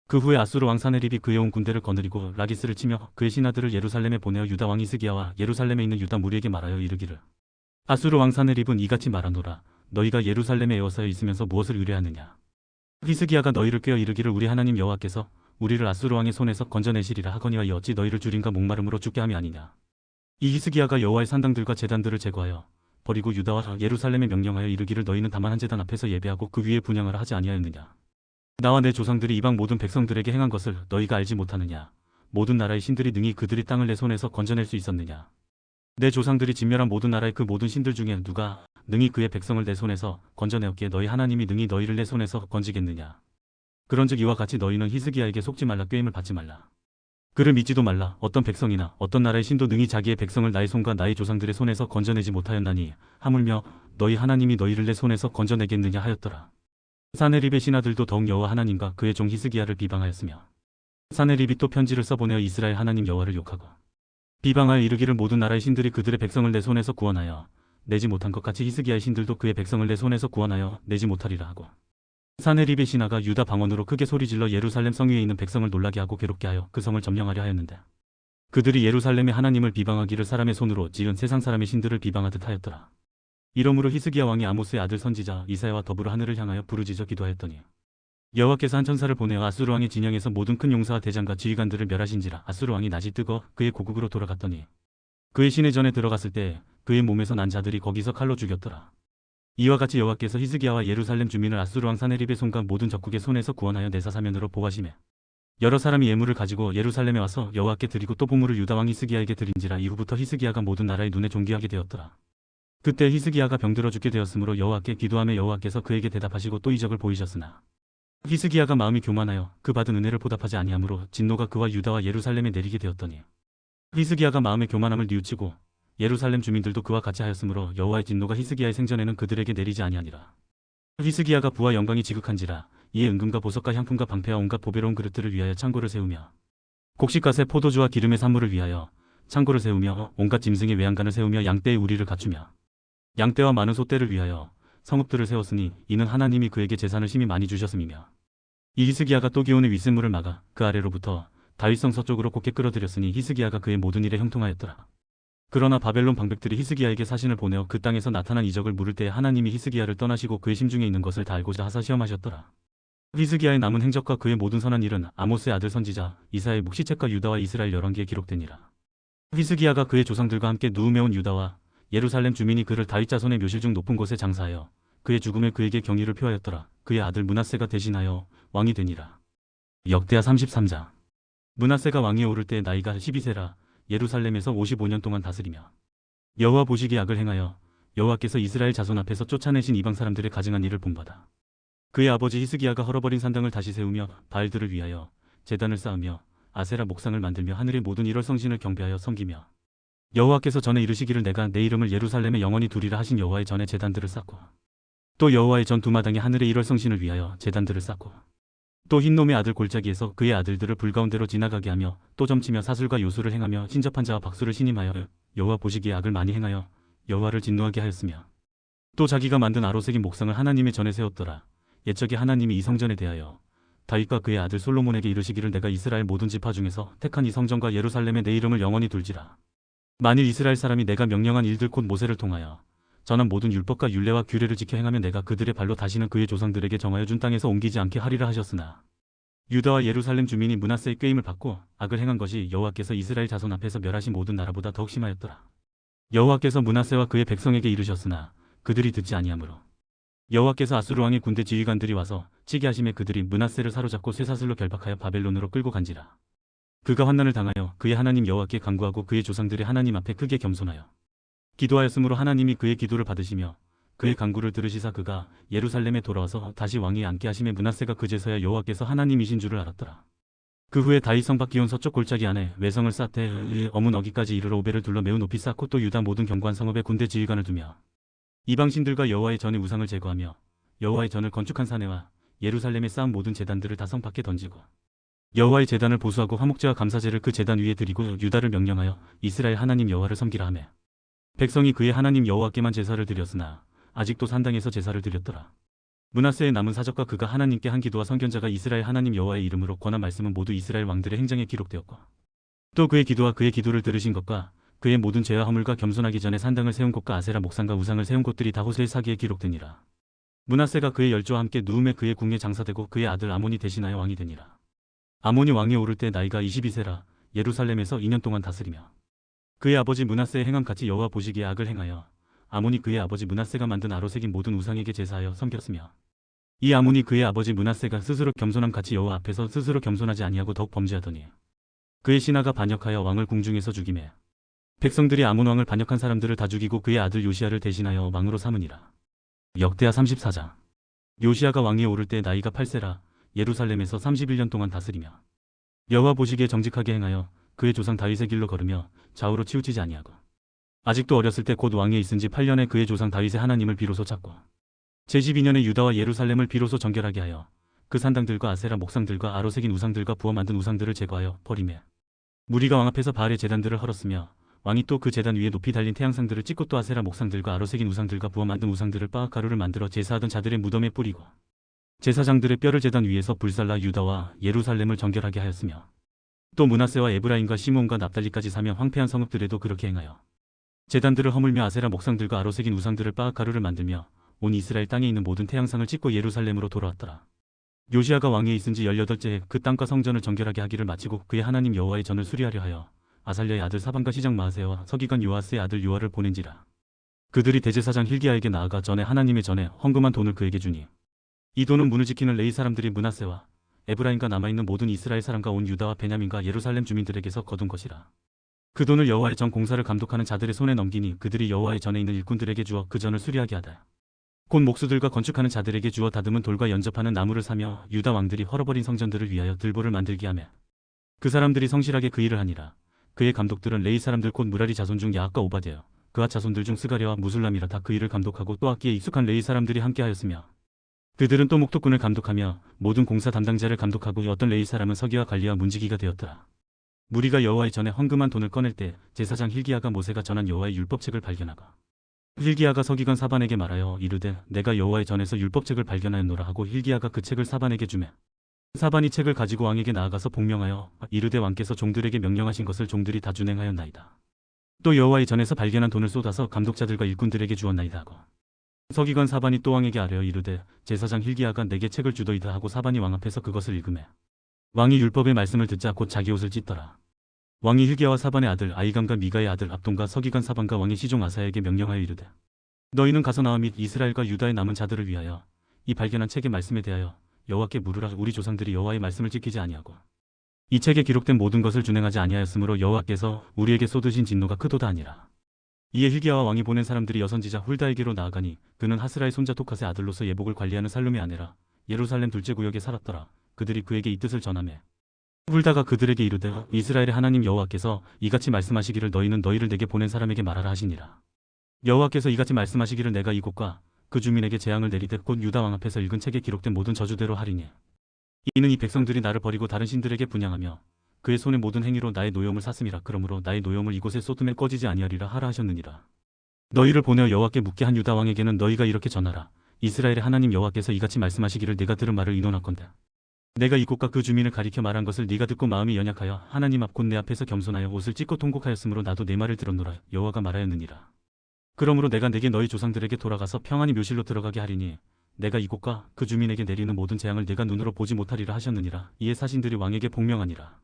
그 후에 아수르 왕 사네립이 그의 온 군대를 거느리고 라기스를 치며 그의 신하들을 예루살렘에 보내어 유다 왕 히스기야와 예루살렘에 있는 유다 무리에게 말하여 이르기를 아수르 왕 사네립은 이같이 말하노라. 너희가 예루살렘에 에워싸여 있으면서 무엇을 의뢰하느냐. 히스기야가 너희를 꾀어 이르기를 우리 하나님 여호와께서 우리를 아수르 왕의 손에서 건져내시리라 하거니와 이 어찌 너희를 주림과 목마름으로 죽게 함이 아니냐. 이 히스기야가 여호와의 산당들과 제단들을 제거하여 버리고 유다와 예루살렘에 명령하여 이르기를 너희는 다만 한 제단 앞에서 예배하고 그 위에 분향하라 하지 아니하였느냐. 나와 내 조상들이 이방 모든 백성들에게 행한 것을 너희가 알지 못하느냐. 모든 나라의 신들이 능히 그들이 땅을 내 손에서 건져낼 수 있었느냐. 내 조상들이 진멸한 모든 나라의 그 모든 신들 중에 누가 능히 그의 백성을 내 손에서 건져내었기에 너희 하나님이 능히 너희를 내 손에서 건지겠느냐. 그런즉 이와 같이 너희는 히스기야에게 속지 말라. 꾀임을 받지 말라. 그를 믿지도 말라. 어떤 백성이나 어떤 나라의 신도 능히 자기의 백성을 나의 손과 나의 조상들의 손에서 건져내지 못하였나니 하물며 너희 하나님이 너희를 내 손에서 건져내겠느냐 하였더라. 사네립의 신하들도 더욱 여호와 하나님과 그의 종 히스기야를 비방하였으며 사네립이 또 편지를 써보내어 이스라엘 하나님 여호와를 욕하고 비방하여 이르기를 모든 나라의 신들이 그들의 백성을 내 손에서 구원하여 내지 못한 것 같이 히스기야의 신들도 그의 백성을 내 손에서 구원하여 내지 못하리라 하고 사네립의 신하가 유다 방언으로 크게 소리질러 예루살렘 성 위에 있는 백성을 놀라게 하고 괴롭게 하여 그 성을 점령하려 하였는데 그들이 예루살렘의 하나님을 비방하기를 사람의 손으로 지은 세상 사람의 신들을 비방하듯 하였더라. 이러므로 히스기야 왕이 아모스의 아들 선지자 이사야와 더불어 하늘을 향하여 부르짖어 기도하였더니 여호와께서 한 천사를 보내어 아수르 왕의 진영에서 모든 큰 용사와 대장과 지휘관들을 멸하신지라. 아수르 왕이 낯이 뜨거 그의 고국으로 돌아갔더니 그의 시내 전에 들어갔을 때 그의 몸에서 난 자들이 거기서 칼로 죽였더라. 이와 같이 여호와께서 히스기야와 예루살렘 주민을 아수르 왕 사네립의 손과 모든 적국의 손에서 구원하여 내사 사면으로 보호하시매 여러 사람이 예물을 가지고 예루살렘에 와서 여호와께 드리고 또 보물을 유다 왕 히스기야에게 드린지라. 이후부터 히스기야가 모든 나라의 눈에 존귀하게 되었더라. 그때 히스기야가 병들어 죽게 되었으므로 여호와께 기도하며 여호와께서 그에게 대답하시고 또 이적을 보이셨으나 히스기야가 마음이 교만하여 그 받은 은혜를 보답하지 아니하므로 진노가 그와 유다와 예루살렘에 내리게 되었더니 히스기야가 마음의 교만함을 뉘우치고 예루살렘 주민들도 그와 같이 하였으므로 여호와의 진노가 히스기야의 생전에는 그들에게 내리지 아니하니라. 히스기야가 부와 영광이 지극한지라. 이에 은금과 보석과 향품과 방패와 온갖 보배로운 그릇들을 위하여 창고를 세우며 곡식갓에 포도주와 기름의 산물을 위하여 창고를 세우며 온갖 짐승의 외양간을 세우며 양떼의 우리를 갖추며 양떼와 많은 소떼를 위하여 성읍들을 세웠으니 이는 하나님이 그에게 재산을 심히 많이 주셨음이며 이 히스기야가 또 기온의 윗샘물을 막아 그 아래로부터 다윗성 서쪽으로 곱게 끌어들였으니 히스기야가 그의 모든 일에 형통하였더라. 그러나 바벨론 방백들이 히스기야에게 사신을 보내어 그 땅에서 나타난 이적을 물을 때에 하나님이 히스기야를 떠나시고 그의 심중에 있는 것을 다 알고자 하사 시험하셨더라. 히스기야의 남은 행적과 그의 모든 선한 일은 아모스의 아들 선지자 이사야의 묵시책과 유다와 이스라엘 열왕기에 기록되니라. 히스기야가 그의 조상들과 함께 누우며 온 유다와 예루살렘 주민이 그를 다윗 자손의 묘실 중 높은 곳에 장사하여 그의 죽음에 그에게 경의를 표하였더라. 그의 아들 므낫세가 대신하여 왕이 되니라. 역대하 33장. 므낫세가 왕위에 오를 때 나이가 12세라 예루살렘에서 55년 동안 다스리며 여호와 보시기에 악을 행하여 여호와께서 이스라엘 자손 앞에서 쫓아내신 이방 사람들의 가증한 일을 본받아 그의 아버지 히스기야가 헐어버린 산당을 다시 세우며 바알들을 위하여 제단을 쌓으며 아세라 목상을 만들며 하늘의 모든 일월 성신을 경배하여 섬기며 여호와께서 전에 이르시기를 내가 내 이름을 예루살렘에 영원히 두리라 하신 여호와의 전에 제단들을 쌓고 또 여호와의 전 두 마당에 하늘의 일월 성신을 위하여 제단들을 쌓고 또 흰놈의 아들 골짜기에서 그의 아들들을 불가운데로 지나가게 하며 또 점치며 사술과 요술을 행하며 신접한 자와 박수를 신임하여 여호와 보시기에 악을 많이 행하여 여호와를 진노하게 하였으며 또 자기가 만든 아로새긴 목상을 하나님의 전에 세웠더라. 옛적에 하나님이 이 성전에 대하여 다윗과 그의 아들 솔로몬에게 이르시기를 내가 이스라엘 모든 지파 중에서 택한 이 성전과 예루살렘에 내 이름을 영원히 둘지라. 만일 이스라엘 사람이 내가 명령한 일들 곧 모세를 통하여 전한 모든 율법과 율례와 규례를 지켜 행하면 내가 그들의 발로 다시는 그의 조상들에게 정하여 준 땅에서 옮기지 않게 하리라 하셨으나 유다와 예루살렘 주민이 므낫세의 꾀임을 받고 악을 행한 것이 여호와께서 이스라엘 자손 앞에서 멸하신 모든 나라보다 더욱 심하였더라. 여호와께서 므낫세와 그의 백성에게 이르셨으나 그들이 듣지 아니하므로 여호와께서 아수르 왕의 군대 지휘관들이 와서 치게 하심에 그들이 므낫세를 사로잡고 쇠사슬로 결박하여 바벨론으로 끌고 간지라. 그가 환난을 당하여 그의 하나님 여호와께 간구하고 그의 조상들의 하나님 앞에 크게 겸손하여 기도하였으므로 하나님이 그의 기도를 받으시며 그의 간구를 들으시사 그가 예루살렘에 돌아와서 다시 왕위에 앉게 하심에 므낫세가 그제서야 여호와께서 하나님이신 줄을 알았더라. 그 후에 다윗 성밖 기온 서쪽 골짜기 안에 외성을 쌓되 어문 어기까지 이르러 오벨을 둘러 매우 높이 쌓고 또 유다 모든 견고한 성읍에 군대 지휘관을 두며 이방신들과 여호와의 전의 우상을 제거하며 여호와의 전을 건축한 사내와 예루살렘에 쌓은 모든 제단들을 다 성 밖에 던지고 여호와의 제단을 보수하고 화목제와 감사제를 그 제단 위에 드리고 유다를 명령하여 이스라엘 하나님 여호와를 섬기라 하매 백성이 그의 하나님 여호와께만 제사를 드렸으나 아직도 산당에서 제사를 드렸더라. 므낫세의 남은 사적과 그가 하나님께 한 기도와 선견자가 이스라엘 하나님 여호와의 이름으로 권한 말씀은 모두 이스라엘 왕들의 행정에 기록되었고 또 그의 기도와 그의 기도를 들으신 것과 그의 모든 죄와 허물과 겸손하기 전에 산당을 세운 곳과 아세라 목상과 우상을 세운 곳들이 다 호세의 사기에 기록되니라. 므낫세가 그의 열조와 함께 누움에 그의 궁에 장사되고 그의 아들 아몬이 대신하여 왕이 되니라. 아몬이 왕위에 오를 때 나이가 22세라 예루살렘에서 2년 동안 다스리며 그의 아버지 므낫세의 행함 같이 여호와 보시기에 악을 행하여 아몬이 그의 아버지 므낫세가 만든 아로새긴 모든 우상에게 제사하여 섬겼으며 이 아몬이 그의 아버지 므낫세가 스스로 겸손함 같이 여호와 앞에서 스스로 겸손하지 아니하고 더욱 범죄하더니 그의 신하가 반역하여 왕을 궁중에서 죽이매 백성들이 아몬 왕을 반역한 사람들을 다 죽이고 그의 아들 요시야를 대신하여 왕으로 삼으니라. 역대하 34장. 요시야가 왕위에 오를 때 나이가 8세라 예루살렘에서 31년 동안 다스리며 여호와 보시기에 정직하게 행하여 그의 조상 다윗의 길로 걸으며 좌우로 치우치지 아니하고 아직도 어렸을 때 곧 왕위에 있은 지 8년에 그의 조상 다윗의 하나님을 비로소 찾고 제12년에 유다와 예루살렘을 비로소 정결하게 하여 그 산당들과 아세라 목상들과 아로새긴 우상들과 부어 만든 우상들을 제거하여 버리매 무리가 왕 앞에서 바알의 제단들을 헐었으며 왕이 또 그 제단 위에 높이 달린 태양상들을 찍고 또 아세라 목상들과 아로새긴 우상들과 부어 만든 우상들을 빻아 가루를 만들어 제사하던 자들의 무덤에 뿌리고 제사장들의 뼈를 제단 위에서 불살라 유다와 예루살렘을 정결하게 하였으며 또 므낫세와 에브라임과 시몬과 납달리까지 사며 황폐한 성읍들에도 그렇게 행하여 제단들을 허물며 아세라 목상들과 아로새긴 우상들을 빻아 가루를 만들며 온 이스라엘 땅에 있는 모든 태양상을 찍고 예루살렘으로 돌아왔더라. 요시야가 왕위에 있은 지 18째에 그 땅과 성전을 정결하게 하기를 마치고 그의 하나님 여호와의 전을 수리하려 하여 아살랴의 아들 사반과 시장 마하세와 서기관 요아스의 아들 요아를 보낸지라. 그들이 대제사장 힐기야에게 나아가 전에 하나님의 전에 헌금한 돈을 그에게 주니 이 돈은 문을 지키는 레위 사람들이 므낫세와 에브라임과 남아있는 모든 이스라엘 사람과 온 유다와 베냐민과 예루살렘 주민들에게서 거둔 것이라. 그 돈을 여호와의 전 공사를 감독하는 자들의 손에 넘기니 그들이 여호와의 전에 있는 일꾼들에게 주어 그 전을 수리하게 하다. 곧 목수들과 건축하는 자들에게 주어 다듬은 돌과 연접하는 나무를 사며 유다 왕들이 헐어버린 성전들을 위하여 들보를 만들게 하며 그 사람들이 성실하게 그 일을 하니라. 그의 감독들은 레위 사람들 곧 무라리 자손 중 야앗과 오바댜 그와 자손들 중 스가랴와 무술람이라 다 그 일을 감독하고 또 악기에 익숙한 레위 사람들이 함께하였으며 그들은 또 목독군을 감독하며 모든 공사 담당자를 감독하고 어떤 레위 사람은 서기와 관리와 문지기가 되었더라. 무리가 여호와의 전에 헌금한 돈을 꺼낼 때 제사장 힐기야가 모세가 전한 여호와의 율법책을 발견하고 힐기야가 서기관 사반에게 말하여 이르되 내가 여호와의 전에서 율법책을 발견하였노라 하고 힐기야가 그 책을 사반에게 주매 사반이 책을 가지고 왕에게 나아가서 복명하여 이르되 왕께서 종들에게 명령하신 것을 종들이 다 준행하였나이다. 또 여호와의 전에서 발견한 돈을 쏟아서 감독자들과 일꾼들에게 주었나이다 하고 서기관 사반이 또 왕에게 아뢰어 이르되 제사장 힐기야가 내게 책을 주더이다 하고 사반이 왕 앞에서 그것을 읽으매 왕이 율법의 말씀을 듣자 곧 자기 옷을 찢더라. 왕이 힐기야와 사반의 아들 아이감과 미가의 아들 압돈과 서기관 사반과 왕의 시종 아사야에게 명령하여 이르되 너희는 가서 나와 및 이스라엘과 유다의 남은 자들을 위하여 이 발견한 책의 말씀에 대하여 여호와께 물으라. 우리 조상들이 여호와의 말씀을 지키지 아니하고 이 책에 기록된 모든 것을 준행하지 아니하였으므로 여호와께서 우리에게 쏟으신 진노가 크도다 하니라. 이에 hil기야와 왕이 보낸 사람들이 여선지자 훌다에게로 나아가니 그는 하스라의 손자 톡핫의 아들로서 예복을 관리하는 살룸의 아내라. 예루살렘 둘째 구역에 살았더라. 그들이 그에게 이 뜻을 전하매 훌다가 그들에게 이르되 이스라엘의 하나님 여호와께서 이같이 말씀하시기를 너희는 너희를 내게 보낸 사람에게 말하라 하시니라. 여호와께서 이같이 말씀하시기를 내가 이곳과 그 주민에게 재앙을 내리되 곧 유다 왕 앞에서 읽은 책에 기록된 모든 저주대로 하리니 이는 이 백성들이 나를 버리고 다른 신들에게 분향하며 그의 손의 모든 행위로 나의 노염을 샀음이라. 그러므로 나의 노염을 이곳에 쏟음에 꺼지지 아니하리라 하라 하셨느니라. 너희를 보내어 여호와께 묻게 한 유다 왕에게는 너희가 이렇게 전하라. 이스라엘의 하나님 여호와께서 이같이 말씀하시기를 내가 들은 말을 의논하건대 내가 이곳과 그 주민을 가리켜 말한 것을 네가 듣고 마음이 연약하여 하나님 앞 곧 내 앞에서 겸손하여 옷을 찢고 통곡하였으므로 나도 내 말을 들었노라. 여호와가 말하였느니라. 그러므로 내가 내게 너희 조상들에게 돌아가서 평안히 묘실로 들어가게 하리니 내가 이곳과 그 주민에게 내리는 모든 재앙을 내가 눈으로 보지 못하리라 하셨느니라. 이에 사신들이 왕에게 복명하니라.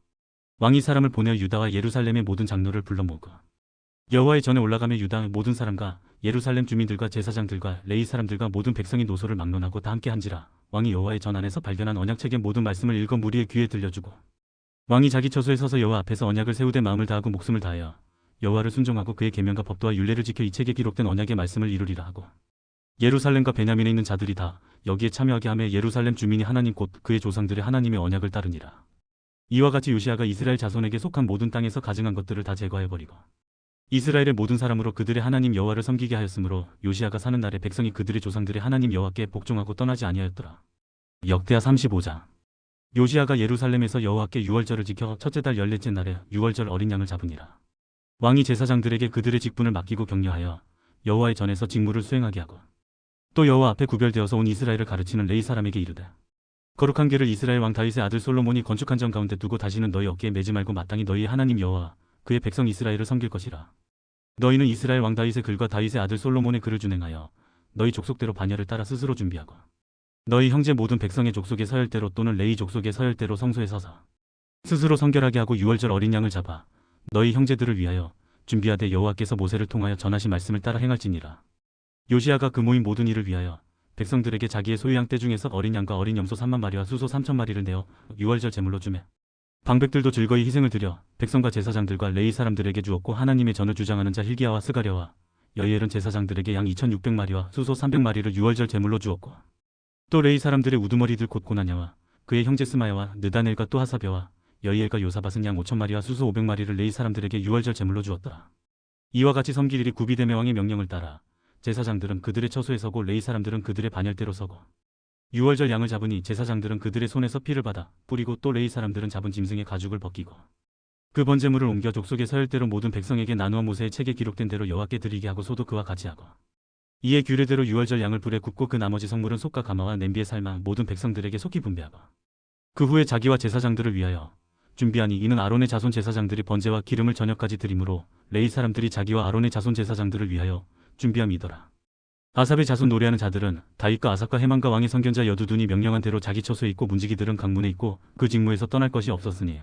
왕이 사람을 보내어 유다와 예루살렘의 모든 장로를 불러 모으고 여호와의 전에 올라가며 유다의 모든 사람과 예루살렘 주민들과 제사장들과 레위 사람들과 모든 백성이 노소를 막론하고 다 함께 한지라. 왕이 여호와의 전 안에서 발견한 언약책의 모든 말씀을 읽어 무리의 귀에 들려주고 왕이 자기 처소에 서서 여호와 앞에서 언약을 세우되 마음을 다하고 목숨을 다하여 여호와를 순종하고 그의 계명과 법도와 율례를 지켜 이 책에 기록된 언약의 말씀을 이루리라 하고 예루살렘과 베냐민에 있는 자들이 다 여기에 참여하게 하며 예루살렘 주민이 하나님 곧 그의 조상들의 하나님의 언약을 따르니라. 이와 같이 요시야가 이스라엘 자손에게 속한 모든 땅에서 가증한 것들을 다 제거해버리고 이스라엘의 모든 사람으로 그들의 하나님 여호와를 섬기게 하였으므로 요시야가 사는 날에 백성이 그들의 조상들의 하나님 여호와께 복종하고 떠나지 아니하였더라. 역대하 35장. 요시야가 예루살렘에서 여호와께 유월절을 지켜 첫째 달 14째 날에 유월절 어린 양을 잡으니라. 왕이 제사장들에게 그들의 직분을 맡기고 격려하여 여호와의 전에서 직무를 수행하게 하고 또 여호와 앞에 구별되어서 온 이스라엘을 가르치는 레위 사람에게 이르되 거룩한 길을 이스라엘 왕 다윗의 아들 솔로몬이 건축한 전 가운데 두고 다시는 너희 어깨에 매지 말고 마땅히 너희의 하나님 여호와 그의 백성 이스라엘을 섬길 것이라. 너희는 이스라엘 왕 다윗의 글과 다윗의 아들 솔로몬의 글을 준행하여 너희 족속대로 반열을 따라 스스로 준비하고 너희 형제 모든 백성의 족속의 서열대로 또는 레위 족속의 서열대로 성소에 서서 스스로 성결하게 하고 유월절 어린 양을 잡아 너희 형제들을 위하여 준비하되 여호와께서 모세를 통하여 전하신 말씀을 따라 행할지니라. 요시야가 그 모인 모든 일을 위하여 백성들에게 자기의 소유양 떼 중에서 어린 양과 어린 염소 3만 마리와 수소 3천 마리를 내어 유월절 제물로 주매 방백들도 즐거이 희생을 드려 백성과 제사장들과 레위 사람들에게 주었고 하나님의 전을 주장하는 자 hil기야와 스가랴와 여이엘은 제사장들에게 양 2,600마리와 수소 300마리를 유월절 제물로 주었고 또 레위 사람들의 우두머리들 곧 고나냐와 그의 형제 스마야와 느다넬과 또 하사벼와 여이엘과 요사밧은 양 5,000마리와 수소 500마리를 레위 사람들에게 유월절 제물로 주었더라. 이와 같이 섬길 일이 구비되며 왕의 명령을 따라 제사장들은 그들의 처소에 서고 레위 사람들은 그들의 반열대로 서고 유월절 양을 잡으니 제사장들은 그들의 손에서 피를 받아 뿌리고 또 레위 사람들은 잡은 짐승의 가죽을 벗기고 그 번제물을 옮겨 족속의 서열대로 모든 백성에게 나누어 모세의 책에 기록된 대로 여호와께 드리게 하고 소도 그와 같이 하고 이에 규례대로 유월절 양을 불에 굽고 그 나머지 성물은 솥과 가마와 냄비에 삶아 모든 백성들에게 속히 분배하고 그 후에 자기와 제사장들을 위하여 준비하니 이는 아론의 자손 제사장들이 번제와 기름을 저녁까지 드리므로 레위 사람들이 자기와 아론의 자손 제사장들을 위하여 준비함이더라. 아삽의 자손 노래하는 자들은 다윗과 아삽과 헤만과 왕의 선견자 여두둔이 명령한 대로 자기 처소에 있고 문지기들은 강문에 있고 그 직무에서 떠날 것이 없었으니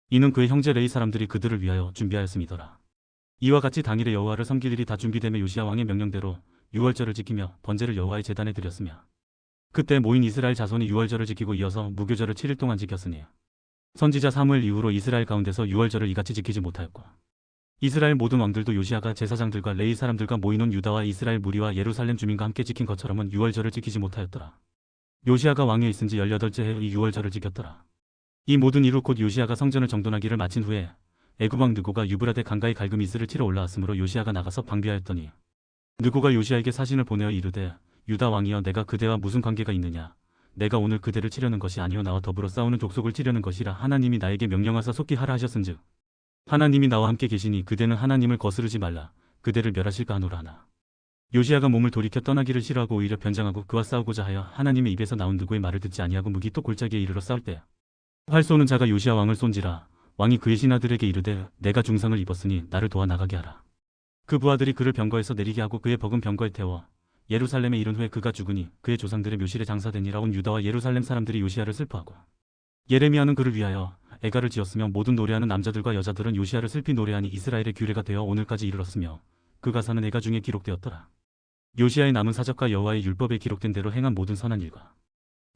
이는 그의 형제 레위 사람들이 그들을 위하여 준비하였음이더라. 이와 같이 당일에 여호와를 섬길 일이 다 준비되며 요시야 왕의 명령대로 유월절을 지키며 번제를 여호와의 제단에 드렸으며 그때 모인 이스라엘 자손이 유월절을 지키고 이어서 무교절을 7일 동안 지켰으니 선지자 사무엘 이후로 이스라엘 가운데서 유월절을 이같이 지키지 못하였고 이스라엘 모든 왕들도 요시야가 제사장들과 레위 사람들과 모이는 유다와 이스라엘 무리와 예루살렘 주민과 함께 지킨 것처럼은 유월절을 지키지 못하였더라. 요시야가 왕위에 있은 지 18째 해에 이 유월절을 지켰더라. 이 모든 이루 곧 요시야가 성전을 정돈하기를 마친 후에 애굽 왕 느고가 유브라데 강가에 갈금 이슬을 치러 올라왔으므로 요시야가 나가서 방비하였더니 느고가 요시야에게 사신을 보내어 이르되 유다 왕이여 내가 그대와 무슨 관계가 있느냐. 내가 오늘 그대를 치려는 것이 아니요 나와 더불어 싸우는 족속을 치려는 것이라. 하나님이 나에게 명령하사 속히 하라 하셨은즉 하나님이 나와 함께 계시니 그대는 하나님을 거스르지 말라. 그대를 멸하실까 하노라 하나. 요시야가 몸을 돌이켜 떠나기를 싫어하고 오히려 변장하고 그와 싸우고자 하여 하나님의 입에서 나온 느고의 말을 듣지 아니하고 무기 또 골짜기에 이르러 싸울 때 활 쏘는 자가 요시야 왕을 쏜지라. 왕이 그의 신하들에게 이르되 내가 중상을 입었으니 나를 도와 나가게 하라. 그 부하들이 그를 병거에서 내리게 하고 그의 버금 병거에 태워 예루살렘에 이른 후에 그가 죽으니 그의 조상들의 묘실에 장사되니라. 온 유다와 예루살렘 사람들이 요시야를 슬퍼하고 예레미야는 그를 위하여 애가를 지었으며 모든 노래하는 남자들과 여자들은 요시야를 슬피 노래하니 이스라엘의 규례가 되어 오늘까지 이르렀으며 그 가사는 애가 중에 기록되었더라. 요시야의 남은 사적과 여호와의 율법에 기록된 대로 행한 모든 선한 일과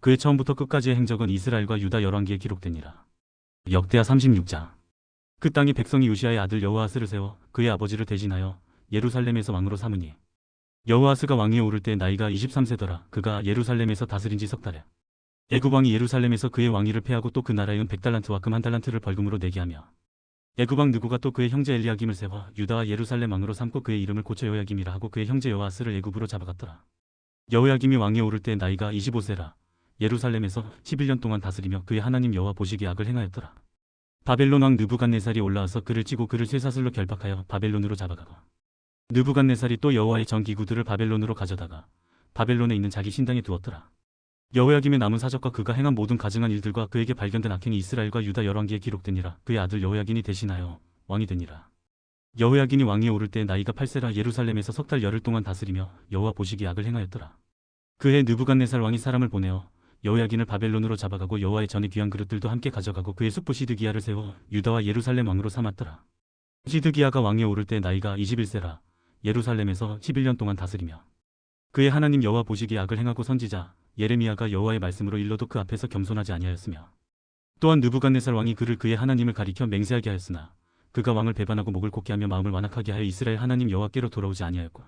그의 처음부터 끝까지의 행적은 이스라엘과 유다 열왕기에 기록되니라. 역대하 36장. 그 땅이 백성이 요시아의 아들 여호아스를 세워 그의 아버지를 대신하여 예루살렘에서 왕으로 삼으니 여호아스가 왕위에 오를 때 나이가 23세더라. 그가 예루살렘에서 다스린 지 석 달에 애굽 왕이 예루살렘에서 그의 왕위를 패하고 또 그 나라에 은 100달란트와 금 1달란트를 벌금으로 내게 하며 애굽 왕 느고가 또 그의 형제 엘리야김을 세워 유다와 예루살렘 왕으로 삼고 그의 이름을 고쳐 여호야김이라 하고 그의 형제 여호아스를 애굽으로 잡아갔더라. 여호야김이 왕위에 오를 때 나이가 25세라. 예루살렘에서 11년 동안 다스리며 그의 하나님 여호와 보시기에 악을 행하였더라. 바벨론 왕 느부갓네살이 올라와서 그를 찌고 그를 쇠사슬로 결박하여 바벨론으로 잡아가고 느부갓네살이 또 여호와의 전기구들을 바벨론으로 가져다가 바벨론에 있는 자기 신당에 두었더라. 여호야김의 남은 사적과 그가 행한 모든 가증한 일들과 그에게 발견된 악행이 이스라엘과 유다 열왕기에 기록되니라. 그의 아들 여호야긴이 대신하여 왕이 되니라. 여호야긴이 왕위에 오를 때 나이가 8세라. 예루살렘에서 석 달 열흘 동안 다스리며 여호와 보시기에 악을 행하였더라. 그해 느부갓네살 왕이 사람을 보내어 여호야긴을 바벨론으로 잡아가고 여호와의 전에 귀한 그릇들도 함께 가져가고 그의 숙부 시드기야를 세워 유다와 예루살렘 왕으로 삼았더라. 시드기야가 왕위에 오를 때 나이가 21세라. 예루살렘에서 11년 동안 다스리며 그의 하나님 여호와 보시기에 악을 행하고 선지자 예레미야가 여호와의 말씀으로 일러도 그 앞에서 겸손하지 아니하였으며 또한 느부갓네살 왕이 그를 그의 하나님을 가리켜 맹세하게 하였으나 그가 왕을 배반하고 목을 곧게 하며 마음을 완악하게 하여 이스라엘 하나님 여호와께로 돌아오지 아니하였고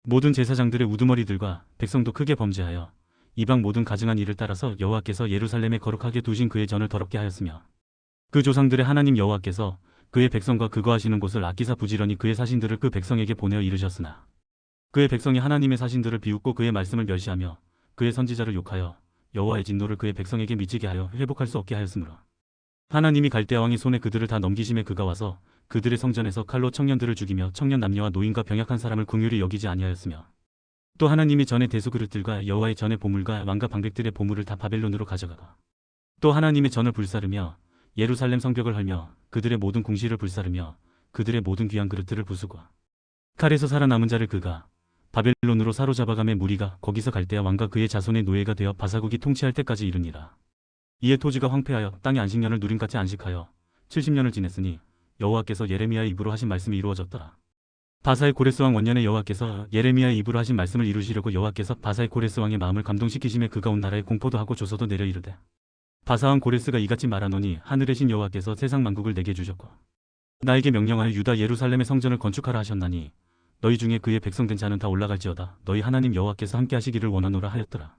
모든 제사장들의 우두머리들과 백성도 크게 범죄하여 이방 모든 가증한 일을 따라서 여호와께서 예루살렘에 거룩하게 두신 그의 전을 더럽게 하였으며 그 조상들의 하나님 여호와께서 그의 백성과 그거 하시는 곳을 아끼사 부지런히 그의 사신들을 그 백성에게 보내어 이르셨으나 그의 백성이 하나님의 사신들을 비웃고 그의 말씀을 멸시하며 그의 선지자를 욕하여 여호와의 진노를 그의 백성에게 미치게 하여 회복할 수 없게 하였으므로 하나님이 갈대아 왕의 손에 그들을 다 넘기심에 그가 와서 그들의 성전에서 칼로 청년들을 죽이며 청년 남녀와 노인과 병약한 사람을 긍휼히 여기지 아니하였으며 또 하나님이 전에 대소 그릇들과 여호와의 전의 보물과 왕과 방백들의 보물을 다 바벨론으로 가져가고 또 하나님의 전을 불사르며 예루살렘 성벽을 헐며 그들의 모든 궁시를 불사르며 그들의 모든 귀한 그릇들을 부수고 칼에서 살아남은 자를 그가 바벨론으로 사로잡아가매 무리가 거기서 갈대아 왕과 그의 자손의 노예가 되어 바사국이 통치할 때까지 이르니라. 이에 토지가 황폐하여 땅에 안식년을 누림같이 안식하여 70년을 지냈으니 여호와께서 예레미야의 입으로 하신 말씀이 이루어졌더라. 바사의 고레스 왕 원년에 여호와께서 예레미야의 입으로 하신 말씀을 이루시려고 여호와께서 바사의 고레스 왕의 마음을 감동시키심에 그가 온 나라에 공포도 하고 조서도 내려 이르되 바사 왕 고레스가 이같이 말하노니 하늘의 신 여호와께서 세상 만국을 내게 주셨고 나에게 명령하여 유다 예루살렘의 성전을 건축하라 하셨나니 너희 중에 그의 백성된 자는 다 올라갈지어다. 너희 하나님 여호와께서 함께 하시기를 원하노라 하였더라.